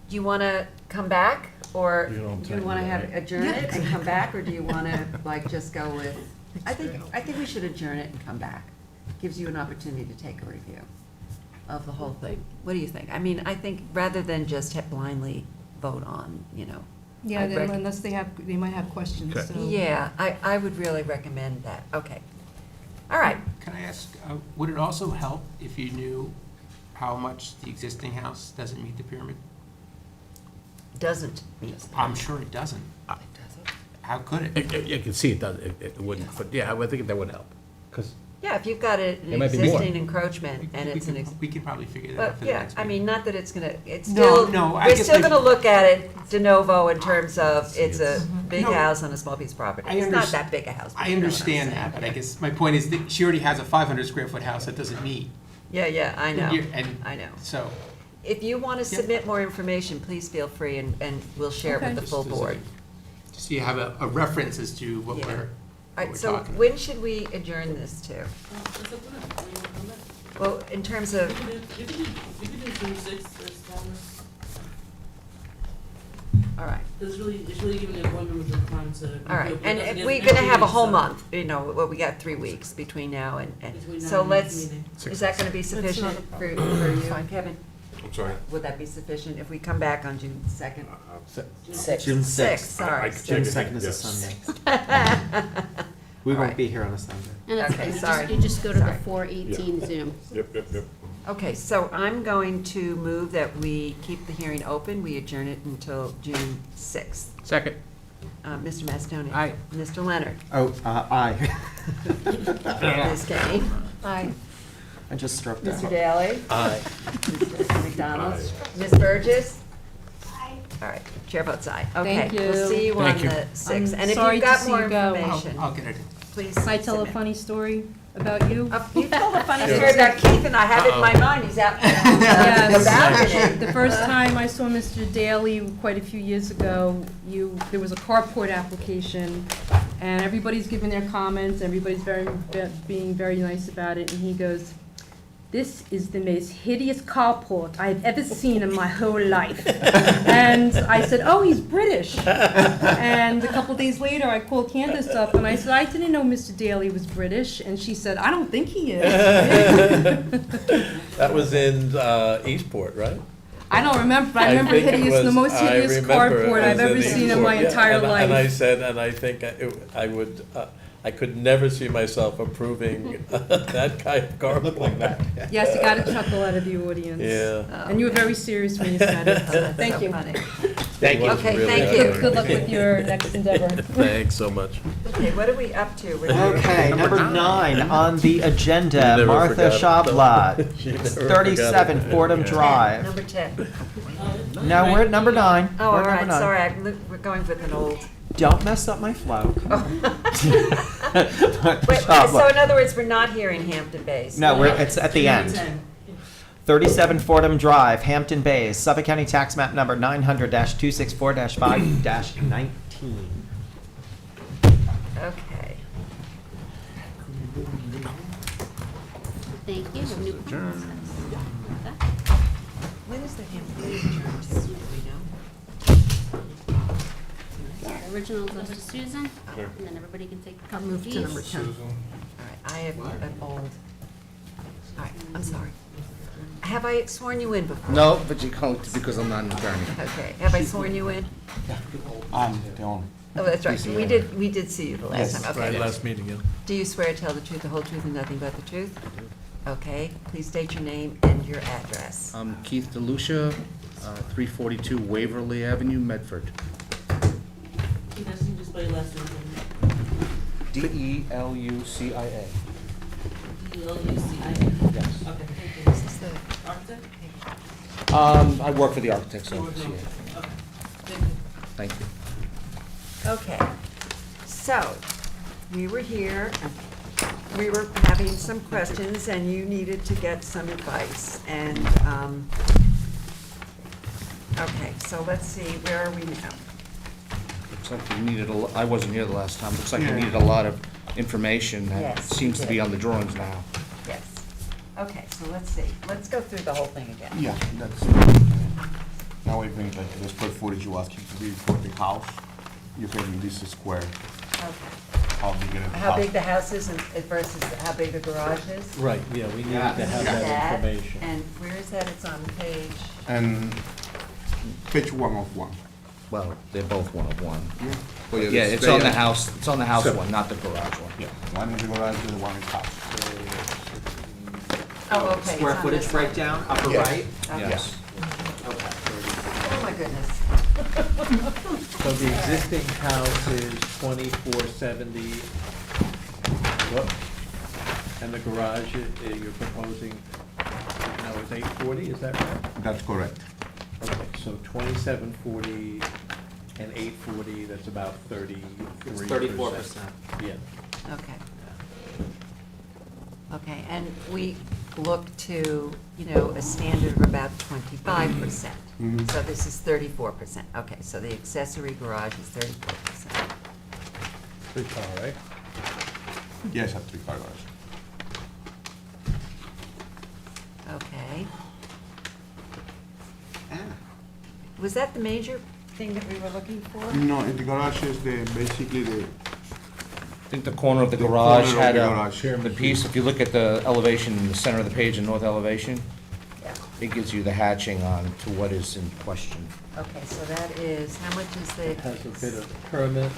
do you wanna come back, or You know what I'm do you talking wanna about, have, right? adjourn it and come back, or do you wanna, like, just go with? I think we should adjourn it and come back. Gives you an opportunity to take a review of the whole thing. What do you think? I mean, I think rather than just blindly vote on, Yeah, I'd rec- unless they might have questions, Okay. so. Yeah, I would really recommend that, okay. All right, Can I ask, would it also help if you knew how much the existing house doesn't meet the pyramid? doesn't meet. I'm sure it doesn't. How could it? You can see it does, it wouldn't, but yeah, I think that would help. Because Yeah, if you've got an There might be more. existing encroachment and it's an, We could probably figure that but out for the yeah, next I meeting. mean, not that it's gonna, it's No, still, no, I we're guess still like- gonna look at it de novo in terms of, it's a big No. house on a small piece of property. I It's not underst- that big a house. but I you know what I'm understand saying. that, but I guess my point is that she already has a 500 square foot house that doesn't meet. Yeah, I know, And I know. so, If you wanna submit more information, please feel free and we'll share it with the Just full as a- board. just so you have a reference as to what Yeah. we're, All what right, we're so talking. when should we adjourn this to? It's up to them. When you wanna come back. Well, in terms of, You can do June 6th or something. all right. It's really giving the board members the time to. All right, review it, and because if it we're is gonna next have a week, whole so- month, well, we got 3 weeks between now and, Between now so and the next let's, meeting. is that gonna be sufficient for you and Kevin? I'm sorry? Would that be sufficient if we come back on June 2nd? June 6th, 6th. sorry. June 2nd is a yes. Sunday. We All won't right. be here on a Sunday. And it's- Okay, you just- sorry. You just go to the Sorry. 4/18 Zoom. Yep. Okay, so I'm going to move that we keep the hearing open, we adjourn it until June 6th. second. Mr. Mastoni. Aye. Mr. Leonard. Oh, aye. Ms. Kane. Aye. I just stroked Mr. out. Daly. Aye. Mr. McDonald. Aye. Ms. Burgess. All right, chair votes aye. Okay, Thank we'll you. see you on Thank you. the 6th. I'm And if sorry you've to got see more you go. information, I'll get it. please Can I tell a submit. funny story about you? You told a funny story about Keith, and I have it in my mind, he's out on the Yes. balcony. The first time I saw Mr. Daly quite a few years ago, there was a carport application, and everybody's giving their comments, everybody's being very nice about it, and he goes, "This is the most hideous carport I've ever seen in my whole life." And I said, "Oh, he's British." And a couple days later, I called Candace up and I said, "I didn't know Mr. Daly was British." And she said, "I don't think he is." That was in Eastport, right? I don't remember, but I remember think it hideous, the was- most I hideous remember it carport I've was ever in seen in Eastport, my yeah. entire And I life. said, and I think I would, I could never see myself approving that kind of carport. Like that. Yes, you got a chuckle out of the audience. Yeah. And you were very serious when you said it. so Thank you. Thank you. Okay, thank you. Good luck with your next endeavor. Thanks so much. Okay, what are we up to? Okay, number 9 on the agenda, never Martha forgot it. Schablot, She never 37 forgot it. Fordham Yeah. Drive. Number 10. No, we're at number 9. Oh, all We're at right, number 9. sorry, we're going with an old. Don't mess up my flow. Wait, so in other words, we're not hearing Hampton Bays? No, it's at the end. 37 Fordham Drive, Hampton Bays, Suffolk County Tax Map Number 900-264-5-19. Okay. Thank you. Have new comments. When is the Hampton Bays adjourned to, do we know? originals up to Susan, and then everybody can take a I'll couple of move these. to number 10. All right, I have an old, all right, I'm sorry. Have I sworn you in before? No, but you can't because I'm not an attorney. Okay, have I sworn you in? I'm the owner. Oh, that's right, we did see you the last Yes. time, okay. Last meeting, yeah. Do you swear to tell the truth, the whole truth, and nothing but the truth? Okay, please state your name and your address. I'm Keith DeLucia, 342 Waverly Avenue, Medford. Can I see just by your last name? DELUCIA. D-L-U-C-I-A. Yes. Okay, thank you. This is the, Architect? I work for the architect's You were office, doing- yeah. Okay, thank you. Thank you. okay, so, we were here, we were having some questions, and you needed to get some advice, and, okay, so let's see, where are we now? Looks like you needed I wasn't here the last time. Looks like you Yeah. needed a lot of information that Yes, we seems to be did. on the drawings now. Yes, okay, so let's see, let's go through the whole thing again. Yeah, that's, now I bring like the square footage you asking to be for the house. You can, this is square, Okay. how big it is. How big the house is versus how big the garage is? Right, yeah, we needed to have that information. And where is that? It's on page, And page 1 of 1. Well, they're both one of one. Yeah. Well, yeah, it's on the house, it's on the house So- one, not the garage one. Yeah, one is the garage, the other one is house. oh, okay. it's Square on footage this one. breakdown, upper Yes. right? Okay. Yes. Oh, my goodness. So the existing house is 2470, and the garage, you're proposing, no, it's 840, is that right? That's correct. Okay, so 2740 and 840, that's about 33%. It's 34%. Yeah. Okay. Okay, and we look to, you know, a standard of about 25%. Mhm. So this is 34%. Okay, so the accessory garage is 34%. 3-car, right? Yes, a 3-car garage. Okay. Was that the major thing that we were looking for? No, the garage is basically the, I think the corner of the The garage corner of had the a, garage. the piece, if you look at the elevation in the center of the page, in north elevation, Yeah. it gives you the hatching on to what is in question. Okay, so that is, how much is the? It has a bit of pyramid.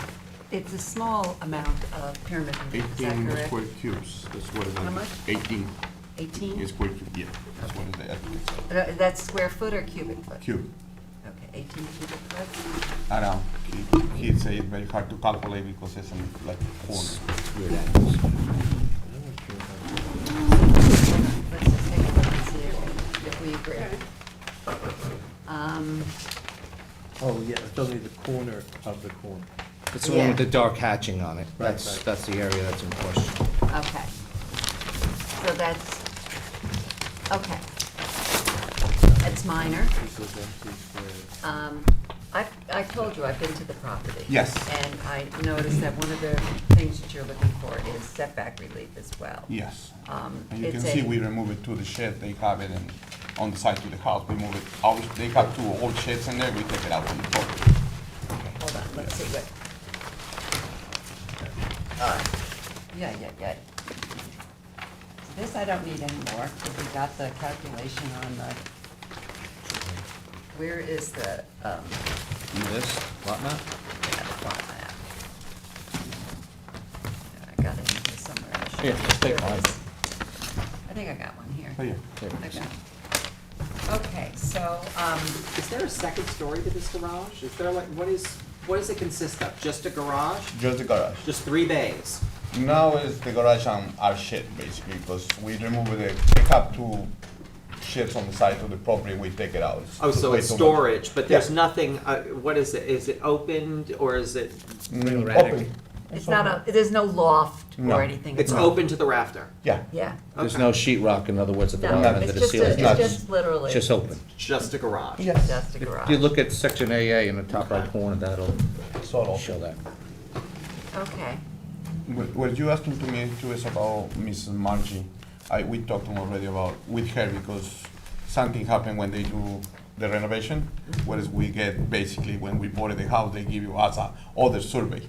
It's a small amount of pyramid, is that 18 correct? square cubes, that's what it is. How much? 18 18? square cube, yeah, that's what it is. That's square foot or cubic foot? Cube, Okay, 18 cubic foot? around. He'd say it's very hard to calculate because it's in like corner. Weird angles. Let's just take a look and see if we agree. Oh, yeah, it's only the corner of the corner. It's the one with Yeah. the dark hatching on it. Right, That's, right. that's the area that's in question. Okay. So that's, okay. It's minor. This is empty square. I told you, I've been to the property. Yes. And I noticed that one of the things that you're looking for is setback relief as well. Yes. And you It's can a- see we remove it to the shed, they have it in, on the side to the house, we move it, they have 2 old sheds in there, we take it out from the property. Okay, hold on, let's see what. Yeah. This I don't need anymore, because we got the calculation on the, where is the, This, lot map? yeah, the plot map? I got it in here somewhere. I should- Here, let's take there it mine. is. I think I got one here. Oh, yeah. There it I is. got it. Okay, so, Is there a second story to this garage? Is there like, what does it consist of? Just a garage? Just the garage. Just 3 bays? Now is the garage on our shed, basically, because we remove it, they have 2 sheds on the side of the property, we take it out. Oh, so way it's too much. storage, but there's Yeah. nothing, what is it? Is it opened or is it, Open. it's not a, there's no loft No. or anything. it's involved. open to the rafter? Yeah. Yeah. There's no sheet rock, in other words, at the No, bottom end it's of the just ceiling. it's just literally. Just open. Just a garage? Yes. Just a garage. If you look at section AA in the top right corner, that'll Sort show that. Okay. What you asking to me too is about Mrs. Margie. We talked already about with her because something happened when they do the renovation, whereas we get basically when we bought the house, they give you us a other survey.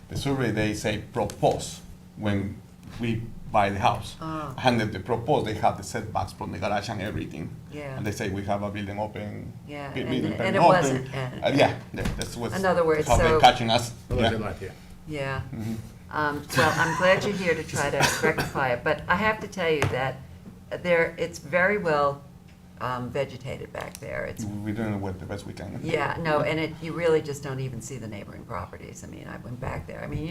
The survey, they say propose when we buy the house. Ah. And then the propose, they have the setbacks from the garage and everything. Yeah. And they say we have a building open. Yeah, building and permit it open. wasn't, Yeah, that's what's, In other words, how so- they're catching us. Yeah. Mhm. Well, I'm glad you're here to try to rectify it, but I have to tell you that it's very well vegetated back there. It's, We're doing what the best we can. yeah, no, and you really just don't even see the neighboring properties. I mean, I went back there. I mean,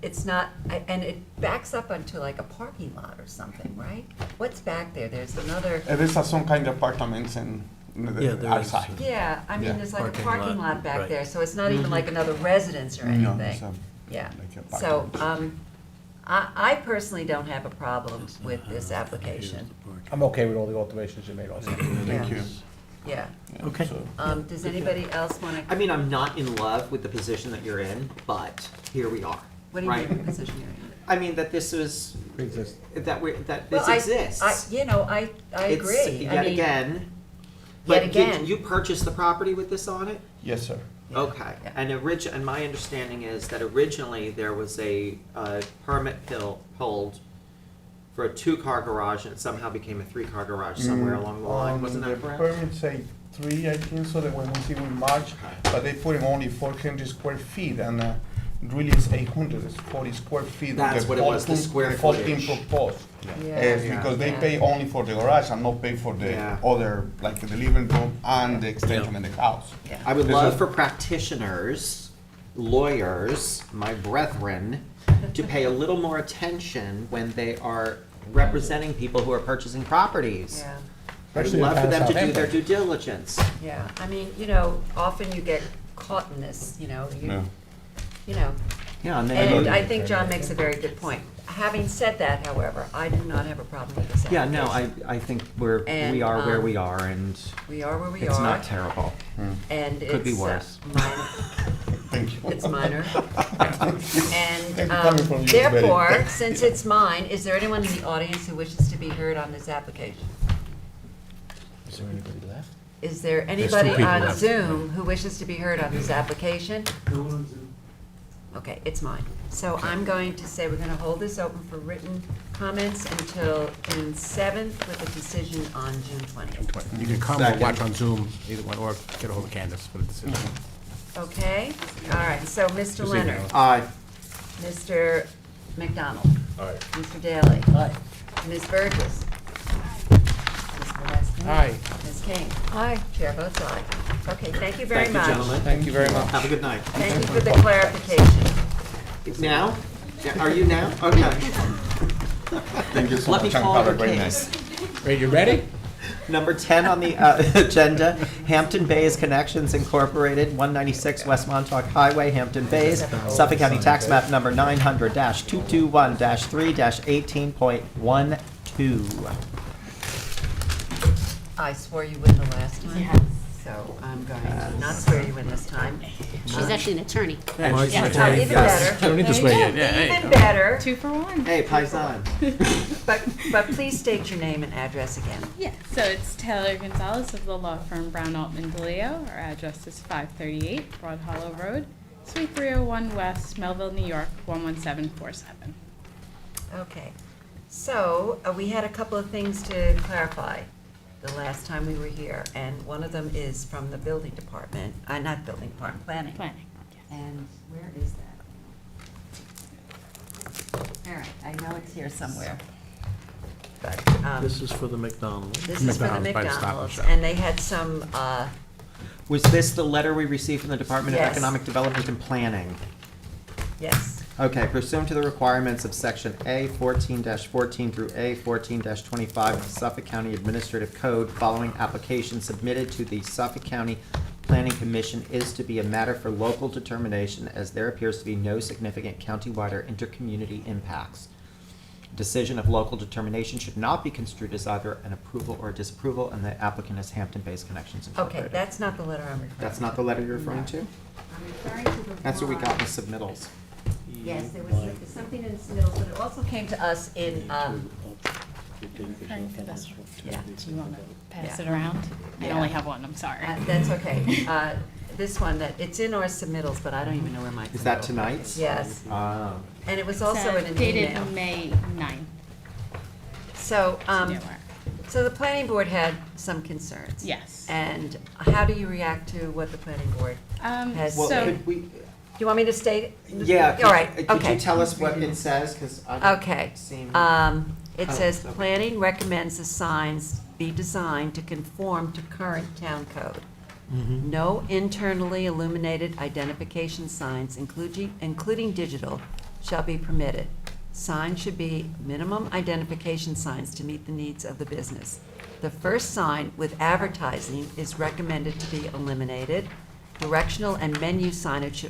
it's not, and it backs up onto like a parking lot or something, right? What's back there? There's another, There's some kind of apartments in Yeah, the there is. outside. yeah, I mean, Yeah. there's like a Parking parking lot, lot back right. there, so it's not even like another residence or No, anything. it's a- Yeah, like a so, parking. I personally don't have a problem with this application. I'm okay with all the alterations you made also. Thank you. Yeah. Yeah, Okay. so- Does anybody else want I to, mean, I'm not in love with the position that you're in, but here we are. what do you right? mean, position you're in? I mean, that this was, Pre-exist. that Well, this exists. I It's agree. I Yet mean, again. Yet But again. you purchased the property with this on it? Yes, sir. Okay, Yeah. and my understanding is that originally there was a permit pulled for a 2-car garage, and it somehow became a 3-car garage somewhere along the line, wasn't that correct? The permit say 3, I think, so that when we see we March, but they put in only 400 square feet, and really it's 800, it's 40 square feet. That's what it was, the square The 14 footage. proposed. Yeah. Because they Yeah. pay only for the garage and not pay for the Yeah. other, like the living room and the extension in the house. Yeah. I would There's love a- for practitioners, lawyers, my brethren, to pay a little more attention when they are representing people who are purchasing properties. Yeah, I'd Especially in love for town of them to do their Southampton. due diligence. yeah. I mean, often you get caught in this, Yeah. Yeah, and then And you- I think John makes a very good point. Having said that, however, I do not have a problem with this Yeah, application. no, I think And, we are where um, we are, and We are where we are. it's not terrible. And Could be it's, worse. Minor. Thank you. It's minor. Thank And you, coming from you, Betty. therefore, since it's mine, is there anyone in the audience who wishes to be heard on this application? Is there anybody left? Is there two anybody people on left. Zoom who wishes to be heard on this application? Okay, it's mine. So I'm going to say we're gonna hold this open for written comments until June 7th with a decision on June 20th. You can come or Second. watch on Zoom, either one, or get a hold of Candace for the decision. Okay? All right, so Mr. Just Leonard, email. Aye. Mr. McDonald, All right. Mr. Daly. Aye. Ms. Burgess. Ms. Molesky. Aye. Ms. King. Aye. Chair votes aye. Okay, thank you very Thank you, much. gentlemen. Thank you very much. Have a good night. Thank you for the clarification. Now? Yeah, are you now? Okay. Thank you so Let me much, and call have a your great case. night. Wait, you ready? Number 10 on the agenda, Hampton Bays Connections Incorporated, 196 West Montauk Highway, Hampton Bays, Suffolk County Tax Map Number 900-221-3-18.12. I swore you in the last time. Yes. So I'm going to not swear you in this time. She's actually an attorney. Yeah, Well, she's yeah. an attorney. Even Yes. better. You don't need to swear yet. Yeah, there you Even go. better. 2 for 1. Hey, Paisan. But please state your name and address again. Yeah, so it's Taylor Gonzalez of the law firm Brown Altman DeLeo. Our address is 538 Broad Hollow Road, Suite 301 West, Melville, New York, 11747. Okay. So we had a couple of things to clarify the last time we were here, and one of them is from the building department, not building department, planning. Planning. And where is that? All right, I know it's here somewhere. But, This is for the McDonald's. this is for the McDonald's by the Stop and McDonald's, Shop. and they had some, Was this the letter we received from the Department of Yes. Economic Development and Planning? yes, Okay, pursuant to the requirements of Section A 14-14 through A 14-25 of the Suffolk County Administrative Code, following application submitted to the Suffolk County Planning Commission is to be a matter for local determination, as there appears to be no significant countywide or intercommunity impacts. Decision of local determination should not be construed as either an approval or a disapproval, and the applicant is Hampton Bays Connections okay, Incorporated. that's not the letter I'm referring to. That's not the letter you're referring to? I'm referring to the That's what we got in one- the submittals. Yes, there was something in the submittals, but it also came to us in, Referring to this one. Yeah. Do you want to pass Yeah. it around? I Yeah. only have one, I'm sorry. That's okay. This one, it's in our submittals, but I don't even know where my. Is that submittal- tonight's? Yes. Oh. And it was also in an Dated email. May 9th. So, So there were. so the planning board had some concerns. Yes. And how do you react to what the planning board has Well, said? could we, Do you want me to state it? yeah, All right, could okay. you tell us what it says? Because I don't Okay. seem. It Oh, says, okay. planning recommends the signs be designed to conform to current town code. No internally illuminated identification signs, including digital, shall be permitted. Signs should be minimum identification signs to meet the needs of the business. The first sign with advertising is recommended to be eliminated. Directional and menu signage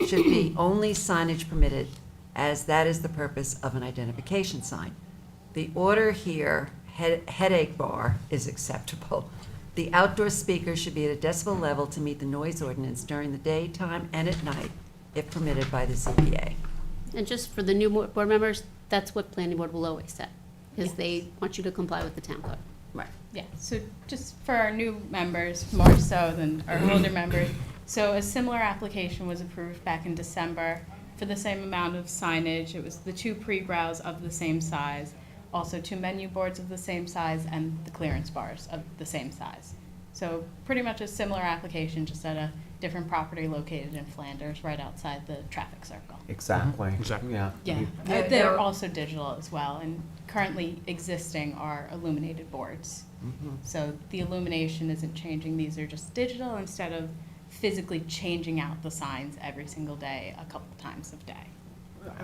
should be only signage permitted, as that is the purpose of an identification sign. The order here, headache bar, is acceptable. The outdoor speakers should be at a decibel level to meet the noise ordinance during the daytime and at night, if permitted by the ZBA. And just for the new board members, that's what planning board will always say, is they want you to comply with the town code. Right. Yeah, so just for our new members, more so than our older members, so a similar application was approved back in December for the same amount of signage. It was the 2 pre-brows of the same size, also 2 menu boards of the same size, and the clearance bars of the same size. So pretty much a similar application, just at a different property located in Flanders, right outside the traffic circle. Exactly. Exactly. Yeah. Yeah, They're- they're also digital as well, and currently existing are illuminated boards. So the illumination isn't changing, these are just digital instead of physically changing out the signs every single day, a couple times a day.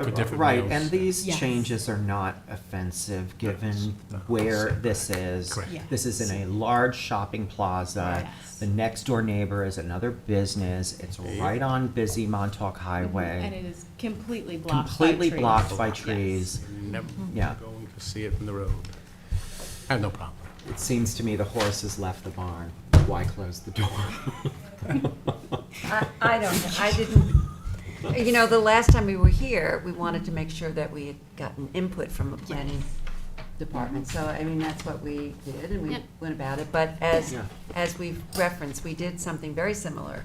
For different Right, meals. and these Yes. changes are not offensive, given where this is. Correct. Yes. This is in a large shopping plaza. Yes. The next door neighbor is another business. It's right on busy Montauk And Highway. it is completely blocked by trees. Completely blocked by Yes. trees. Never Yeah. going to see it from the road. I have no problem. It seems to me the horse has left the barn. Why close the door? I don't know, I didn't, you know, the last time we were here, we wanted to make sure that we had gotten input from the planning department. So, I mean, that's what we did, and we Yep. went about it. But Yeah. as we've referenced, we did something very similar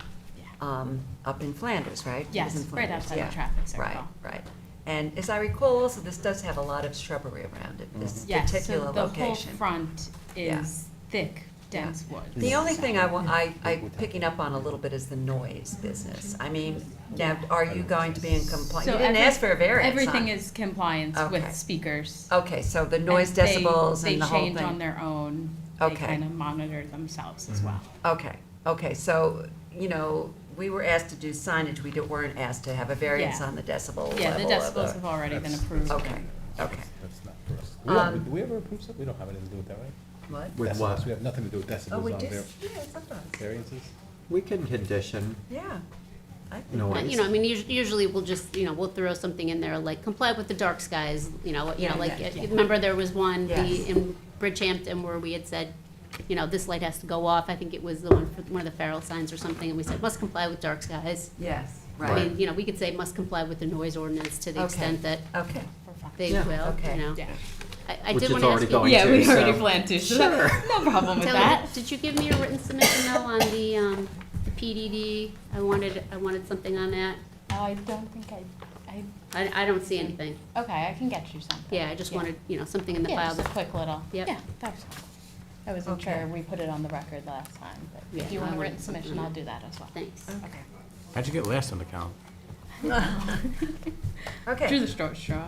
up in Flanders, right? It was Yes, in right Flanders, outside the yeah. traffic circle. Right, right. And as I recall, also, this does have a lot of shrubbery around it, this Yes, particular so the whole location. front Yeah. is thick, dense wood. The only thing I picking up on a little bit is the noise business. I mean, now, are you going to be in compliance? You So didn't ask for a variance, Everything huh? is compliance Okay. with speakers. Okay, so the noise And they- decibels and the whole thing? They change on their own. They Okay. kind of monitor themselves as well. Okay, okay, so, you know, we were asked to do signage, we weren't asked to have a variance Yeah. on the decibel level Yeah, the of decibels have already been approved. Okay, okay. That's not for us. Um, Do we ever approve something? We don't have anything to do with that, right? What? With Decibels. what? We have nothing to do with decibels Oh, we on did, there. yeah, sometimes, Variances? We can condition yeah. I think- noise. You know, I mean, usually we'll just, you know, we'll throw something in there, like comply with the dark skies, Yeah, like, yeah. remember there was one, Yes. in Bridgehampton where we had said, you know, this light has to go off, I think it was the one for one of the Farrell signs or something, and we said, must comply with dark skies. Yes, I right. mean, you know, we could say must comply with the noise ordinance to the Okay. extent that Okay, they Yeah. will, Okay. you know. Yeah. I Which did is want to already ask you. going Yeah, to, we already so- planned to, so Sure. no problem with Taylor, that. did you give me a written submission though on the PDD? I wanted something on that. I don't think I don't see anything. okay, I can get you something. Yeah, I just wanted, you know, something in the Yeah, file. just a quick little. Yep. Yeah, that's fine. I wasn't Okay. sure we put it on the record last time, but Yeah, if you I want a would- written submission, I'll do that as well. Thanks. Okay. How'd you get last on the count? okay. Through the straw.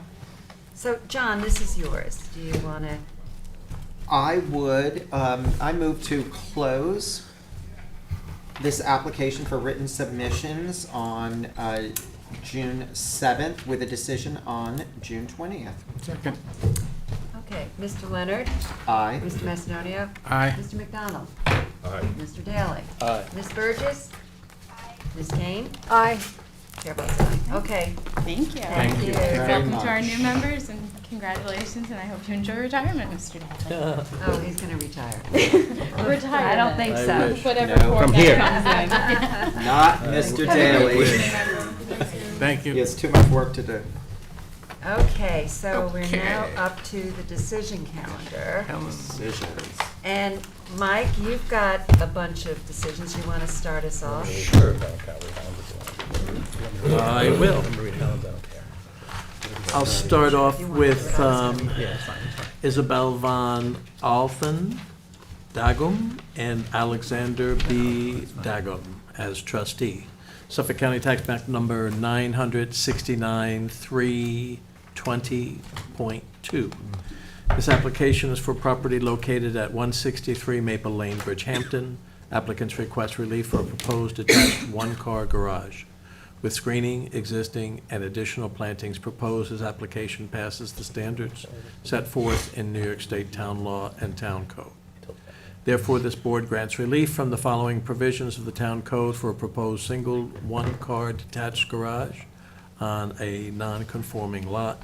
So, John, this is yours. Do you want to, I would, I move to close this application for written submissions on June 7th with a decision on June 20th. Second. okay, Mr. Leonard? Aye. Mr. Macedonio? Aye. Mr. McDonald? Aye. Mr. Daly? Aye. Ms. Burgess? Ms. Kane? Aye. Chair votes aye. Okay. Thank you. Thank you very Welcome to our much. new members and congratulations, and I hope you enjoy retirement, Mr. Daly. Oh, he's going to retire. Retirement. I don't think I so. wish. Whatever No. form From that here. comes in. Not Mr. Daly. Thank He you. has too much work to do. Okay, so we're now Okay. up to the decision calendar. Decisions. And Mike, you've got a bunch of decisions. You want to start us off? Sure. I will. I'll start off with Isabel von Alphen Dagum and Alexander B. Dagum as trustee. Suffolk County Tax Map number 969-320.2. This application is for property located at 163 Maple Lane, Bridgehampton. Applicants request relief for a proposed attached one-car garage with screening, existing, and additional plantings proposed as application passes the standards set forth in New York State Town Law and Town Code. Therefore, this board grants relief from the following provisions of the Town Code for a proposed single one-car detached garage on a non-conforming lot.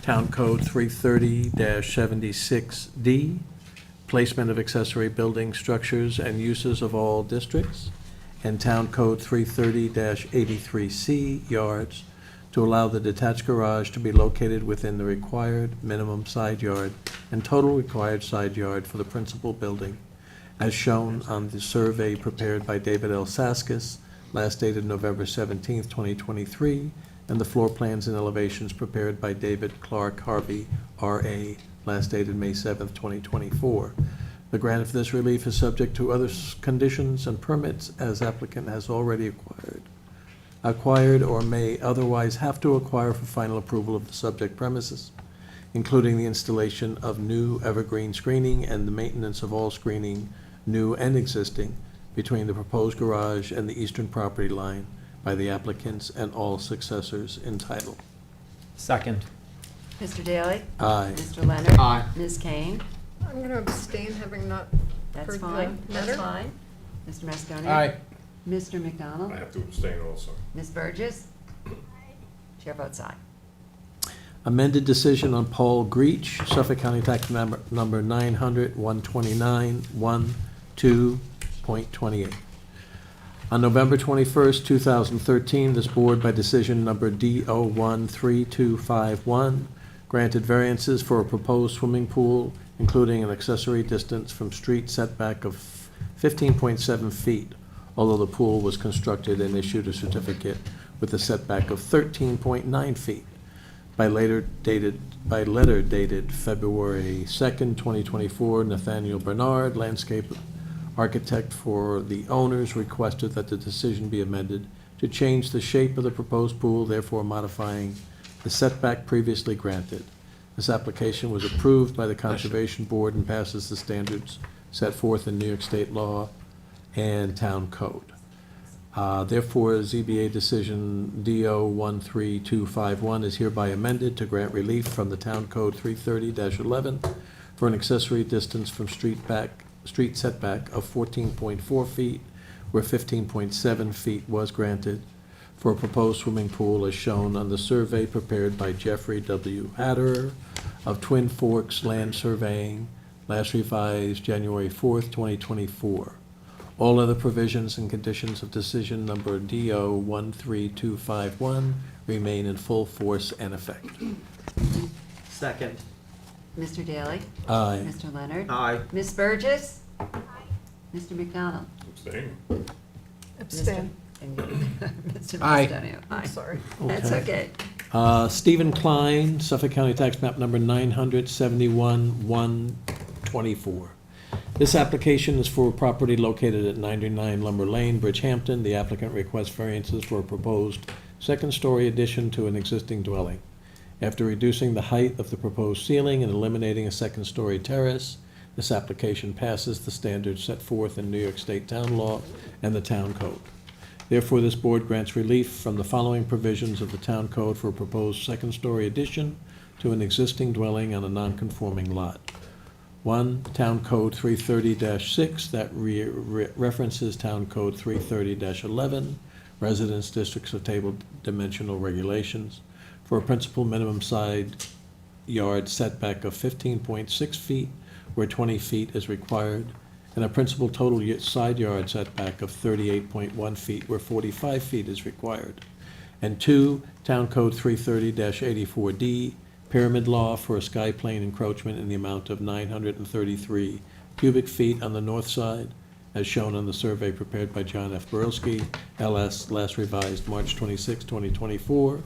Town Code 330-76D, placement of accessory building structures and uses of all districts, and Town Code 330-83C, yards, to allow the detached garage to be located within the required minimum side yard and total required side yard for the principal building, as shown on the survey prepared by David L. Saskis, last dated November 17th, 2023, and the floor plans and elevations prepared by David Clark Harvey, R.A., last dated May 7th, 2024. The grant of this relief is subject to other conditions and permits as applicant has already acquired or may otherwise have to acquire for final approval of the subject premises, including the installation of new evergreen screening and the maintenance of all screening, new and existing, between the proposed garage and the eastern property line by the applicants and all successors entitled. Second. Mr. Daly? Aye. Mr. Leonard? Aye. Ms. Kane? I'm going to abstain, having not That's heard the fine, that's letter. fine. Mr. Masconi? Aye. Mr. McDonald? have to abstain also. Ms. Burgess? Chair votes aye. Amended decision on Paul Greach, Suffolk County Tax number 900-129-12.28. On November 21st, 2013, this board, by decision number D013251, granted variances for a proposed swimming pool, including an accessory distance from street setback of 15.7 feet, although the pool was constructed and issued a certificate with a setback of 13.9 feet. By letter dated February 2nd, 2024, Nathaniel Bernard, landscape architect for the owners, requested that the decision be amended to change the shape of the proposed pool, therefore modifying the setback previously granted. This application was approved by the Conservation Board and passes the standards set forth in New York State law and Town Code. Therefore, ZBA decision DO 13251 is hereby amended to grant relief from the Town Code 330-11 for an accessory distance from street setback of 14.4 feet, where 15.7 feet was granted, for a proposed swimming pool as shown on the survey prepared by Jeffrey W. Hatterer of Twin Forks Land Surveying, last revised January 4th, 2024. All other provisions and conditions of decision number DO 13251 remain in full force and effect. Second. Mr. Daly? Aye. Mr. Leonard? Aye. Ms. Burgess? Mr. McDonald? Abstain. Abstain. And you, Mr. Aye. Mastonio? I'm sorry. That's okay. Stephen Klein, Suffolk County Tax Map number 971-124. This application is for a property located at 99 Lumber Lane, Bridgehampton. The applicant requests variances for a proposed second-story addition to an existing dwelling. After reducing the height of the proposed ceiling and eliminating a second-story terrace, this application passes the standards set forth in New York State Town Law and the Town Code. Therefore, this board grants relief from the following provisions of the Town Code for a proposed second-story addition to an existing dwelling on a non-conforming lot. 1, Town Code 330-6, that references Town Code 330-11, residence districts of table dimensional regulations, for a principal minimum side yard setback of 15.6 feet, where 20 feet is required, and a principal total side yard setback of 38.1 feet, where 45 feet is required. And 2, Town Code 330-84D, Pyramid Law for a sky plane encroachment in the amount of 933 cubic feet on the north side, as shown on the survey prepared by John F. Borowski, LS, last revised March 26, 2024,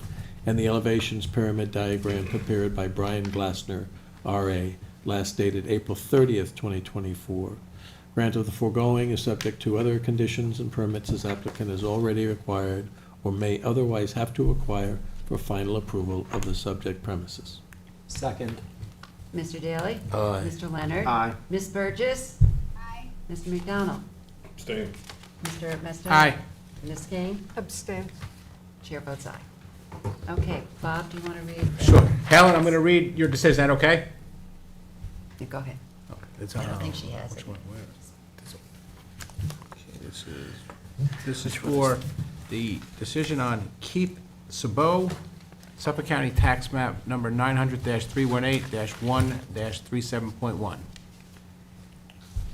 and the elevations pyramid diagram prepared by Brian Glassner, RA, last dated April 30th, 2024. Grant of the foregoing is subject to other conditions and permits as applicant has already acquired or may otherwise have to acquire for final approval of the subject premises. Second. Mr. Daly? Aye. Mr. Leonard? Aye. Ms. Burgess? Aye. Mr. McDonald? Abstain. Mr. Mester? Aye. Ms. Kane? Abstain. Chair votes aye. Okay, Bob, do you want to read? Sure. Helen, I'm going to read your decision. Is that okay? Yeah, go ahead. Okay, it's, I don't think she has which it. one? Where? Okay, this is for the decision on Keep Sabot, Suffolk County Tax Map number 900-318-1-37.1.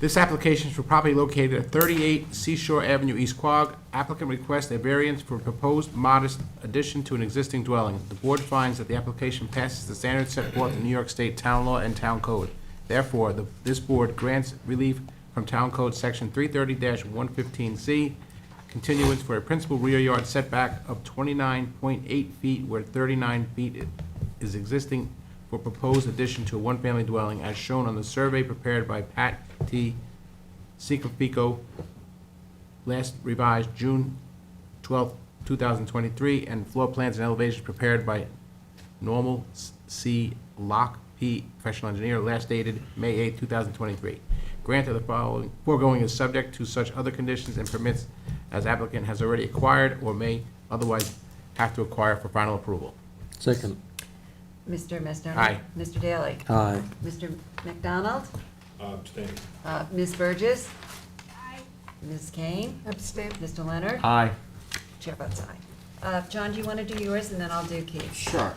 This application is for property located at 38 Seashore Avenue, East Quogue. Applicant requests a variance for a proposed modest addition to an existing dwelling. The board finds that the application passes the standards set forth in New York State Town Law and Town Code. Therefore, this board grants relief from Town Code Section 330-115C, continuance for a principal rear yard setback of 29.8 feet where 39 feet is existing for proposed addition to a one-family dwelling as shown on the survey prepared by Pat T. Cicafico, last revised June 12, 2023, and floor plans and elevations prepared by Normal C. Locke P. Professional Engineer, last dated May 8, 2023. Grant of the foregoing is subject to such other conditions and permits as applicant has already acquired or may otherwise have to acquire for final approval. Second. Mr. Mester? Aye. Mr. Daly? Aye. Mr. McDonald? Abstain. Ms. Burgess? Ms. Kane? Abstain. Mr. Leonard? Aye. Chair votes aye. John, do you want to do yours, and then I'll do Keith? Sure.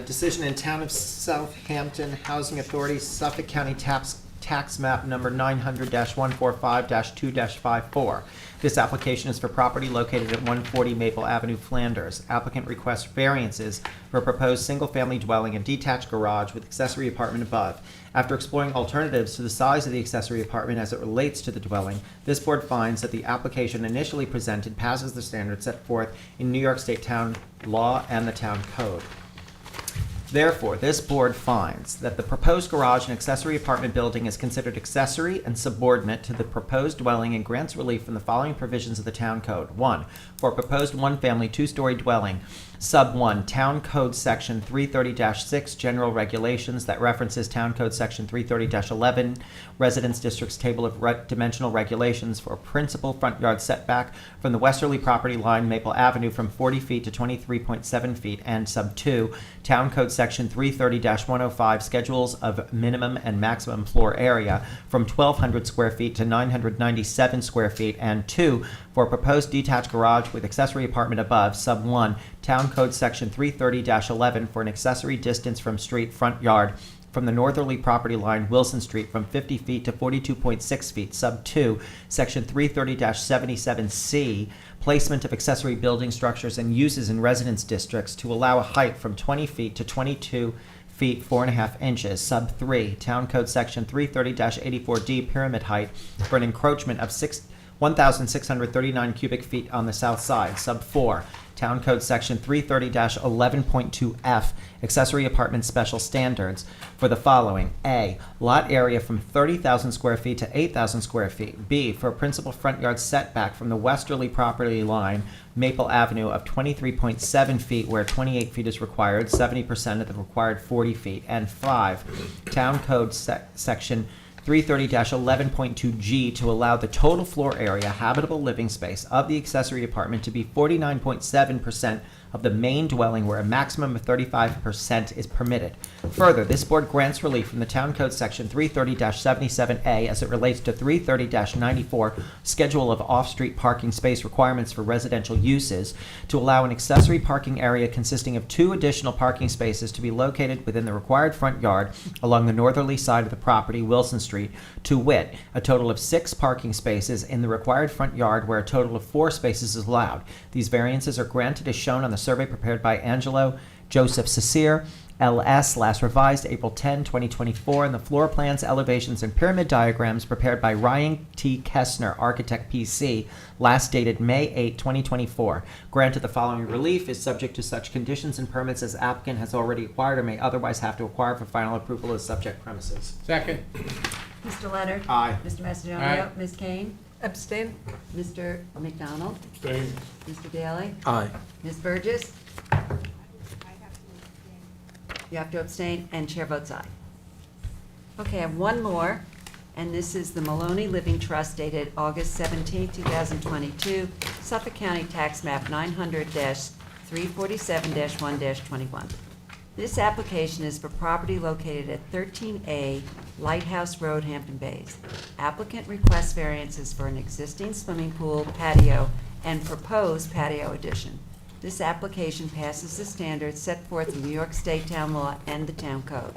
Decision in Town of Southampton Housing Authority, Suffolk County Tax Map number 900-145-2-54. This application is for property located at 140 Maple Avenue, Flanders. Applicant requests variances for a proposed single-family dwelling and detached garage with accessory apartment above. After exploring alternatives to the size of the accessory apartment as it relates to the dwelling, this board finds that the application initially presented passes the standards set forth in New York State Town Law and the Town Code. Therefore, this board finds that the proposed garage and accessory apartment building is considered accessory and subordinate to the proposed dwelling and grants relief from the following provisions of the Town Code. 1. For a proposed one-family, two-story dwelling, Sub 1, Town Code Section 330-6, General Regulations that references Town Code Section 330-11, Residence Districts Table of Dimensional Regulations for a principal front yard setback from the westerly property line, Maple Avenue, from 40 feet to 23.7 feet, and Sub 2, Town Code Section 330-105, Schedules of Minimum and Maximum Floor Area from 1,200 square feet to 997 square feet, and 2, for a proposed detached garage with accessory apartment above, Sub 1, Town Code Section 330-11 for an accessory distance from street front yard from the northerly property line, Wilson Street, from 50 feet to 42.6 feet. Sub 2, Section 330-77C, placement of accessory building structures and uses in residence districts to allow a height from 20 feet to 22 feet 4.5 inches. Sub 3, Town Code Section 330-84D, pyramid height for an encroachment of 1,639 cubic feet on the south side. Sub 4, Town Code Section 330-11.2F, accessory apartment special standards for the following. A, lot area from 30,000 square feet to 8,000 square feet. B, for a principal front yard setback from the westerly property line, Maple Avenue, of 23.7 feet where 28 feet is required, 70% of the required 40 feet. And 5, Town Code Section 330-11.2G to allow the total floor area, habitable living space of the accessory apartment to be 49.7% of the main dwelling where a maximum of 35% is permitted. Further, this board grants relief from the Town Code Section 330-77A as it relates to 330-94, Schedule of Off-Street Parking Space Requirements for Residential Uses, to allow an accessory parking area consisting of 2 additional parking spaces to be located within the required front yard along the northerly side of the property, Wilson Street, Street, to wit, a total of 6 parking spaces in the required front yard where a total of 4 spaces is allowed. These variances are granted as shown on the survey prepared by Angelo Joseph Cecere, LS, last revised April 10, 2024, and the floor plans, elevations, and pyramid diagrams prepared by Ryan T. Kessner, Architect PC, last dated May 8, 2024. Granted, the following relief is subject to such conditions and permits as applicant has already acquired or may otherwise have to acquire for final approval of subject premises. Second. Mr. Leonard? Aye. Mr. Macedonia? Aye. Ms. Kane? Abstain? Mr. McDonald? Abstain. Mr. Daly? Aye. Ms. Burgess? You have to abstain, and chair votes aye. Okay, I have one more, and this is the Maloney Living Trust dated August 17, 2022, Suffolk County Tax Map 900-347-1-21. This application is for property located at 13A Lighthouse Road, Hampton Bays. Applicant requests variances for an existing swimming pool, patio, and proposed patio addition. This application passes the standards set forth in New York State Town Law and the Town Code.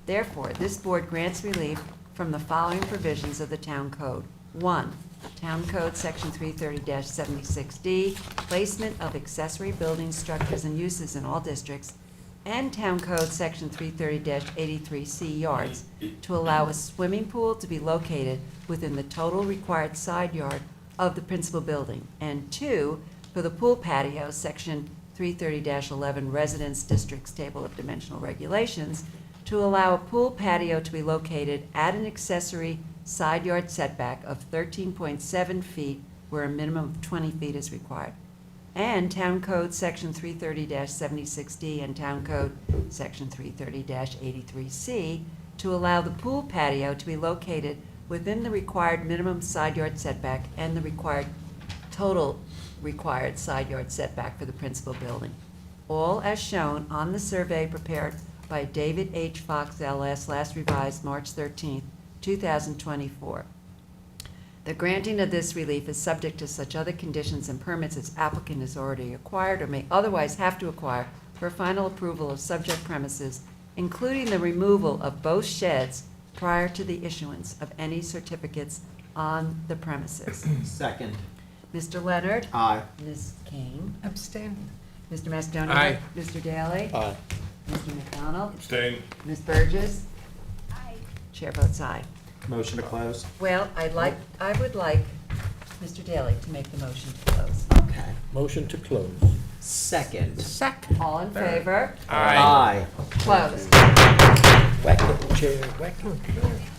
Therefore, this board grants relief from the following provisions of the Town Code. 1. Town Code Section 330-76D, placement of accessory buildings, structures, and uses in all districts, and Town Code Section 330-83C yards, to allow a swimming pool to be located within the total required side yard of the principal building. And 2, for the pool patio, Section 330-11 Residence Districts Table of Dimensional Regulations, to allow a pool patio to be located at an accessory side yard setback of 13.7 feet where a minimum of 20 feet is required. And Town Code Section 330-76D and Town Code Section 330-83C to allow the pool patio to be located within the required minimum side yard setback and the required total required side yard setback for the principal building. All as shown on the survey prepared by David H. Fox, LS, last revised March 13, 2024. The granting of this relief is subject to such other conditions and permits as applicant has already acquired or may otherwise have to acquire for final approval of subject premises, including the removal of both sheds prior to the issuance of any certificates on the premises. Second. Mr. Leonard? Aye. Ms. Kane? Abstain? Mr. Macedonia? Aye. Mr. Daly? Aye. Mr. McDonald? Abstain. Ms. Burgess? Chair votes aye. Motion to close. Well, I would like Mr. Daly to make the motion to close. Okay. Motion to close. Second. All in favor? Aye. Closed. Whack it, chair, whack it.